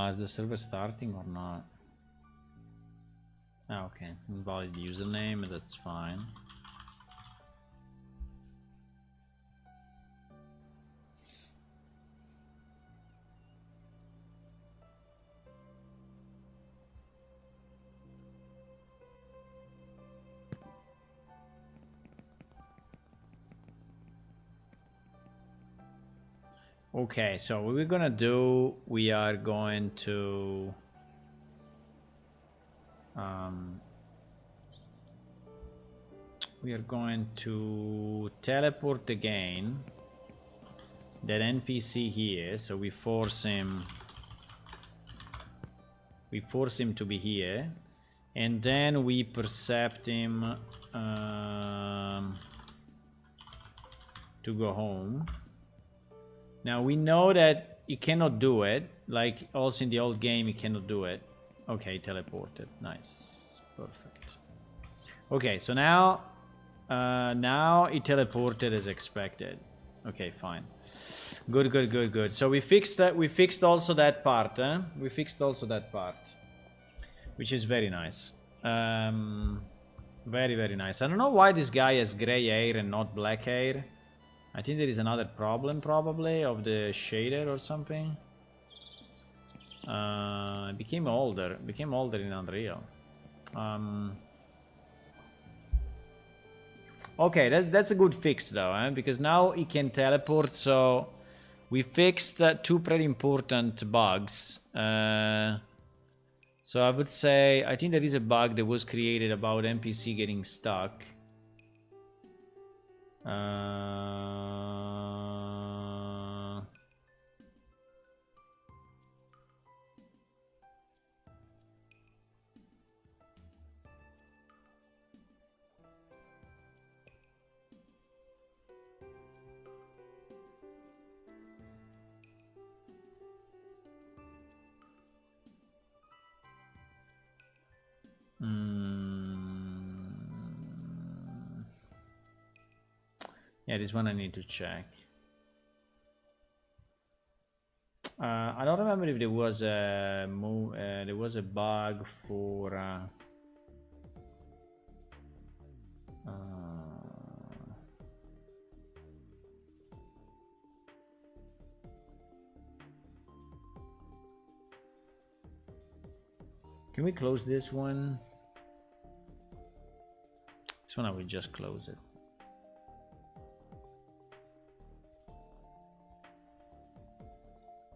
Is the server starting or not? Oh, okay, invalid username, that's fine. Okay, so what we're gonna do, we are going to teleport again that NPC here. So we force him to be here, and then we percept him to go home. Now we know that he cannot do it, like also in the old game he cannot do it. Okay, teleported. Nice. Perfect. Okay, so now he teleported as expected. Okay, fine. Good, good, good, good. So we fixed that. We fixed also that part. We fixed also that part, which is very nice. Very, very nice. I don't know why this guy has gray hair and not black hair. I think there is another problem probably of the shader or something. Became older in Unreal. Okay, that's a good fix though, because now he can teleport. So we fixed two pretty important bugs. So I would say, I think there is a bug that was created about NPC getting stuck. Yeah, this one I need to check. I don't remember if there was a bug for can we close this one? This one I will just close it.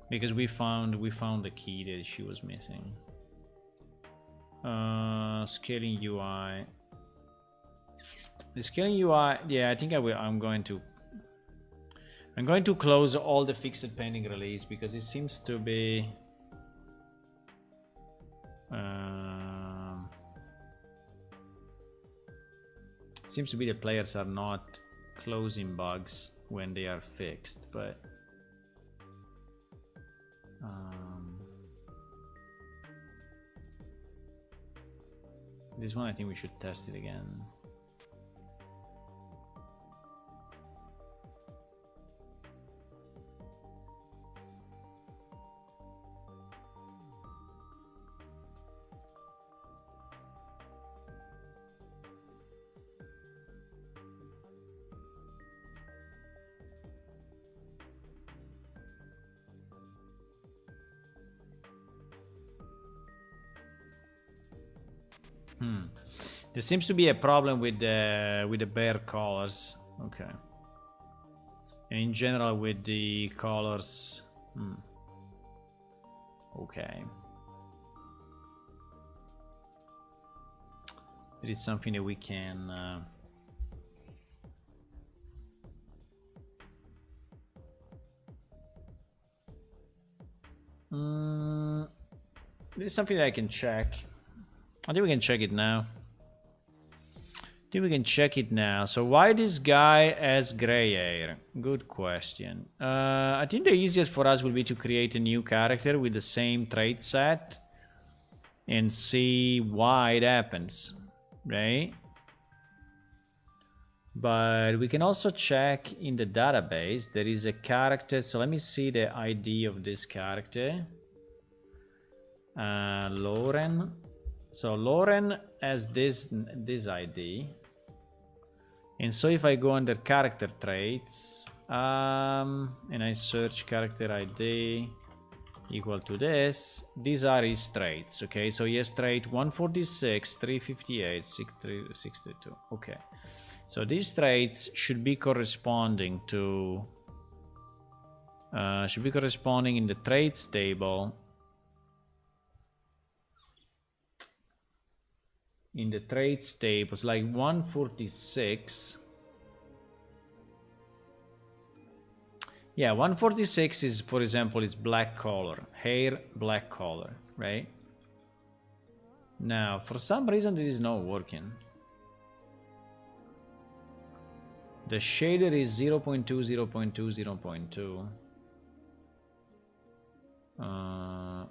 Because we found the key that she was missing. Scaling UI. The scaling UI, yeah, I think I'm going to close all the fixed pending release because it seems to be the players are not closing bugs when they are fixed, but this one I think we should test it again. There seems to be a problem with the bear colors. Okay. And in general with the colors. Okay. It is something that we can it is something that I can check. I think we can check it now. So why this guy has gray hair? Good question. I think the easiest for us will be to create a new character with the same trait set and see why it happens, right? But we can also check in the database. There is a character. So let me see the ID of this character. Lauren. So Lauren has this ID. And so if I go under character traits and I search character ID equal to this, these are his traits. Okay, so he has trait 146, 358, 6362. Okay, so these traits should be corresponding to in the traits table. In the traits tables, like 146. Yeah, 146 is, for example, it's black color, hair black color, right? Now, for some reason, this is not working. The shader is 0.2, 0.2, 0.2.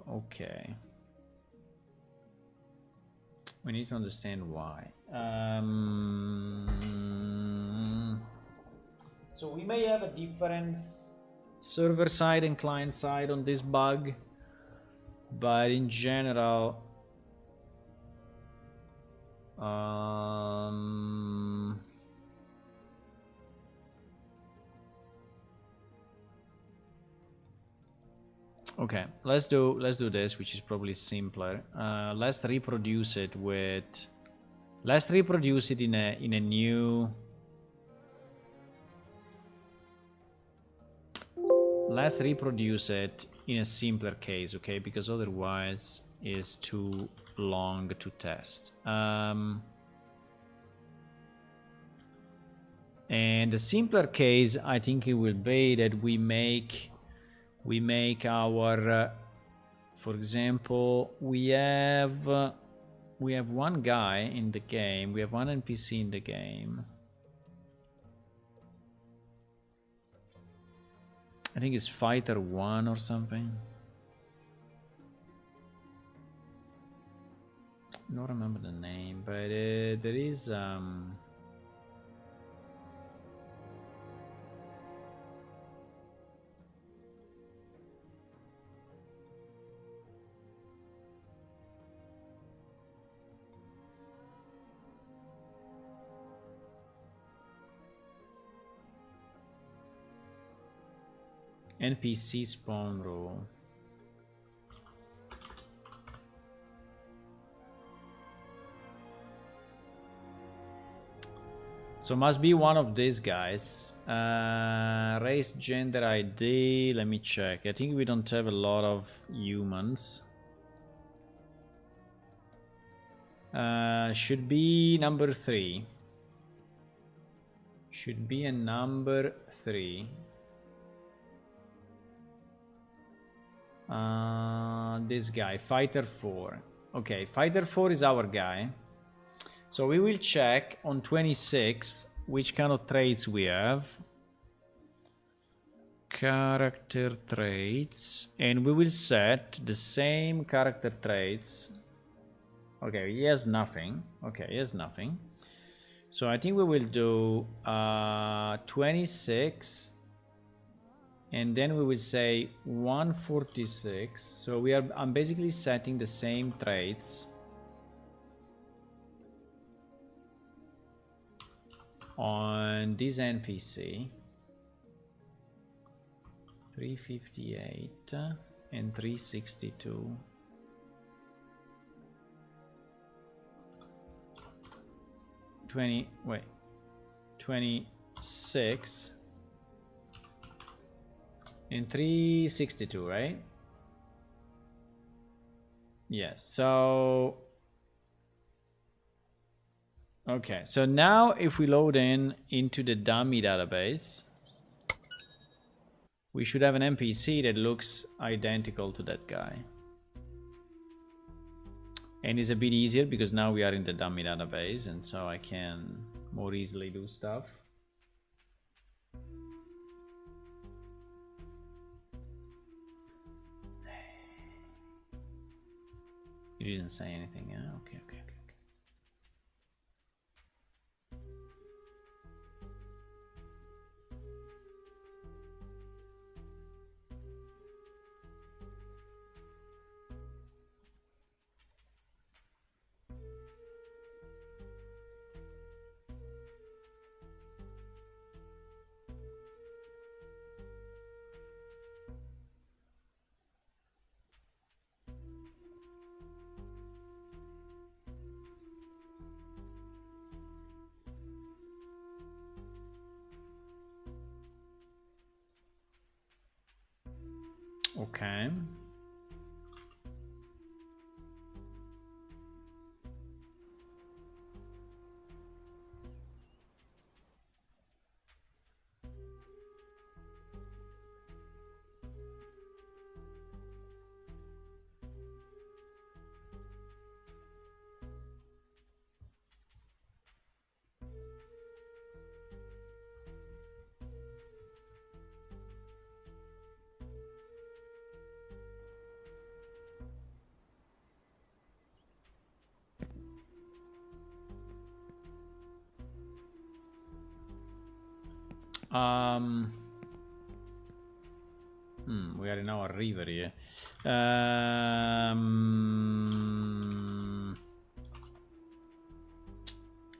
Okay. We need to understand why. So we may have a difference server side and client side on this bug, but in general, okay, let's do this, which is probably simpler. Let's reproduce it with. Let's reproduce it in a new. Let's reproduce it in a simpler case, okay? Because otherwise it's too long to test. And the simpler case, I think it will be that we make our, for example, we have one guy in the game, we have one NPC in the game. I think it's Fighter 1 or something. I don't remember the name, but there is NPC spawn rule. So must be one of these guys. Race, gender, ID. Let me check. I think we don't have a lot of humans. Should be number 3. Should be a number 3. This guy, Fighter 4. Okay, Fighter 4 is our guy. So we will check on 26 which kind of traits we have. Character traits. And we will set the same character traits. Okay, he has nothing. Okay, he has nothing. So I think we will do 26. And then we will say 146. So I'm basically setting the same traits on this NPC. 358 and 362. Wait, 26 and 362, right? Yes. So okay, so now if we load into the dummy database, we should have an NPC that looks identical to that guy. And it's a bit easier because now we are in the dummy database, and so I can more easily do stuff. You didn't say anything, yeah? Okay. Okay. We are in our river here.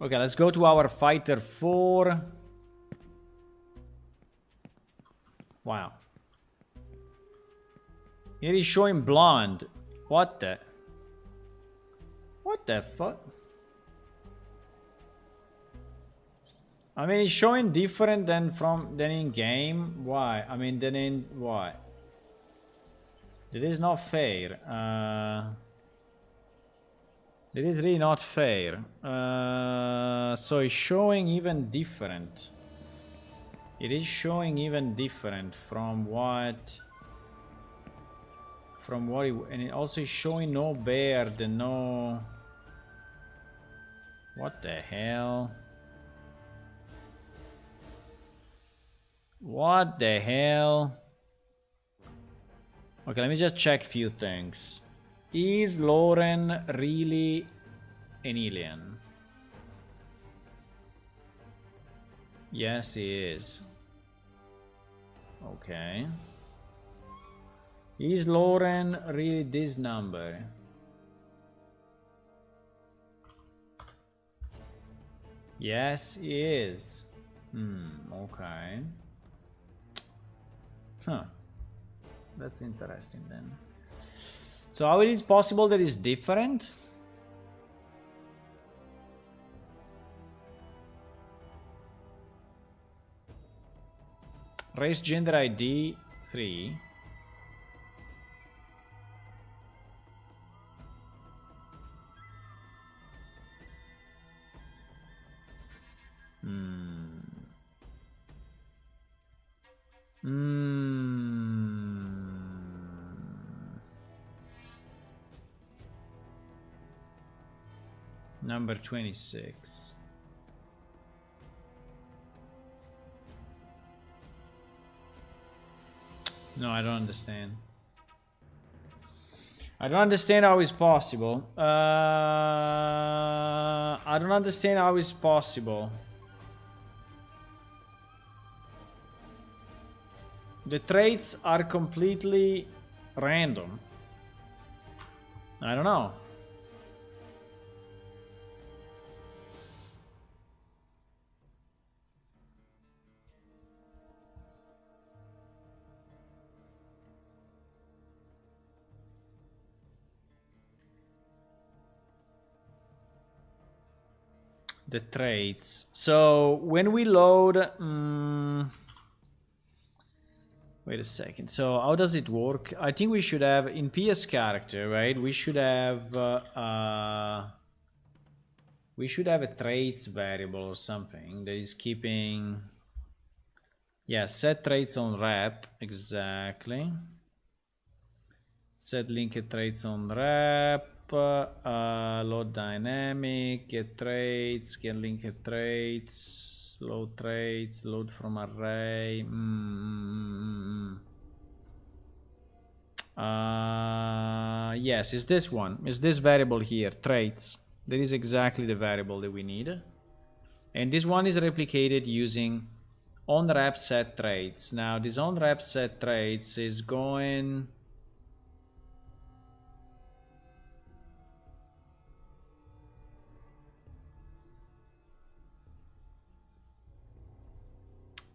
Okay, let's go to our fighter 4. Wow. Here he's showing blonde. What the? What the fuck? I mean, it's showing different than in game. Why? I mean, than in why? That is not fair. That is really not fair. So it's showing even different. It is showing even different from what. From what it, and it also is showing no beard and no. What the hell? What the hell? Okay, let me just check a few things. Is Lauren really an alien? Yes, he is. Okay. Is Lauren really this number? Yes, he is. Okay. Huh. That's interesting then. So how it is possible that it's different? Race gender ID 3. Number 26. No, I don't understand. I don't understand how it's possible. I don't understand how it's possible. The traits are completely random. I don't know. The traits. So when we load, wait a second. So how does it work? I think we should have in PS character, right? We should have a traits variable or something that is keeping. Yeah, set traits on rep exactly. Set linked traits on rep. Load dynamic, get traits, get linked traits, load traits, load from array. Yes, it's this one. It's this variable here, traits. That is exactly the variable that we need. And this one is replicated using onRep set traits. Now this onRep set traits is going.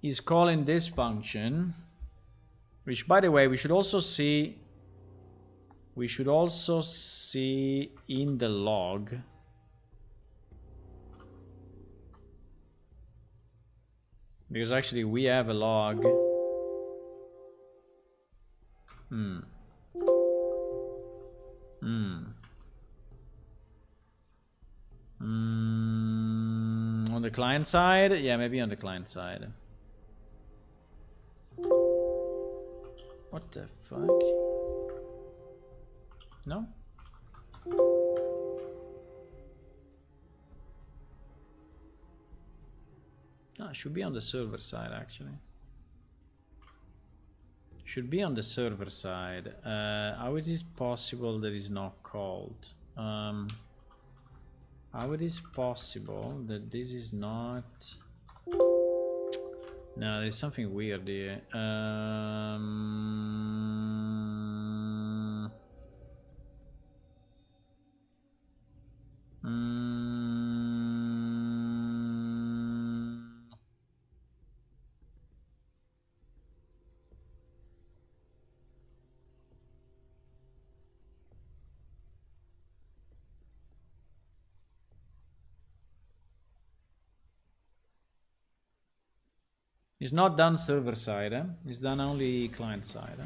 Is calling this function, which by the way we should also see in the log. Because actually we have a log. On the client side? Yeah, maybe on the client side. What the fuck? No? No, it should be on the server side actually. Should be on the server side. How it is possible that is not called? How it is possible that this is not? No, there's something weird here. It's not done server side, eh? It's done only client side, eh?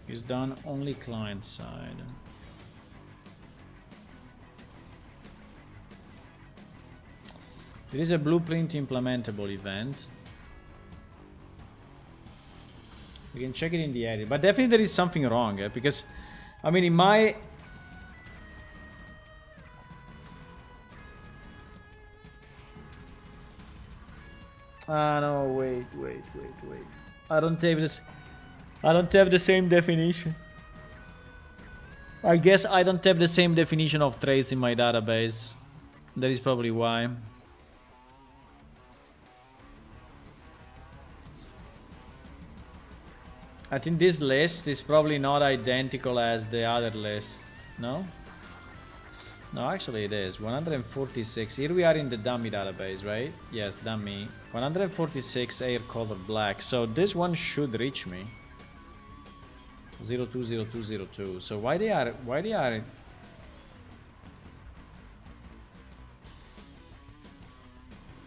It's done only client side. There is a blueprint implementable event. We can check it in the edit, but definitely there is something wrong, eh? Because, I mean, in my... no, wait. I don't have this. I don't have the same definition. I guess I don't have the same definition of traits in my database. That is probably why. I think this list is probably not identical as the other list. No? No, actually it is. 146. Here we are in the dummy database, right? Yes, dummy. 146 air color black. So this one should reach me. 020202. So why they are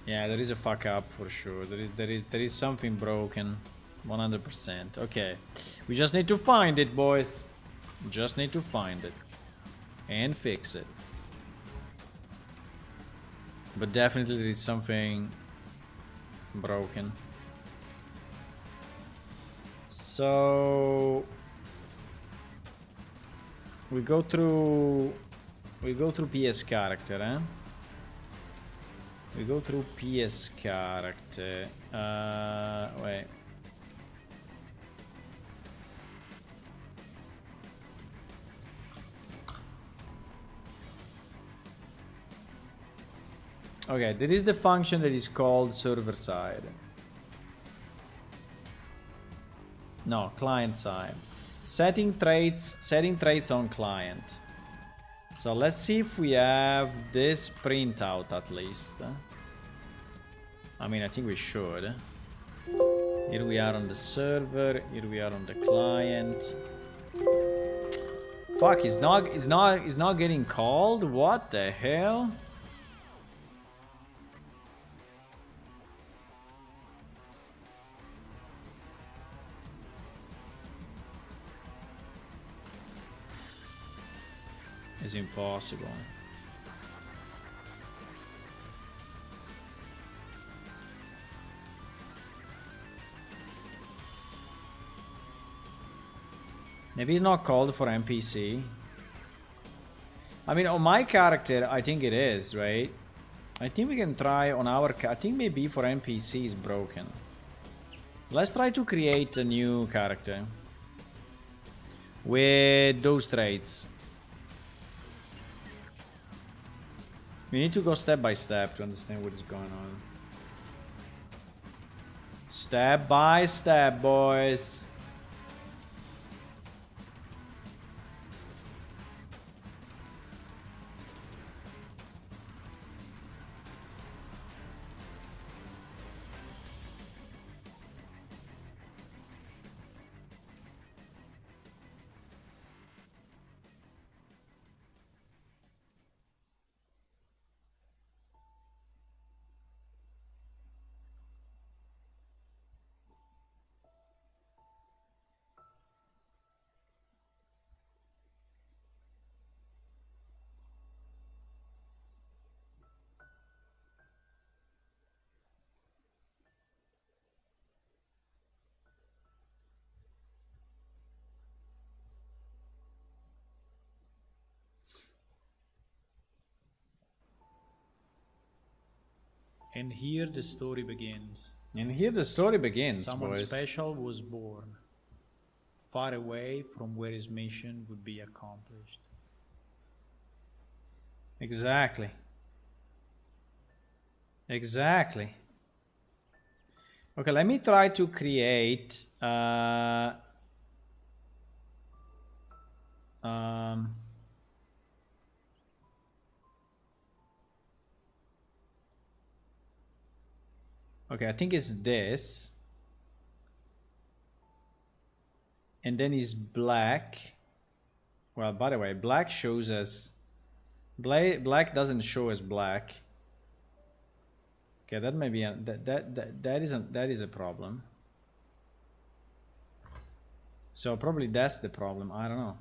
Yeah, there is a fuck up for sure. There is something broken. 100%. Okay. We just need to find it, boys. Just need to find it. And fix it. But definitely there is something broken. So we go through PS character, eh? We go through PS character. Wait. Okay, there is the function that is called server side. No, client side. Setting traits on client. So let's see if we have this printout at least. I mean, I think we should. Here we are on the server. Here we are on the client. Fuck, it's not getting called. What the hell? It's impossible. Maybe it's not called for NPC. I mean, on my character, I think it is, right? I think we can try on our... I think maybe for NPC is broken. Let's try to create a new character. With those traits. We need to go step by step to understand what is going on. Step by step, boys. And here the story begins. And here the story begins, Someone boys. special was born, far away from where his mission would be accomplished. Exactly. Exactly. Okay, let me try to create okay, I think it's this. And then it's black. Well, by the way, black shows as black doesn't show as black. Okay, that may be that is a problem. So probably that's the problem. I don't know.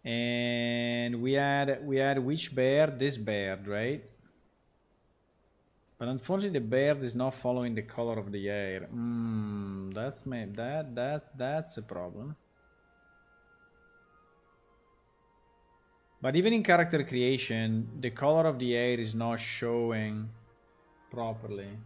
And we had which bear? This bear, right? But unfortunately, the bear is not following the color of the air. That's a problem. But even in character creation, the color of the air is not showing properly.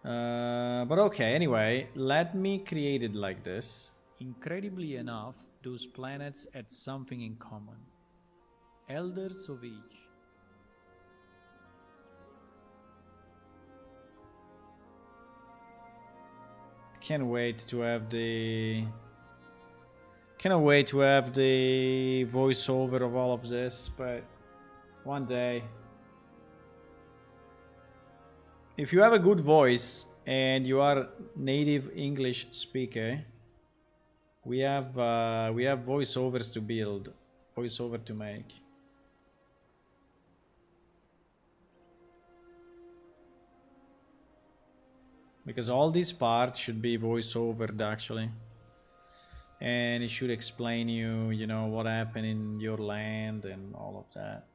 But okay, anyway, let me create it like this. Incredibly enough, those planets had something in common. Elders of each. Can't wait to have the voiceover of all of this, but one day. If you have a good voice and you are native English speaker, we have voiceovers to build, voiceover to make. Because all these parts should be voiceovered actually. And it should explain you know, what happened in your land and all of that.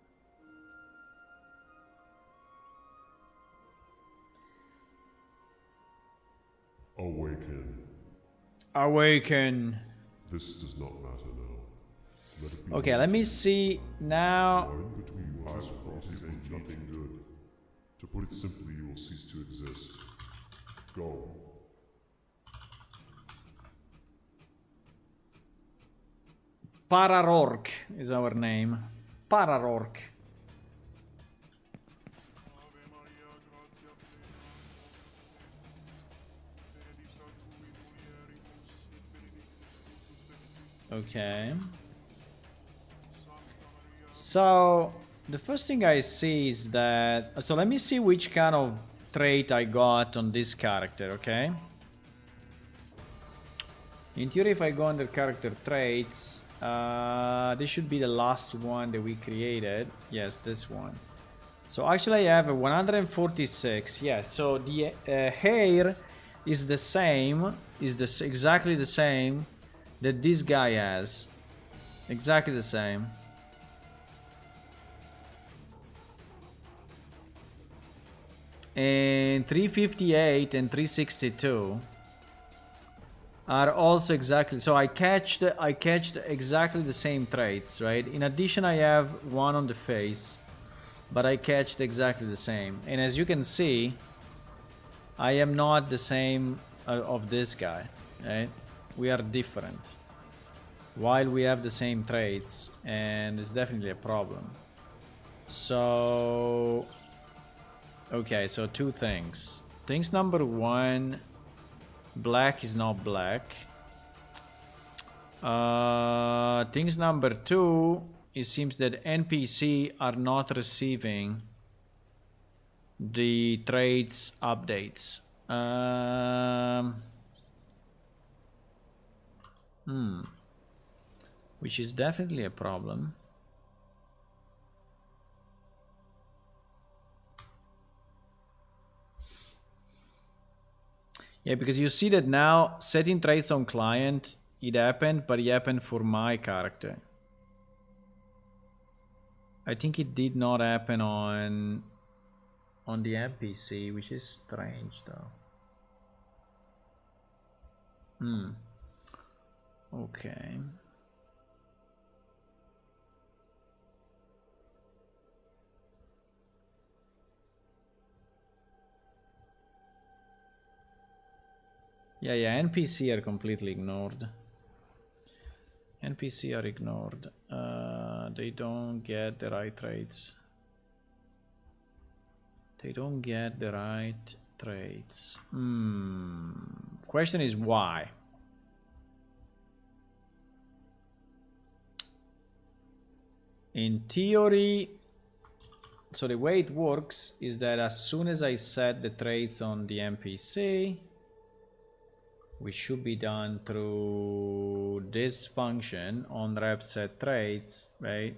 Awaken. Awaken. This does not matter now. Let it be Okay, let me see now. line between what is nothing good. To put it simply, you will cease to exist. Go. Pararork is our name. Pararork. Okay. So the first thing I see is that, so let me see which kind of trait I got on this character, okay? In theory, if I go under character traits, this should be the last one that we created. Yes, this one. So actually I have a 146. Yes, so the hair is the same, is exactly the same that this guy has. Exactly the same. And 358 and 362 are also exactly, so I catched exactly the same traits, right? In addition, I have one on the face, but I catched exactly the same. And as you can see, I am not the same of this guy, right? We are different while we have the same traits, and it's definitely a problem. So okay, so two things. Things number one, black is not black. Things number two, it seems that NPC are not receiving the traits updates. Which is definitely a problem. Yeah, because you see that now setting traits on client, it happened, but it happened for my character. I think it did not happen on the NPC, which is strange though. Okay. Yeah, NPC are completely ignored. NPC are ignored. They don't get the right traits. They don't get the right traits. Question is why? In theory, so the way it works is that as soon as I set the traits on the NPC, we should be done through this function on rep set traits, right?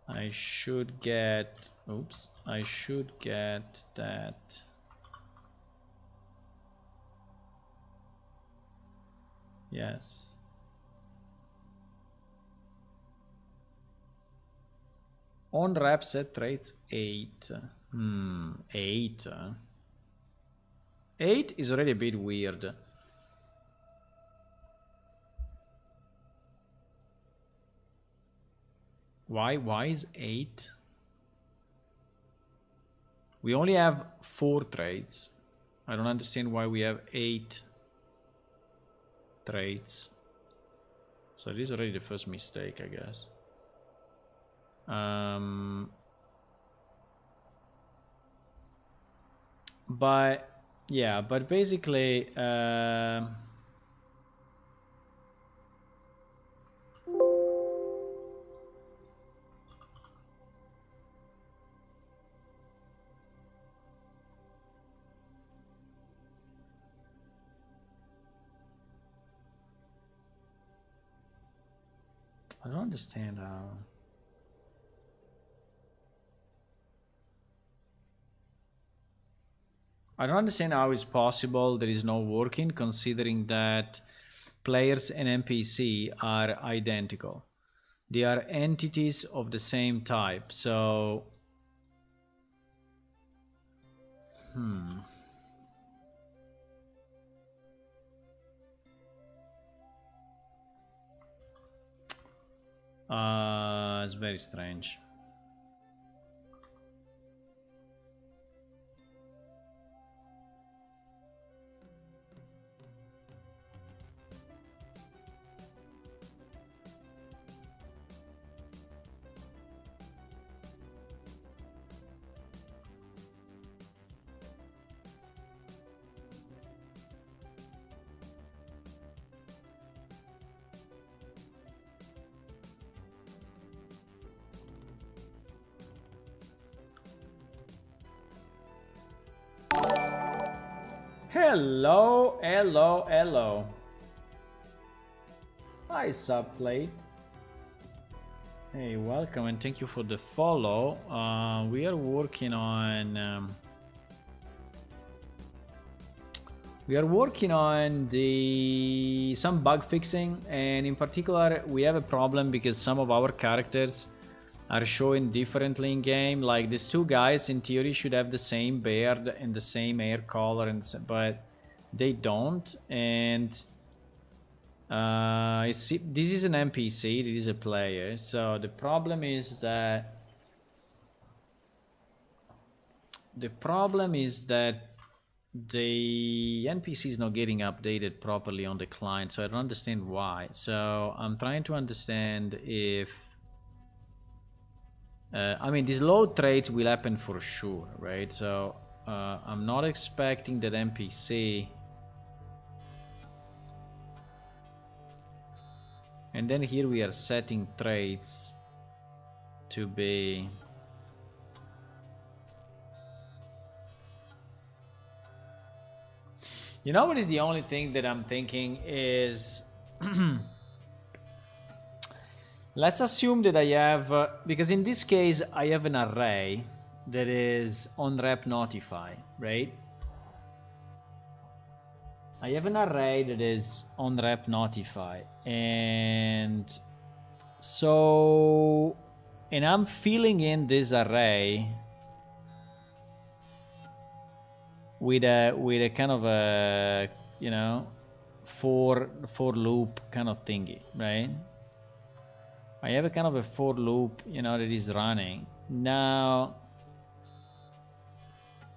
I should get, oops, I should get that. Yes. On rep set traits 8. 8. 8 is already a bit weird. Why is 8? We only have 4 traits. I don't understand why we have 8 traits. So it is already the first mistake, I guess. But yeah, but basically I don't understand how. I don't understand how it's possible there is no working, considering that players and NPC are identical. They are entities of the same type, so it's very strange. Hello, hello, hello. Hi, Subplate. Hey, welcome and thank you for the follow. We are working on some bug fixing, and in particular we have a problem because some of our characters are showing differently in game. Like these two guys in theory should have the same beard and the same hair color, but they don't. And this is an NPC, this is a player. So the problem is that the NPC is not getting updated properly on the client, so I don't understand why. So I'm trying to understand if I mean, these load traits will happen for sure, right? So I'm not expecting that NPC. And then here we are setting traits to be. You know what is the only thing that I'm thinking is let's assume that I have, because in this case I have an array that is on rep notify, right? I have an array that is on rep notify, and so, and I'm filling in this array with a kind of a, you know, for loop kind of thingy, right? I have a kind of a for loop, you know, that is running. Now,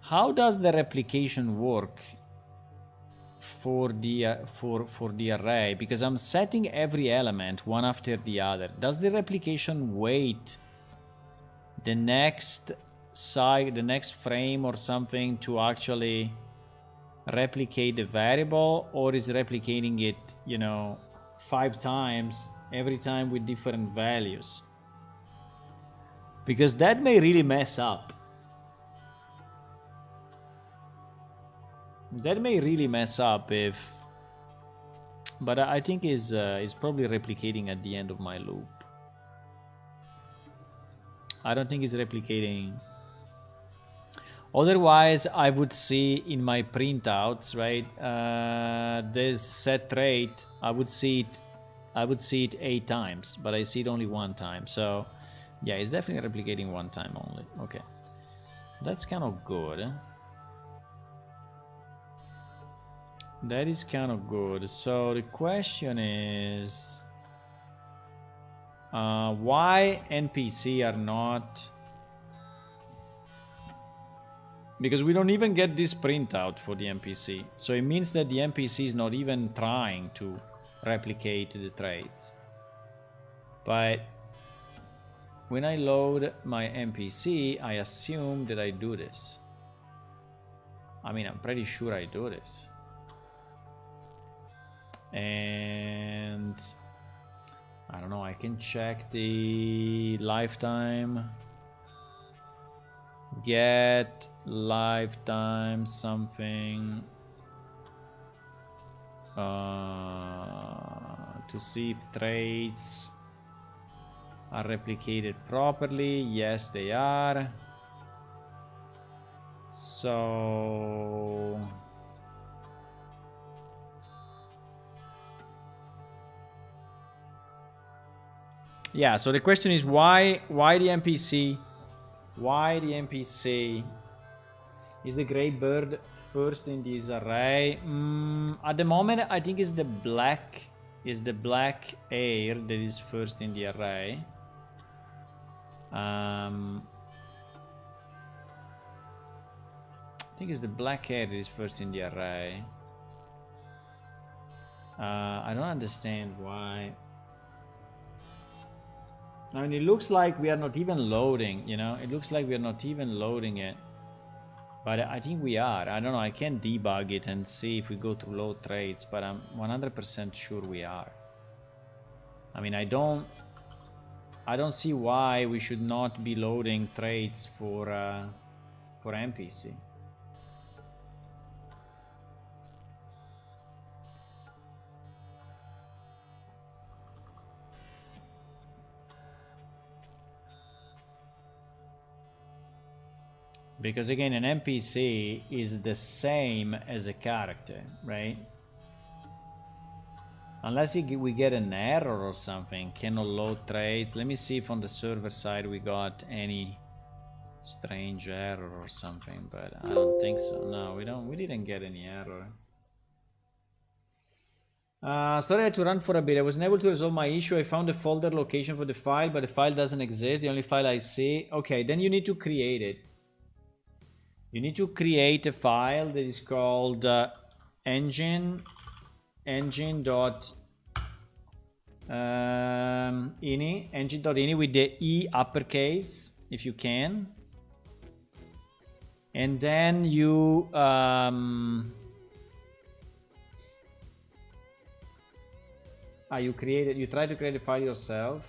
how does the replication work for the array, because I'm setting every element one after the other. Does the replication wait the next side, the next frame or something to actually replicate the variable, or is replicating it, you know, 5 times every time with different values? Because that may really mess up. That may really mess up if, but I think is probably replicating at the end of my loop. I don't think it's replicating. Otherwise, I would see in my printouts, right? This set trait. I would see it 8 times, but I see it only 1 time. So, yeah, it's definitely replicating 1 time only. Okay, that's kind of good. That is kind of good. So the question is, why NPC are not? Because we don't even get this printout for the NPC. So it means that the NPC is not even trying to replicate the traits. But when I load my NPC, I assume that I do this. I mean, I'm pretty sure I do this. And I don't know, I can check the lifetime, get lifetime something to see if traits are replicated properly. Yes, they are. So yeah, so the question is why the NPC is the gray bird first in this array? At the moment, I think it's the black air that is first in the array. I think it's the black air that is first in the array. I don't understand why. I mean, it looks like we are not even loading, you know? It looks like we are not even loading it. But I think we are. I don't know, I can debug it and see if we go to load traits, but I'm 100% sure we are. I mean, I don't see why we should not be loading traits for NPC. Because again, an NPC is the same as a character, right? Unless we get an error or something, cannot load traits. Let me see if on the server side we got any strange error or something, but I don't think so. No, we didn't get any error. Sorry, I had to run for a bit. I wasn't able to resolve my issue. I found the folder location for the file, but the file doesn't exist. The only file I see. Okay, then you need to create it. You need to create a file that is called engine.ini, engine.ini with the E uppercase, if you can. And then you you try to create a file yourself.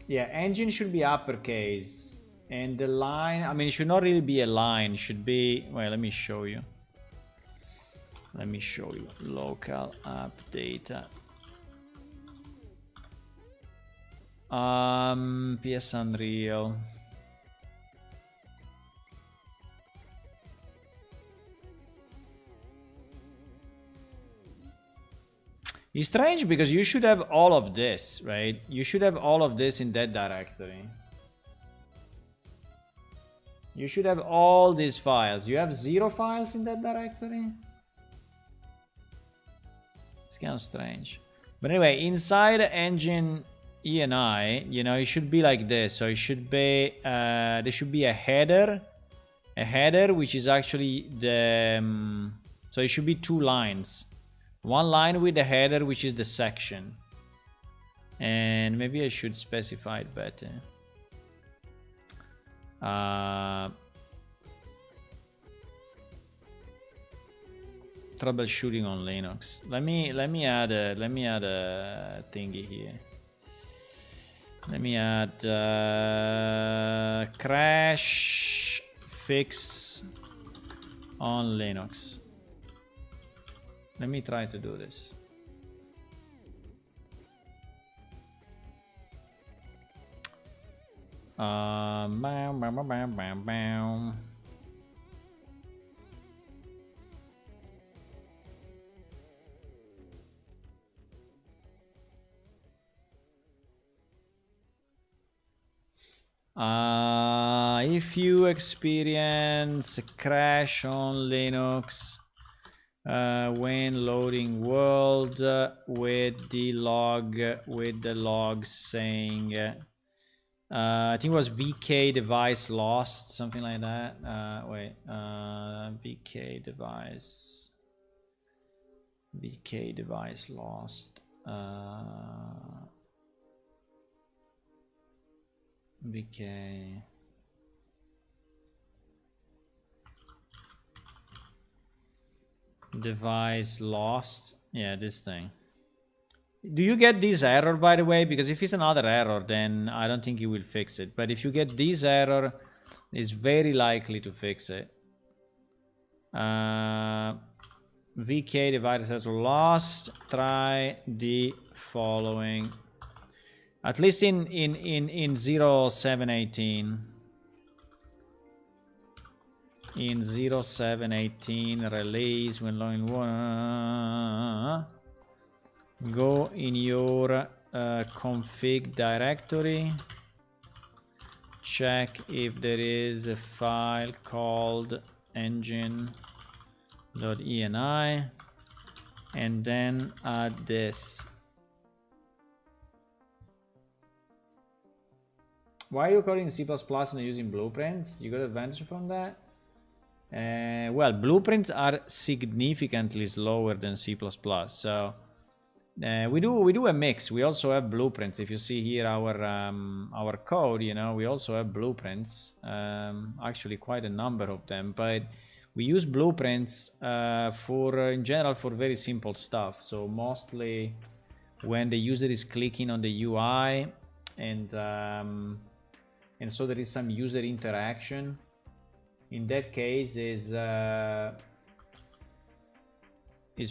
Yeah, engine should be uppercase, and the line, I mean, it should not really be a line, it should be, well, let me show you. Local app data. PS Unreal. It's strange because you should have all of this, right? You should have all of this in that directory. You should have all these files. You have 0 files in that directory? It's kind of strange. But anyway, inside engine ENI, you know, it should be like this. So it should be, there should be a header a header, which is actually the so it should be 2 lines. One line with the header, which is the section, and maybe I should specify it better. Troubleshooting on Linux. Let me add a thingy here. Let me add crash fix on Linux. Let me try to do this. Bam, bam, bam, bam, bam. If you experience a crash on Linux when loading world with the log saying I think it was VK device lost, something like that. VK device lost. VK device lost. Yeah, this thing. Do you get this error, by the way? Because if it's another error, then I don't think it will fix it. But if you get this error, it's very likely to fix it. VK device has lost. Try the following. At least in 0718. In 0718 release when loading one. Go in your config directory, check if there is a file called engine.ini, and then add this. Why are you coding C++ and using blueprints? You got advantage from that? Well, blueprints are significantly slower than C++, so we do a mix. We also have blueprints. If you see here our code, you know, we also have blueprints. Actually, quite a number of them. But we use blueprints in general for very simple stuff. So mostly when the user is clicking on the UI, and so there is some user interaction. In that case, is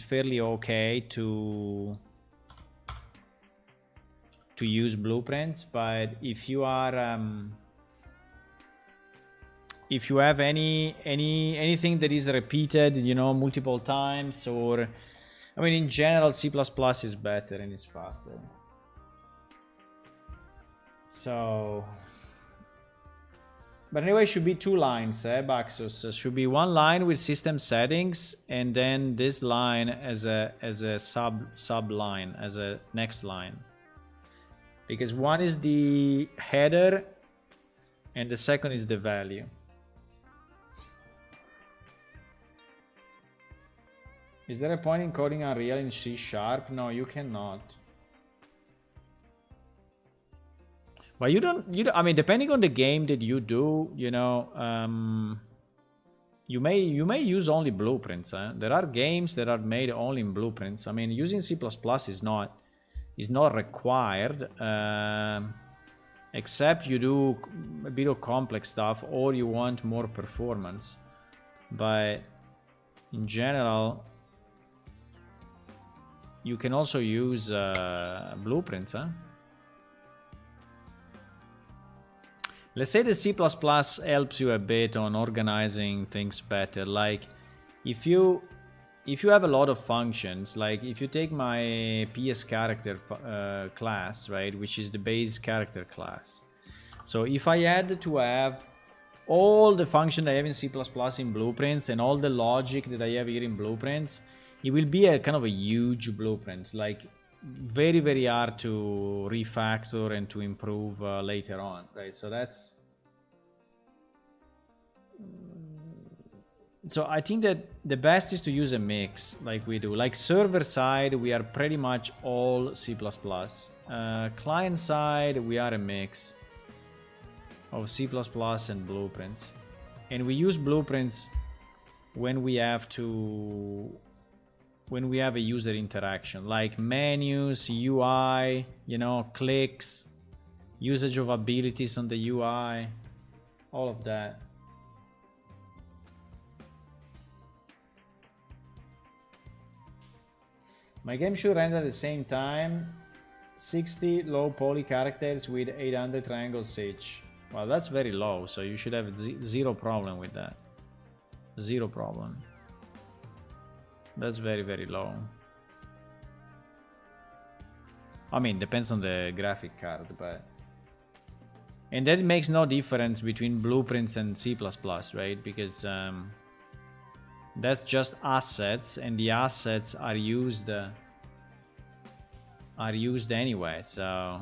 fairly okay to use blueprints. But if you are if you have anything that is repeated, you know, multiple times, or I mean in general C++ is better and it's faster. So but anyway, it should be 2 lines, Baxos. It should be 1 line with system settings, and then this line as a sub line, as a next line. Because one is the header, and the second is the value. Is there a point in coding Unreal in C#? No, you cannot. But you don't, I mean, depending on the game that you do, you know, you may use only blueprints. There are games that are made only in blueprints. I mean, using C++ is not required, except you do a bit of complex stuff or you want more performance. But in general, you can also use blueprints. Let's say that C++ helps you a bit on organizing things better. Like if you have a lot of functions, like if you take my PS character class, right, which is the base character class. So if I had to have all the functions I have in C++ in blueprints and all the logic that I have here in blueprints, it will be a kind of a huge blueprint, like very, very hard to refactor and to improve later on, right? So that's So I think that the best is to use a mix like we do. Like server side, we are pretty much all C++. Client side, we are a mix of C++ and blueprints. And we use blueprints when we have a user interaction, like menus, UI, you know, clicks, usage of abilities on the UI, all of that. My game should render at the same time 60 low poly characters with 800 triangles each. Well, that's very low, so you should have zero problem with that. Zero problem. That's very, very low. I mean, depends on the graphic card, but... And that makes no difference between blueprints and C++, right? Because that's just assets, and the assets are used anyway, so...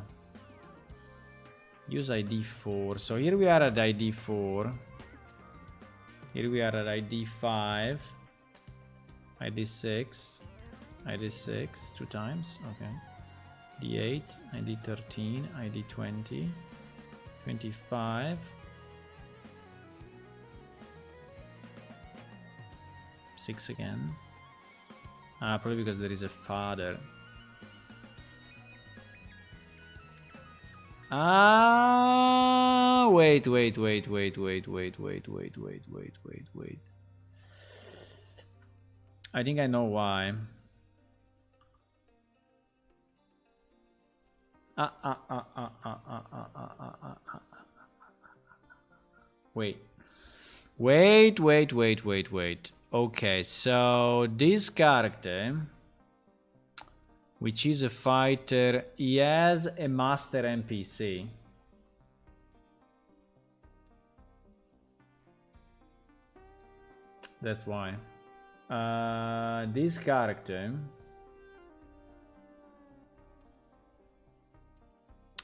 Use ID 4. So here we are at ID 4. Here we are at ID 5. ID 6. ID 6 2 times. Okay. ID 8. ID 13. ID 20. 25. 6 again. Probably because there is a father. Wait. I think I know why. Wait. Okay, so this character, which is a fighter, he has a master NPC. That's why. This character,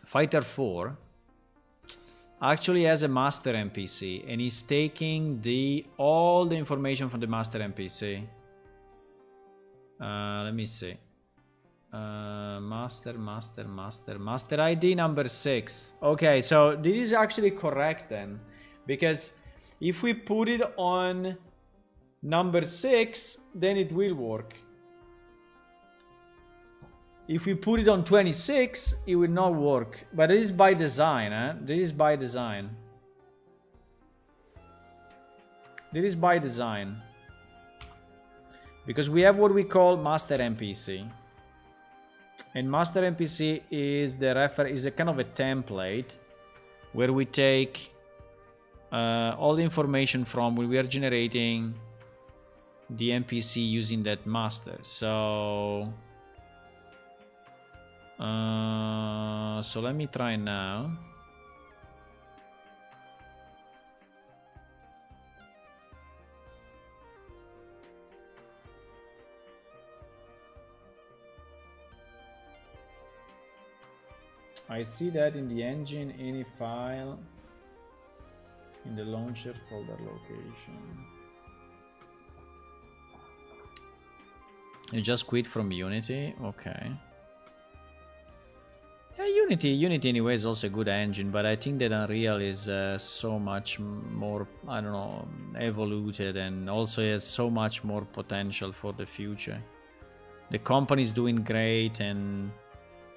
Fighter 4, actually has a master NPC, and he's taking all the information from the master NPC. Let me see. Master ID number 6. Okay, so this is actually correct then, because if we put it on number 6, then it will work. If we put it on 26, it will not work. But it is by design, eh? This is by design. This is by design. Because we have what we call master NPC. And master NPC is a kind of a template where we take all the information from when we are generating the NPC using that master. So let me try now. I see that in the engine any file in the launcher folder location. You just quit from Unity? Okay. Yeah, Unity anyway is also a good engine, but I think that Unreal is so much more, I don't know, evoluted, and also has so much more potential for the future. The company is doing great, and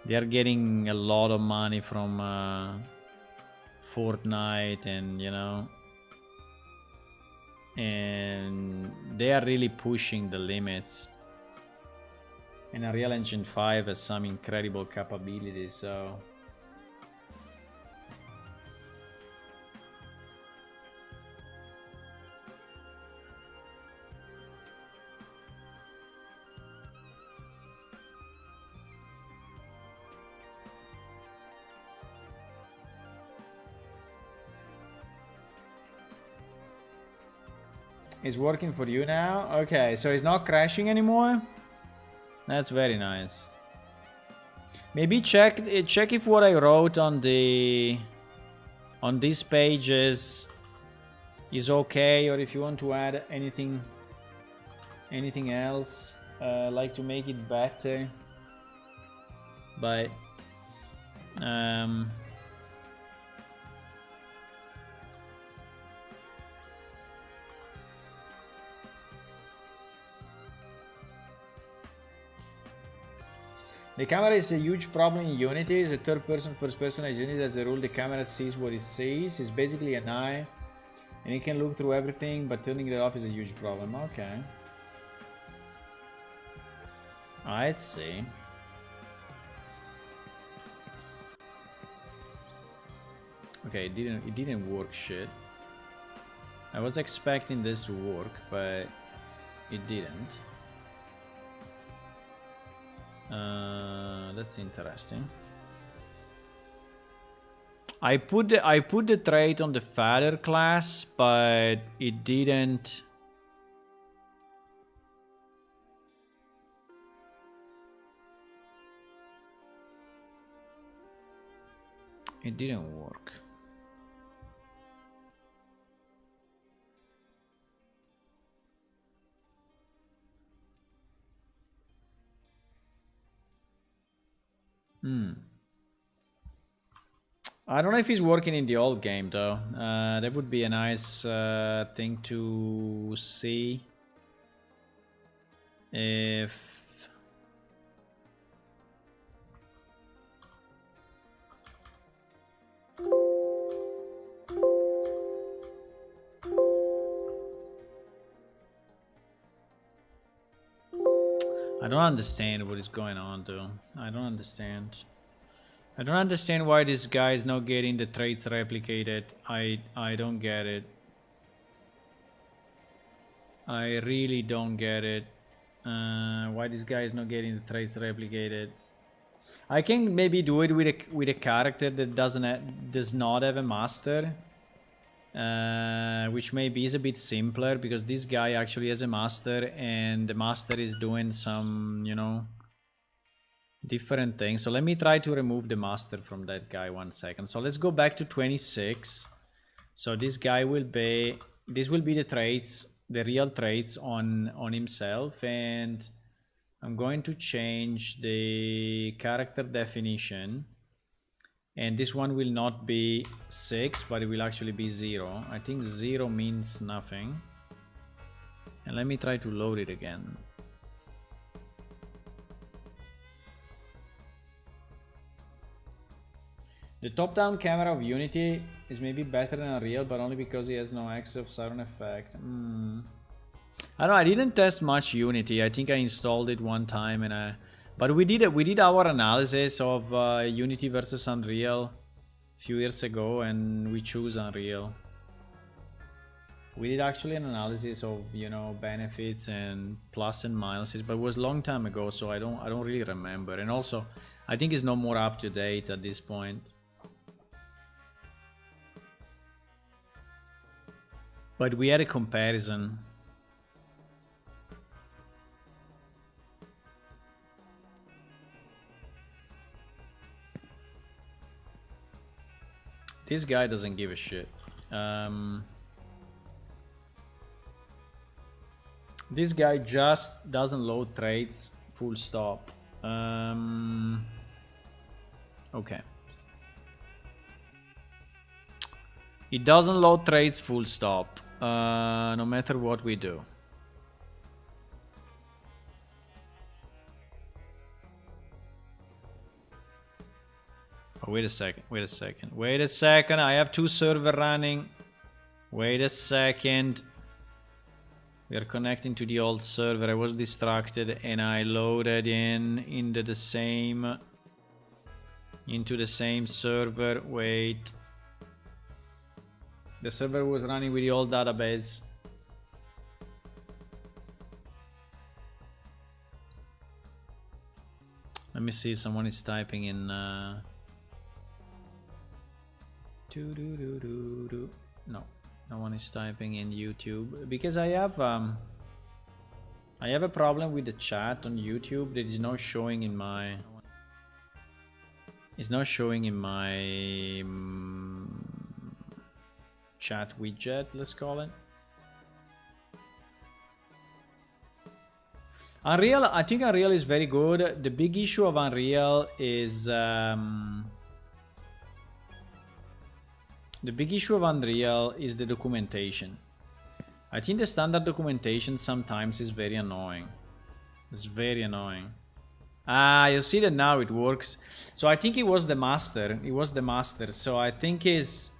they are getting a lot of money from Fortnite, and you know, and they are really pushing the limits. And Unreal Engine 5 has some incredible capabilities, so... It's working for you now? Okay, so it's not crashing anymore? That's very nice. Maybe check if what I wrote on these pages is okay, or if you want to add anything else, like to make it better. But the camera is a huge problem in Unity. It's a third person, first person as Unity. As the rule, the camera sees what it sees. It's basically an eye, and it can look through everything, but turning it off is a huge problem. Okay. I see. Okay, it didn't work shit. I was expecting this to work, but it didn't. That's interesting. I put the trait on the father class, but it didn't. It didn't work. I don't know if it's working in the old game though. That would be a nice thing to see. If I don't understand what is going on though. I don't understand. I don't understand why this guy is not getting the traits replicated. I don't get it. I really don't get it. Why this guy is not getting the traits replicated. I can maybe do it with a character that does not have a master. Which maybe is a bit simpler, because this guy actually has a master, and the master is doing some, you know, different things. So let me try to remove the master from that guy 1 second. So let's go back to 26. So this guy will be, this will be the traits, the real traits on himself, and I'm going to change the character definition. And this one will not be 6, but it will actually be 0. I think 0 means nothing. And let me try to load it again. The top-down camera of Unity is maybe better than Unreal, but only because it has no access of siren effect. I don't know, I didn't test much Unity. I think I installed it one time, and but we did our analysis of Unity versus Unreal a few years ago, and we chose Unreal. We did actually an analysis of, you know, benefits and plus and minuses, but it was a long time ago, so I don't really remember. And also, I think it's no more up to date at this point. But we had a comparison. This guy doesn't give a shit. This guy just doesn't load traits, full stop. Okay. It doesn't load traits, full stop. No matter what we do. Oh, wait a second, wait a second, wait a second. I have 2 servers running. Wait a second. We are connecting to the old server. I was distracted and I loaded into the same server. Wait. The server was running with the old database. Let me see if someone is typing in. No, no one is typing in YouTube, because I have a problem with the chat on YouTube that is not showing in my. It's not showing in my chat widget, let's call it. Unreal, I think Unreal is very good. The big issue of Unreal is the documentation. I think the standard documentation sometimes is very annoying. It's very annoying. Ah, you see that now it works. So I think it was the master. It was the master. So I think is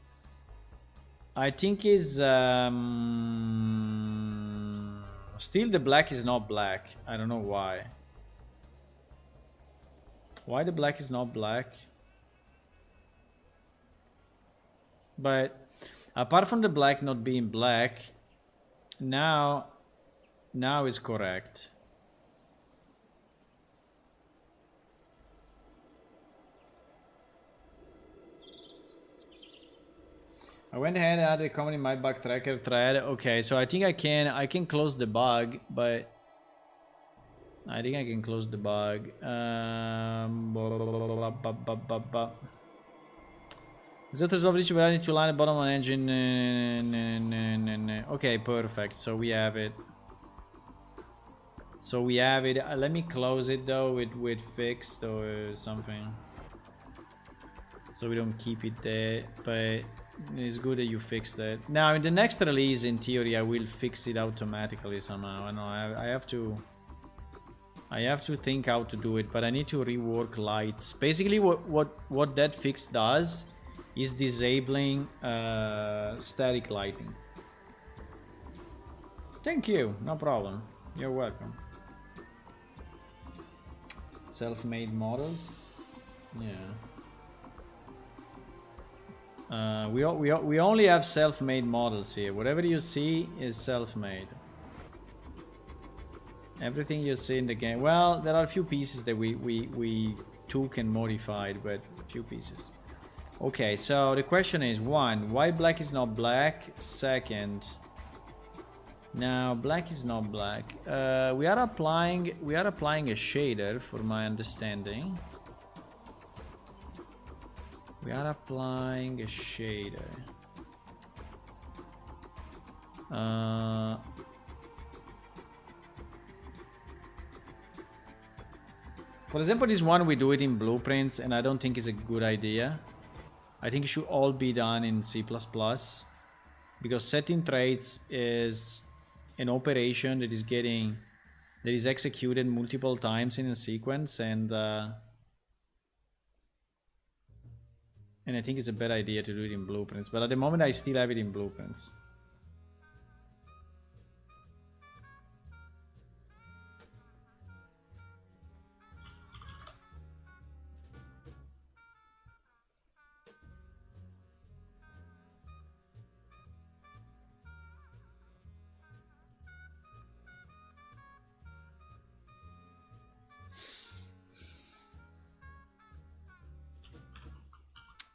still the black is not black. I don't know why. Why the black is not black? But apart from the black not being black, now is correct. I went ahead and added a comment in my bug tracker thread. Okay, so I think I can close the bug, but I think I can close the bug. Is that resolved issue? I need to line the bottom of the engine. Okay, perfect. So we have it. Let me close it though with fixed or something, so we don't keep it there. But it's good that you fixed that. Now in the next release, in theory, I will fix it automatically somehow. I know I have to think how to do it, but I need to rework lights. Basically, what that fix does is disabling static lighting. Thank you, no problem. You're welcome. Self-made models, yeah. We only have self-made models here. Whatever you see is self-made. Everything you see in the game. Well, there are a few pieces that we took and modified, but a few pieces. Okay, so the question is, one, why black is not black? Second, now black is not black. We are applying a shader, for my understanding. We are applying a shader. For example, this one we do it in blueprints, and I don't think it's a good idea. I think it should all be done in C++, because setting traits is an operation that is executed multiple times in a sequence, and I think it's a bad idea to do it in blueprints. But at the moment, I still have it in blueprints.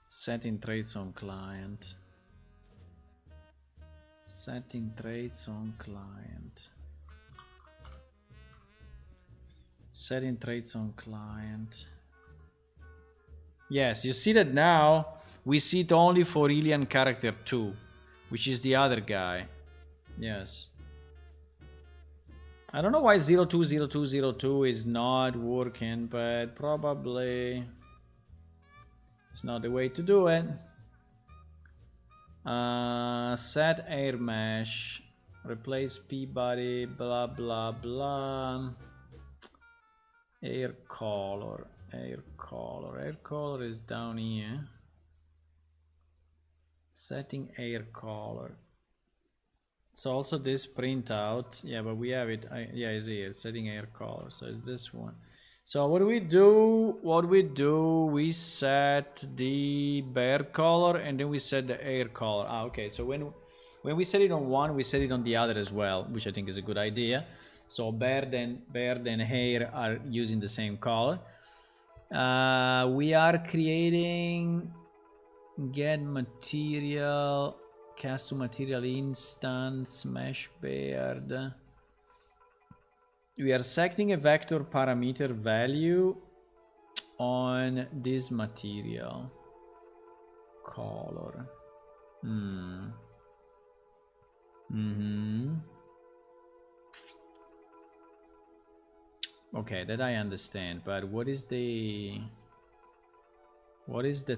Setting traits on client. Setting traits on client. Setting traits on client. Yes, you see that now we see it only for alien character 2, which is the other guy. Yes. I don't know why 020202 is not working, but probably it's not the way to do it. Set air mesh, replace P-body, blah blah blah. Air color, air color, air color is down here. Setting air color. So also this printout, yeah, but we have it. Yeah, it's here. Setting air color. So it's this one. So what do we do? We set the bear color, and then we set the air color. Ah, okay. So when we set it on one, we set it on the other as well, which I think is a good idea. So bear then hair are using the same color. We are creating get material, cast to material instance, mesh paired. We are setting a vector parameter value on this material color. Okay, that I understand, but what is the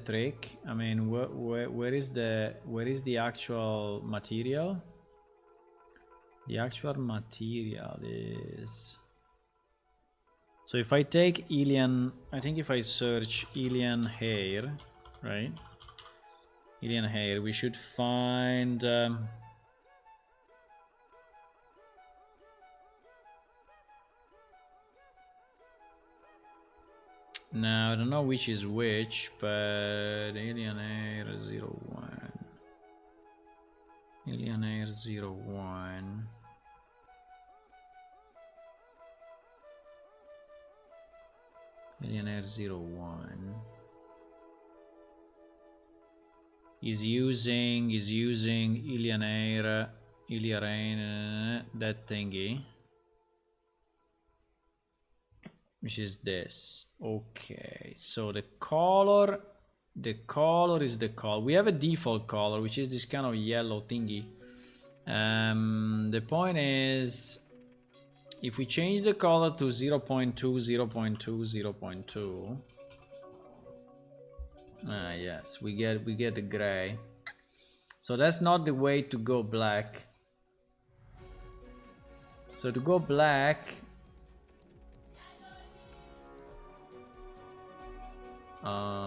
trick? I mean, where is the actual material? The actual material is... So if I take alien, I think if I search alien hair, right? Alien hair, we should find... now I don't know which is which, but alien hair 01. Alien hair 01. Alien hair 01. Is using alien hair, that thingy. Which is this. Okay, so the color is the color. We have a default color, which is this kind of yellow thingy. The point is, if we change the color to 0.2, 0.2, 0.2, yes, we get the gray. So that's not the way to go black. So to go black,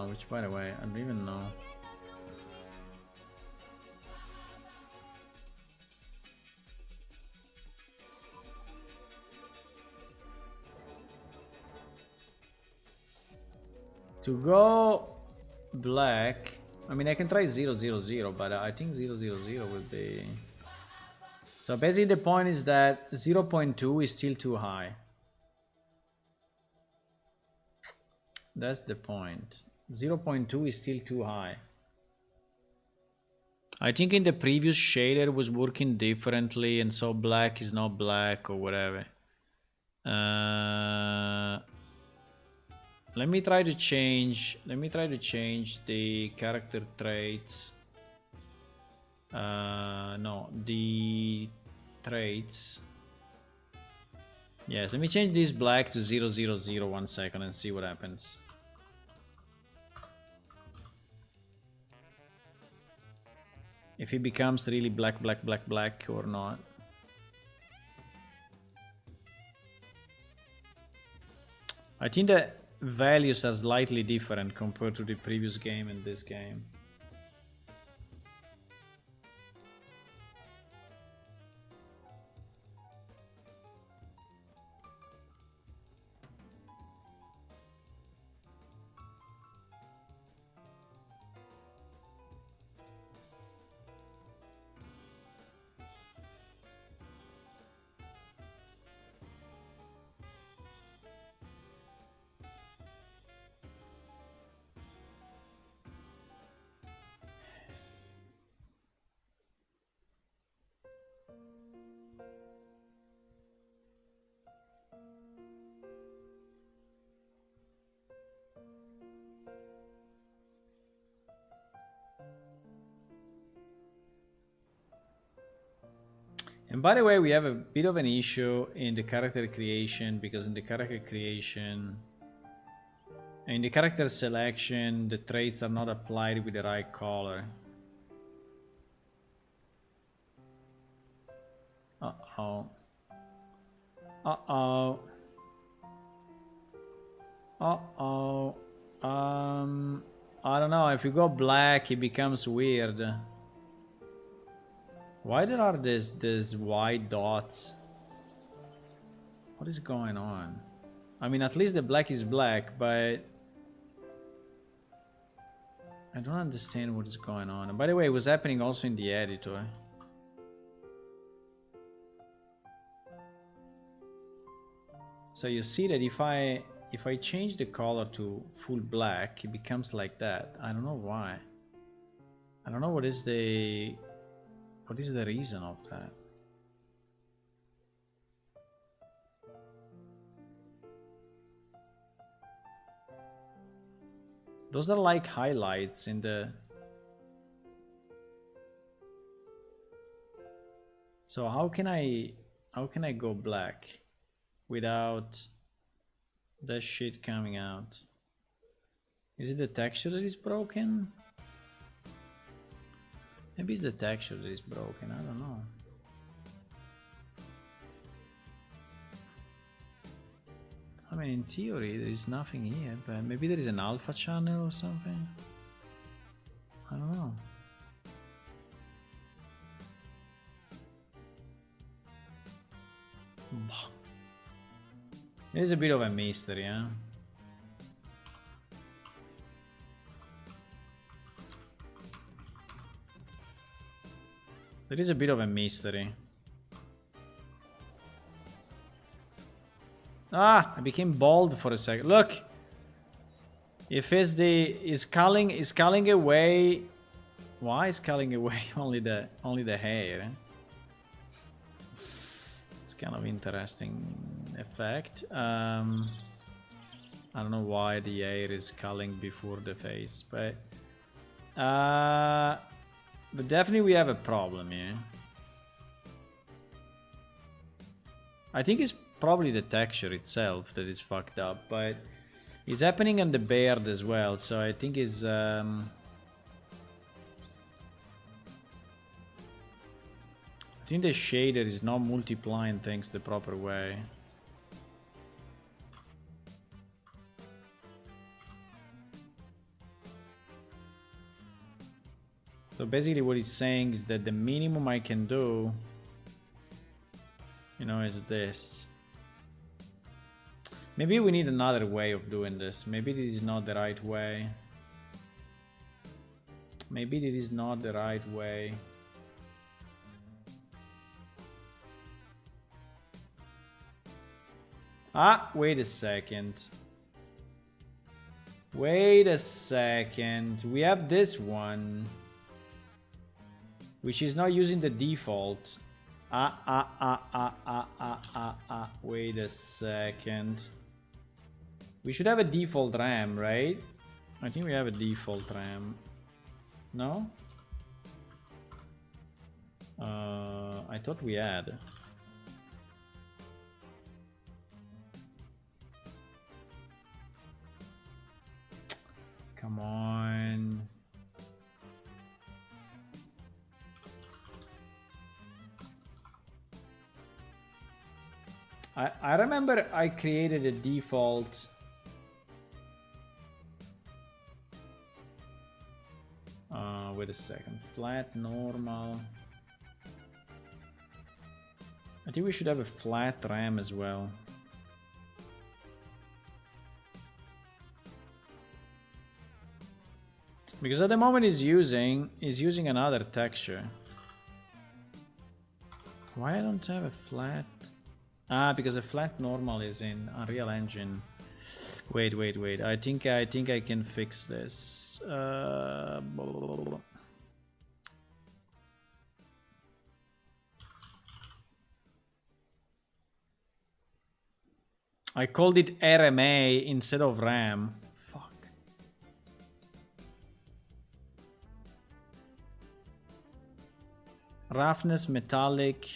which by the way, I don't even know. To go black, I mean, I can try 000, but I think 000 will be... So basically the point is that 0.2 is still too high. That's the point. 0.2 is still too high. I think in the previous shader it was working differently, and so black is not black or whatever. Let me try to change the character traits. No, the traits. Yes, let me change this black to 000 1 second and see what happens. If it becomes really black or not. I think the values are slightly different compared to the previous game and this game. And by the way, we have a bit of an issue in the character creation, because in the character creation, in the character selection, the traits are not applied with the right color. Uh-oh. Uh-oh. Uh-oh. I don't know, if you go black, it becomes weird. Why there are these white dots? What is going on? I mean, at least the black is black, but I don't understand what is going on. And by the way, it was happening also in the editor. So you see that if I change the color to full black, it becomes like that. I don't know why. I don't know what is the reason of that. Those are like highlights in the... So how can I go black without that shit coming out? Is it the texture that is broken? Maybe it's the texture that is broken, I don't know. I mean, in theory, there is nothing here, but maybe there is an alpha channel or something. I don't know. It is a bit of a mystery, huh? There is a bit of a mystery. Ah, I became bald for a second. Look, if it's the is culling away. Why is culling away only the hair? It's kind of interesting effect. I don't know why the hair is culling before the face, but definitely we have a problem here. I think it's probably the texture itself that is fucked up, but it's happening on the beard as well, so I think it's I think the shader is not multiplying things the proper way. So basically what it's saying is that the minimum I can do, you know, is this. Maybe we need another way of doing this. Maybe this is not the right way. Maybe this is not the right way. Ah, wait a second. Wait a second. We have this one, which is not using the default. Wait a second. We should have a default RAM, right? I think we have a default RAM. No? I thought we had. Come on. I remember I created a default. Wait a second. Flat, normal. I think we should have a flat RAM as well. Because at the moment is using another texture. Why I don't have a flat? Ah, because a flat normal is in Unreal Engine. Wait. I think I can fix this. I called it RMA instead of RAM. Fuck. Roughness metallic.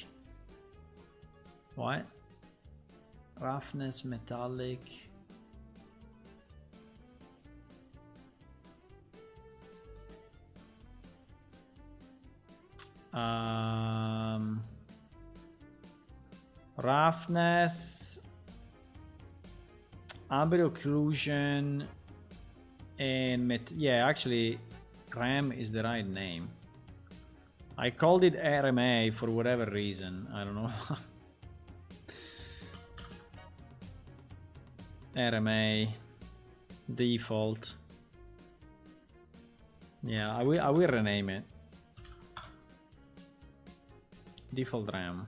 What? Roughness metallic. Roughness, ambient occlusion, and yeah, actually, RAM is the right name. I called it RMA for whatever reason. I don't know. RMA default. Yeah, I will rename it. Default RAM.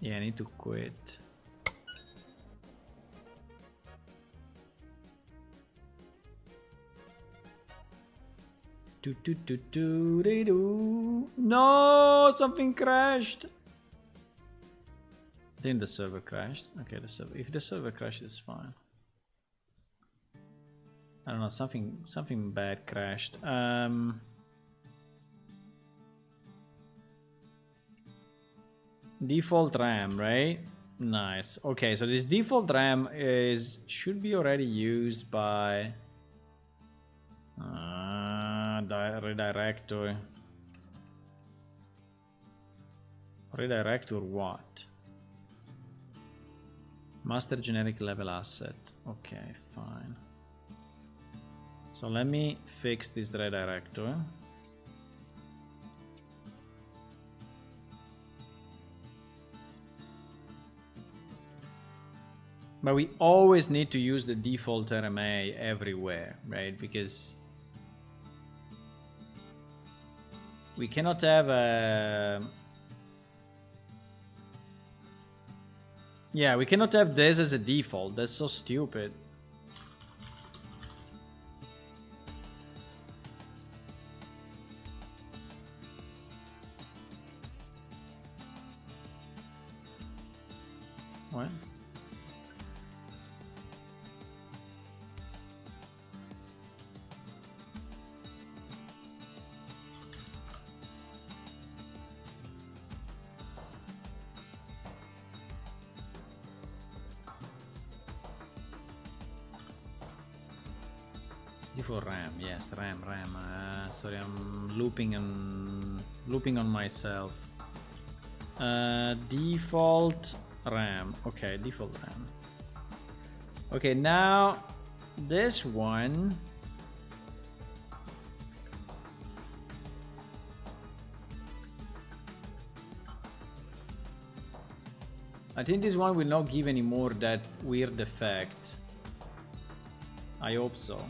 Yeah, I need to quit. No, something crashed. I think the server crashed. Okay, if the server crashed, it's fine. I don't know, something bad crashed. Default RAM, right? Nice. Okay, so this default RAM should be already used by redirector. Redirector what? Master generic level asset. Okay, fine. So let me fix this redirector. But we always need to use the default RMA everywhere, right? Because we cannot have a... Yeah, we cannot have this as a default. That's so stupid. What? Default RAM, yes, RAM. Sorry, I'm looping on myself. Default RAM. Okay, default RAM. Okay, now this one. I think this one will not give any more that weird effect. I hope so.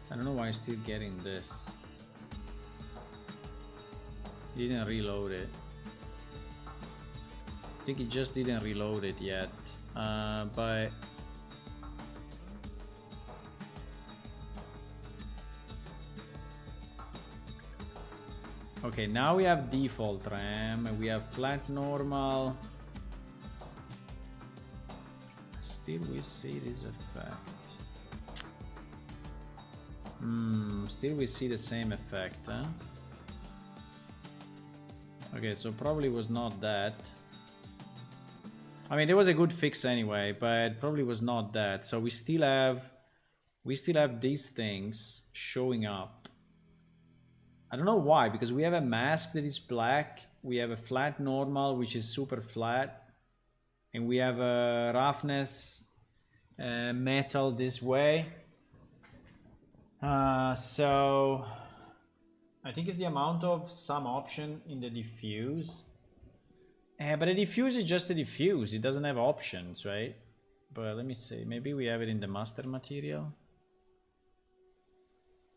I don't know why I'm still getting this. Didn't reload it. I think it just didn't reload it yet. But okay, now we have default RAM and we have flat normal. Still we see this effect. Still we see the same effect, huh? Okay, so probably was not that. I mean, there was a good fix anyway, but probably was not that. So we still have these things showing up. I don't know why, because we have a mask that is black, we have a flat normal which is super flat, and we have a roughness metal this way. So I think it's the amount of some option in the diffuse. But a diffuse is just a diffuse, it doesn't have options, right? But let me see, maybe we have it in the master material.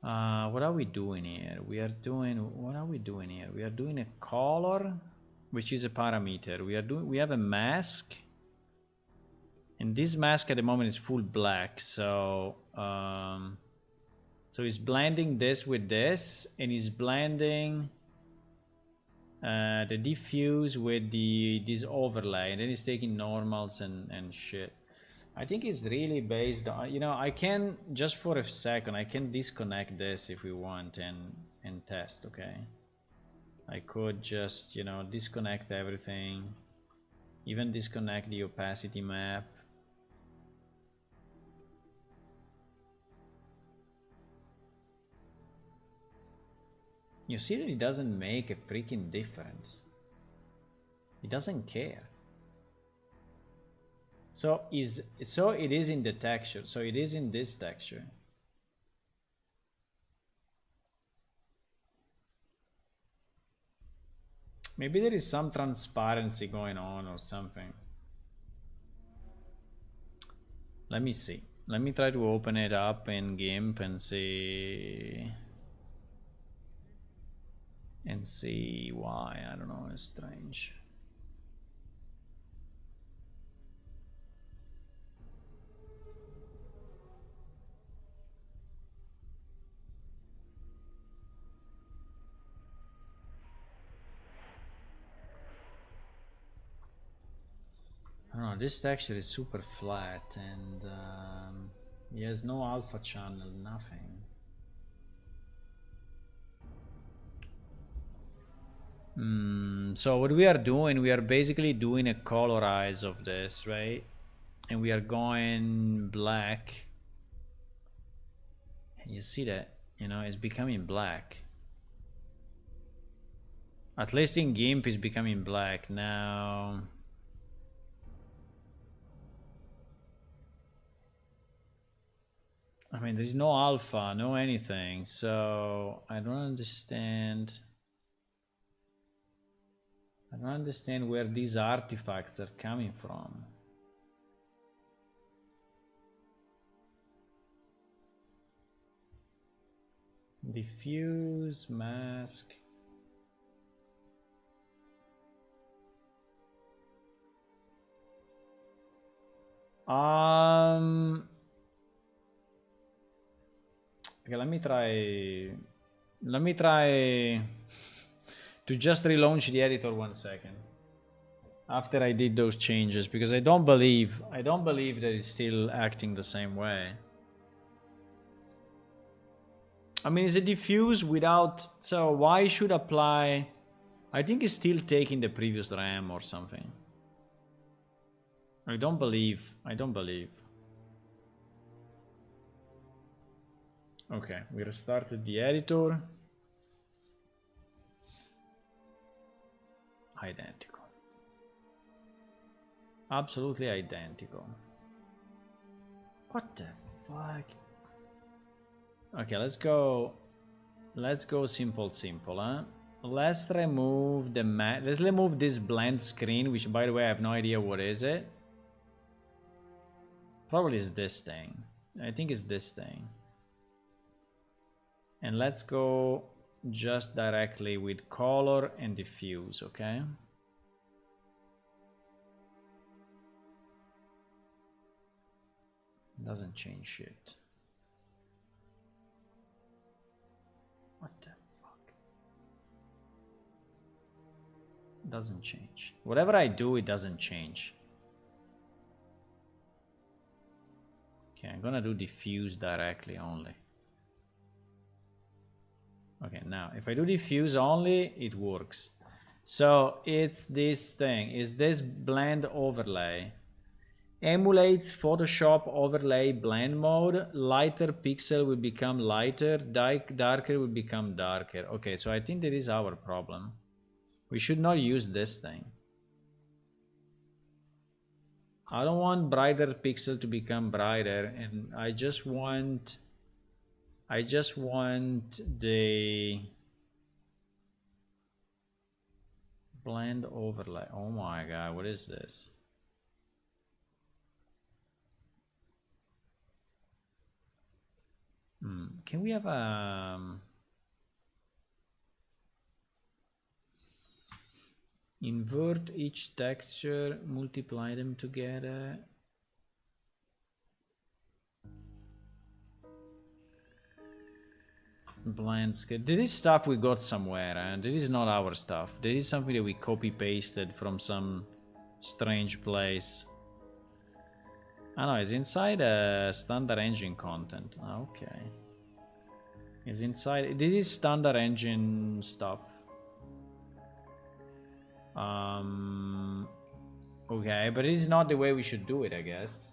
What are we doing here? What are we doing here? We are doing a color, which is a parameter. We have a mask, and this mask at the moment is full black. So so it's blending this with this, and it's blending the diffuse with this overlay, and then it's taking normals and shit. I think it's really based on, you know, I can, just for a second, I can disconnect this if we want and test, okay? I could just, you know, disconnect everything, even disconnect the opacity map. You see that it doesn't make a freaking difference. It doesn't care. So it is in the texture. So it is in this texture. Maybe there is some transparency going on or something. Let me see. Let me try to open it up in GIMP and see why. I don't know, it's strange. Oh, this texture is super flat and he has no alpha channel, nothing. So what we are doing, we are basically doing a colorize of this, right? And we are going black. You see that, you know, it's becoming black. At least in GIMP it's becoming black now. I mean, there's no alpha, no anything, so I don't understand. I don't understand where these artifacts are coming from. Diffuse, mask. Okay, let me try to just relaunch the editor 1 second after I did those changes, because I don't believe that it's still acting the same way. I mean, it's a diffuse without, so why should apply? I think it's still taking the previous RAM or something. I don't believe. Okay, we restarted the editor. Identical. Absolutely identical. What the fuck? Okay, let's go simple, huh? Let's remove the let's remove this blend screen, which by the way I have no idea what is it. Probably is this thing. I think it's this thing. And let's go just directly with color and diffuse, okay? Doesn't change shit. What the fuck? Doesn't change. Whatever I do, it doesn't change. Okay, I'm gonna do diffuse directly only. Okay, now if I do diffuse only, it works. So it's this thing, is this blend overlay. Emulates Photoshop overlay blend mode. Lighter pixel will become lighter, darker will become darker. Okay, so I think that is our problem. We should not use this thing. I don't want brighter pixel to become brighter, and I just want the blend overlay. Oh my god, what is this? Can we have invert each texture, multiply them together? Blend scale. This is stuff we got somewhere, and this is not our stuff. This is something that we copy pasted from some strange place. Ah no, it's inside standard engine content. Okay. It's inside. This is standard engine stuff. Okay, but it's not the way we should do it, I guess.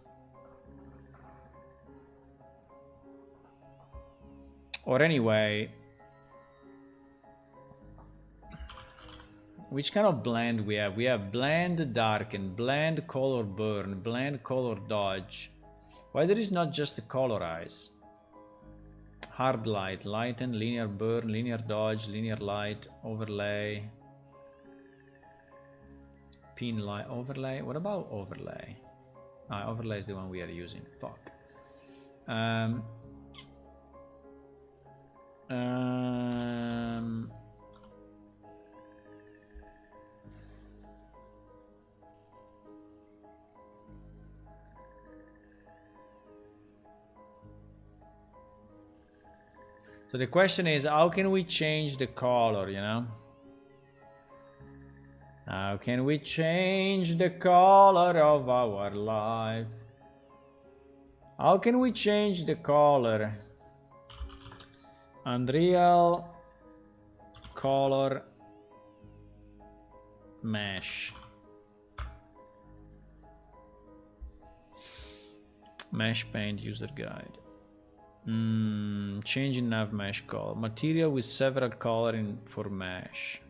Or anyway, which kind of blend we have? We have blend darken, blend color burn, blend color dodge. Why there is not just a colorize? Hard light, lighten, linear burn, linear dodge, linear light, overlay, pin light, overlay. What about overlay? Overlay is the one we are using. Fuck. So the question is, how can we change the color, you know? How can we change the color of our life? How can we change the color? Unreal color mesh. Mesh paint user guide. Changing nav mesh color. Material with several coloring for mesh.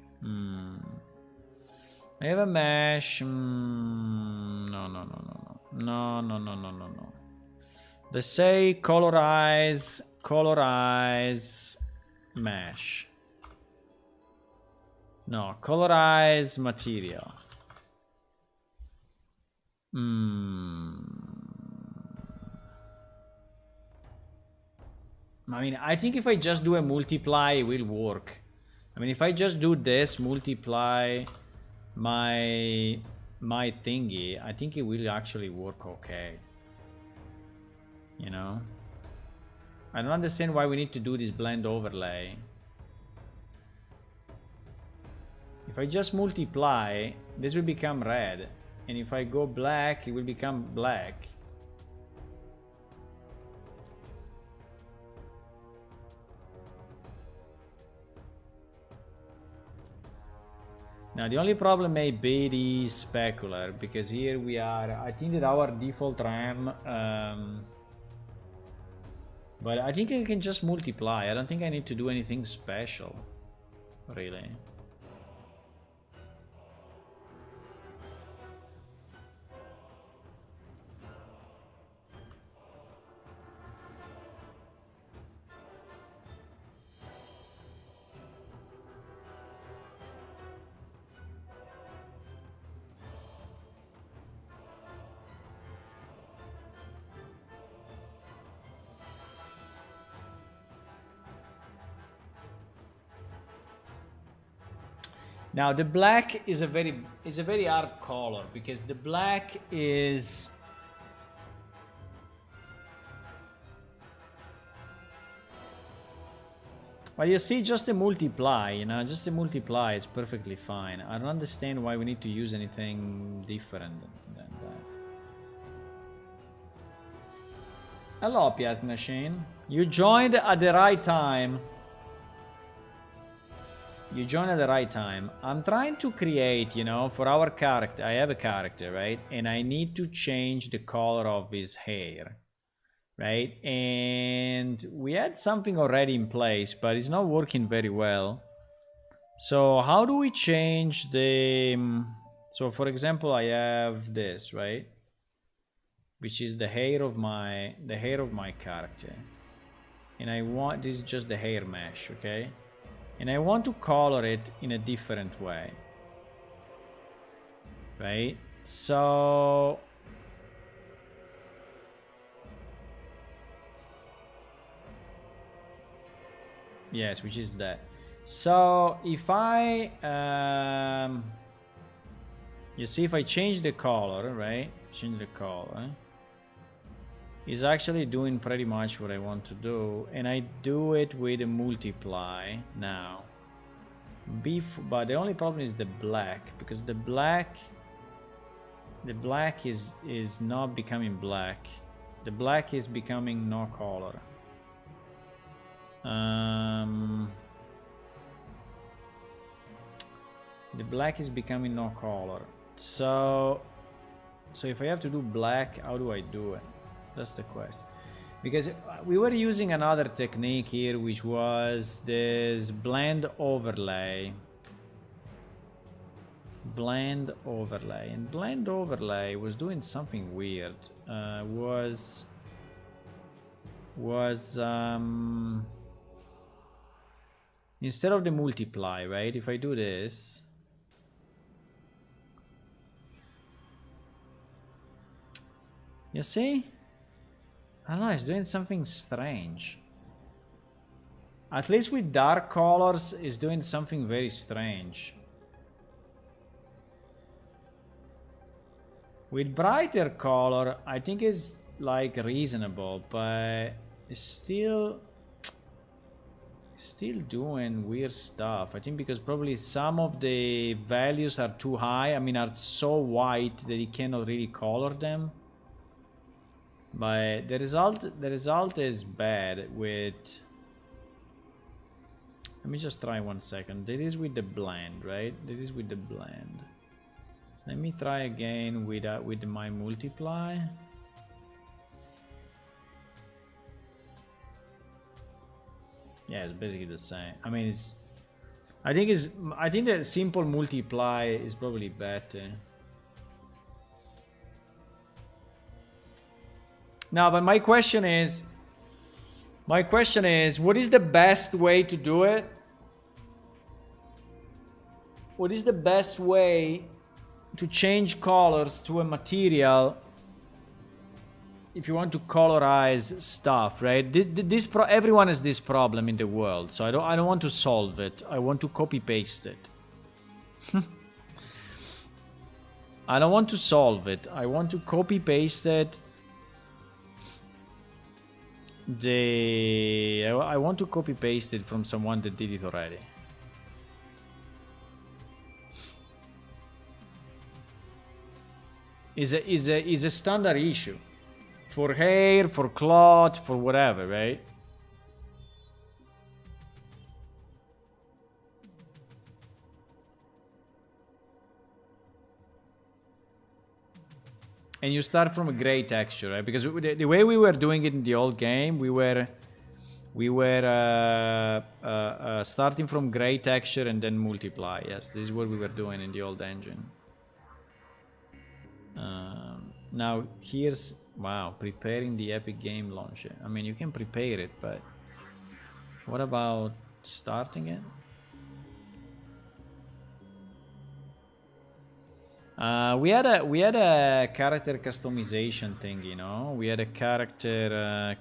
I have a mesh. No. Let's say colorize mesh. No, colorize material. I mean, I think if I just do a multiply, it will work. I mean, if I just do this, multiply my thingy, I think it will actually work okay. You know? I don't understand why we need to do this blend overlay. If I just multiply, this will become red. And if I go black, it will become black. Now the only problem may be the specular, because here we are, I think that our default RAM, but I think I can just multiply. I don't think I need to do anything special, really. Now the black is a very hard color, because the black is, well, you see, just a multiply, you know, just a multiply is perfectly fine. I don't understand why we need to use anything different than that. Hello, Piat Machine. You joined at the right time. You joined at the right time. I'm trying to create, you know, for our character. I have a character, right? And I need to change the color of his hair, right? And we had something already in place, but it's not working very well. So how do we change the... So for example, I have this, right? Which is the hair of my character. And I want, this is just the hair mesh, okay? And I want to color it in a different way, right? So yes, which is that. So if I you see, if I change the color, right, change the color, is actually doing pretty much what I want to do, and I do it with a multiply now. But the only problem is the black, because the black is not becoming black. The black is becoming no color. The black is becoming no color. So if I have to do black, how do I do it? That's the question. Because we were using another technique here, which was this blend overlay. Blend overlay. And blend overlay was doing something weird. Instead of the multiply, right? If I do this, you see? I don't know, it's doing something strange. At least with dark colors, it's doing something very strange. With brighter color, I think it's like reasonable, but it's still Still doing weird stuff. I think because probably some of the values are too high. I mean, are so white that you cannot really color them. But the result is bad with. Let me just try 1 second. That is with the blend, right? That is with the blend. Let me try again with my multiply. Yeah, it's basically the same. I mean, I think the simple multiply is probably better. Now, but my question is, what is the best way to do it? What is the best way to change colors to a material if you want to colorize stuff, right? Everyone has this problem in the world, so I don't want to solve it. I want to copy paste it. I don't want to solve it. I want to copy paste it. I want to copy paste it from someone that did it already. Is a standard issue for hair, for cloth, for whatever, right? And you start from a gray texture, right? Because the way we were doing it in the old game, we were starting from gray texture and then multiply. Yes, this is what we were doing in the old engine. Now here's, wow, preparing the Epic Game Launcher. I mean, you can prepare it, but what about starting it? We had a character customization thing, you know. We had a character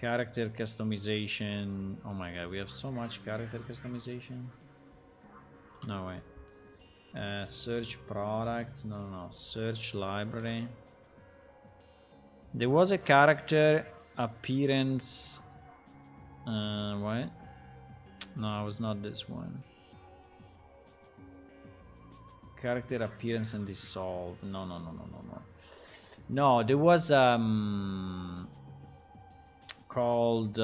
customization. Oh my god, we have so much character customization. No way. Search products. No. Search library. There was a character appearance. What? No, it was not this one. Character appearance and dissolve. No. No, there was called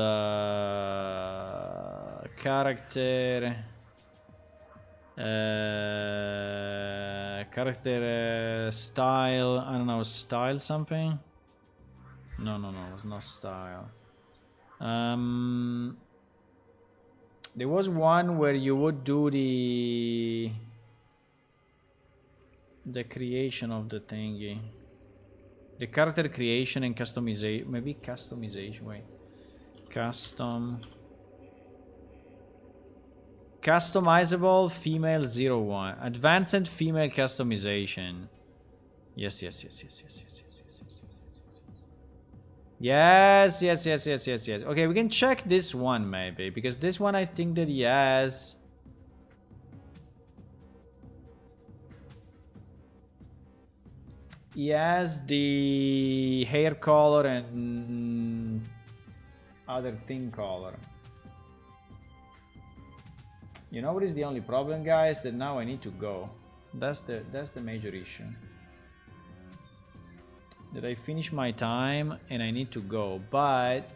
character style. I don't know, style something. No, it was not style. There was one where you would do the creation of the thingy, the character creation and customization. Maybe customization. Wait, customizable female 01, advanced female customization. Yes. Okay, we can check this one maybe, because this one I think that yes. Yes, the hair color and other thing color. You know what is the only problem, guys? That now I need to go. That's the major issue. That I finish my time and I need to go, but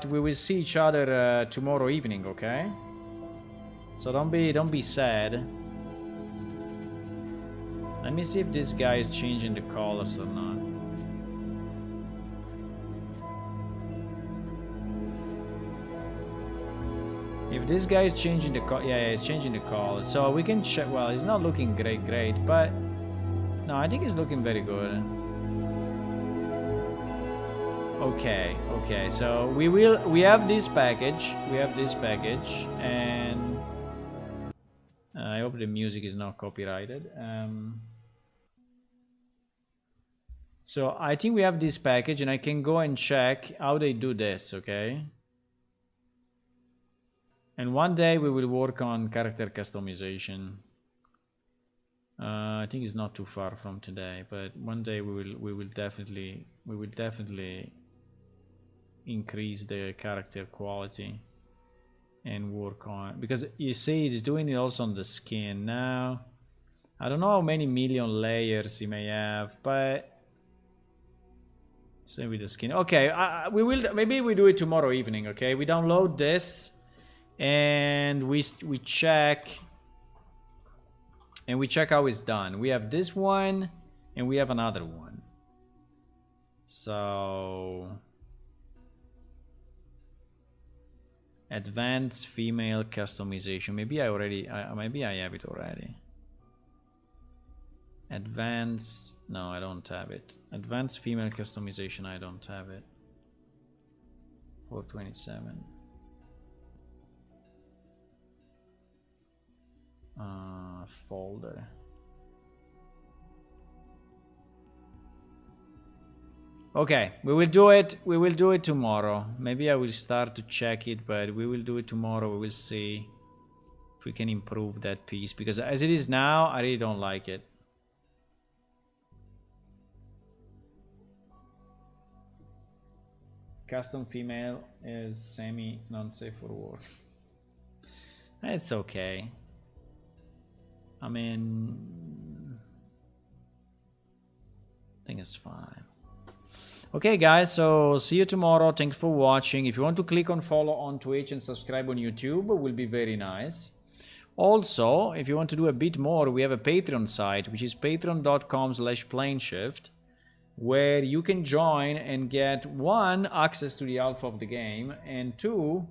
we will see each other tomorrow evening, okay? So don't be sad. Let me see if this guy is changing the colors or not. If this guy is changing the yeah, he's changing the color. So we can check. Well, it's not looking great, but no, I think it's looking very good. Okay. So we have this package. And I hope the music is not copyrighted. So I think we have this package, and I can go and check how they do this, okay? And one day we will work on character customization. I think it's not too far from today, but one day we will definitely increase the character quality and work on, because you see it's doing it also on the skin now. I don't know how many million layers he may have, but same with the skin. Okay, we will, maybe we do it tomorrow evening. Okay, we download this and we check, and we check how it's done. We have this one and we have another one. So advanced female customization. Maybe I already, maybe I have it already. Advanced, no, I don't have it. Advanced female customization, I don't have it. 427. Folder. Okay, we will do it. We will do it tomorrow. Maybe I will start to check it, but we will do it tomorrow. We will see if we can improve that piece, because as it is now, I really don't like it. Custom female is semi non-safe for work. It's okay. I mean, I think it's fine. Okay, guys, so see you tomorrow. Thanks for watching. If you want to click on follow on Twitch and subscribe on YouTube, it will be very nice. Also, if you want to do a bit more, we have a Patreon site, which is patreon.com/planeshift, where you can join and get 1, access to the alpha of the game, and 2,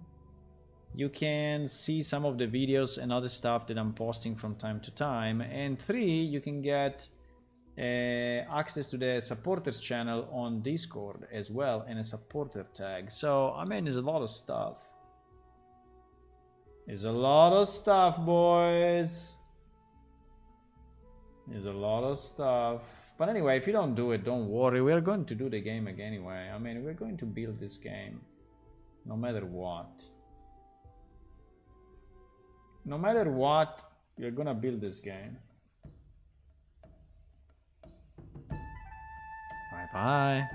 you can see some of the videos and other stuff that I'm posting from time to time, and 3, you can get access to the supporters channel on Discord as well, and a supporter tag. So I mean, there's a lot of stuff. There's a lot of stuff, boys. There's a lot of stuff. But anyway, if you don't do it, don't worry. We're going to do the game again anyway. I mean, we're going to build this game no matter what. No matter what, we're gonna build this game. Bye-bye.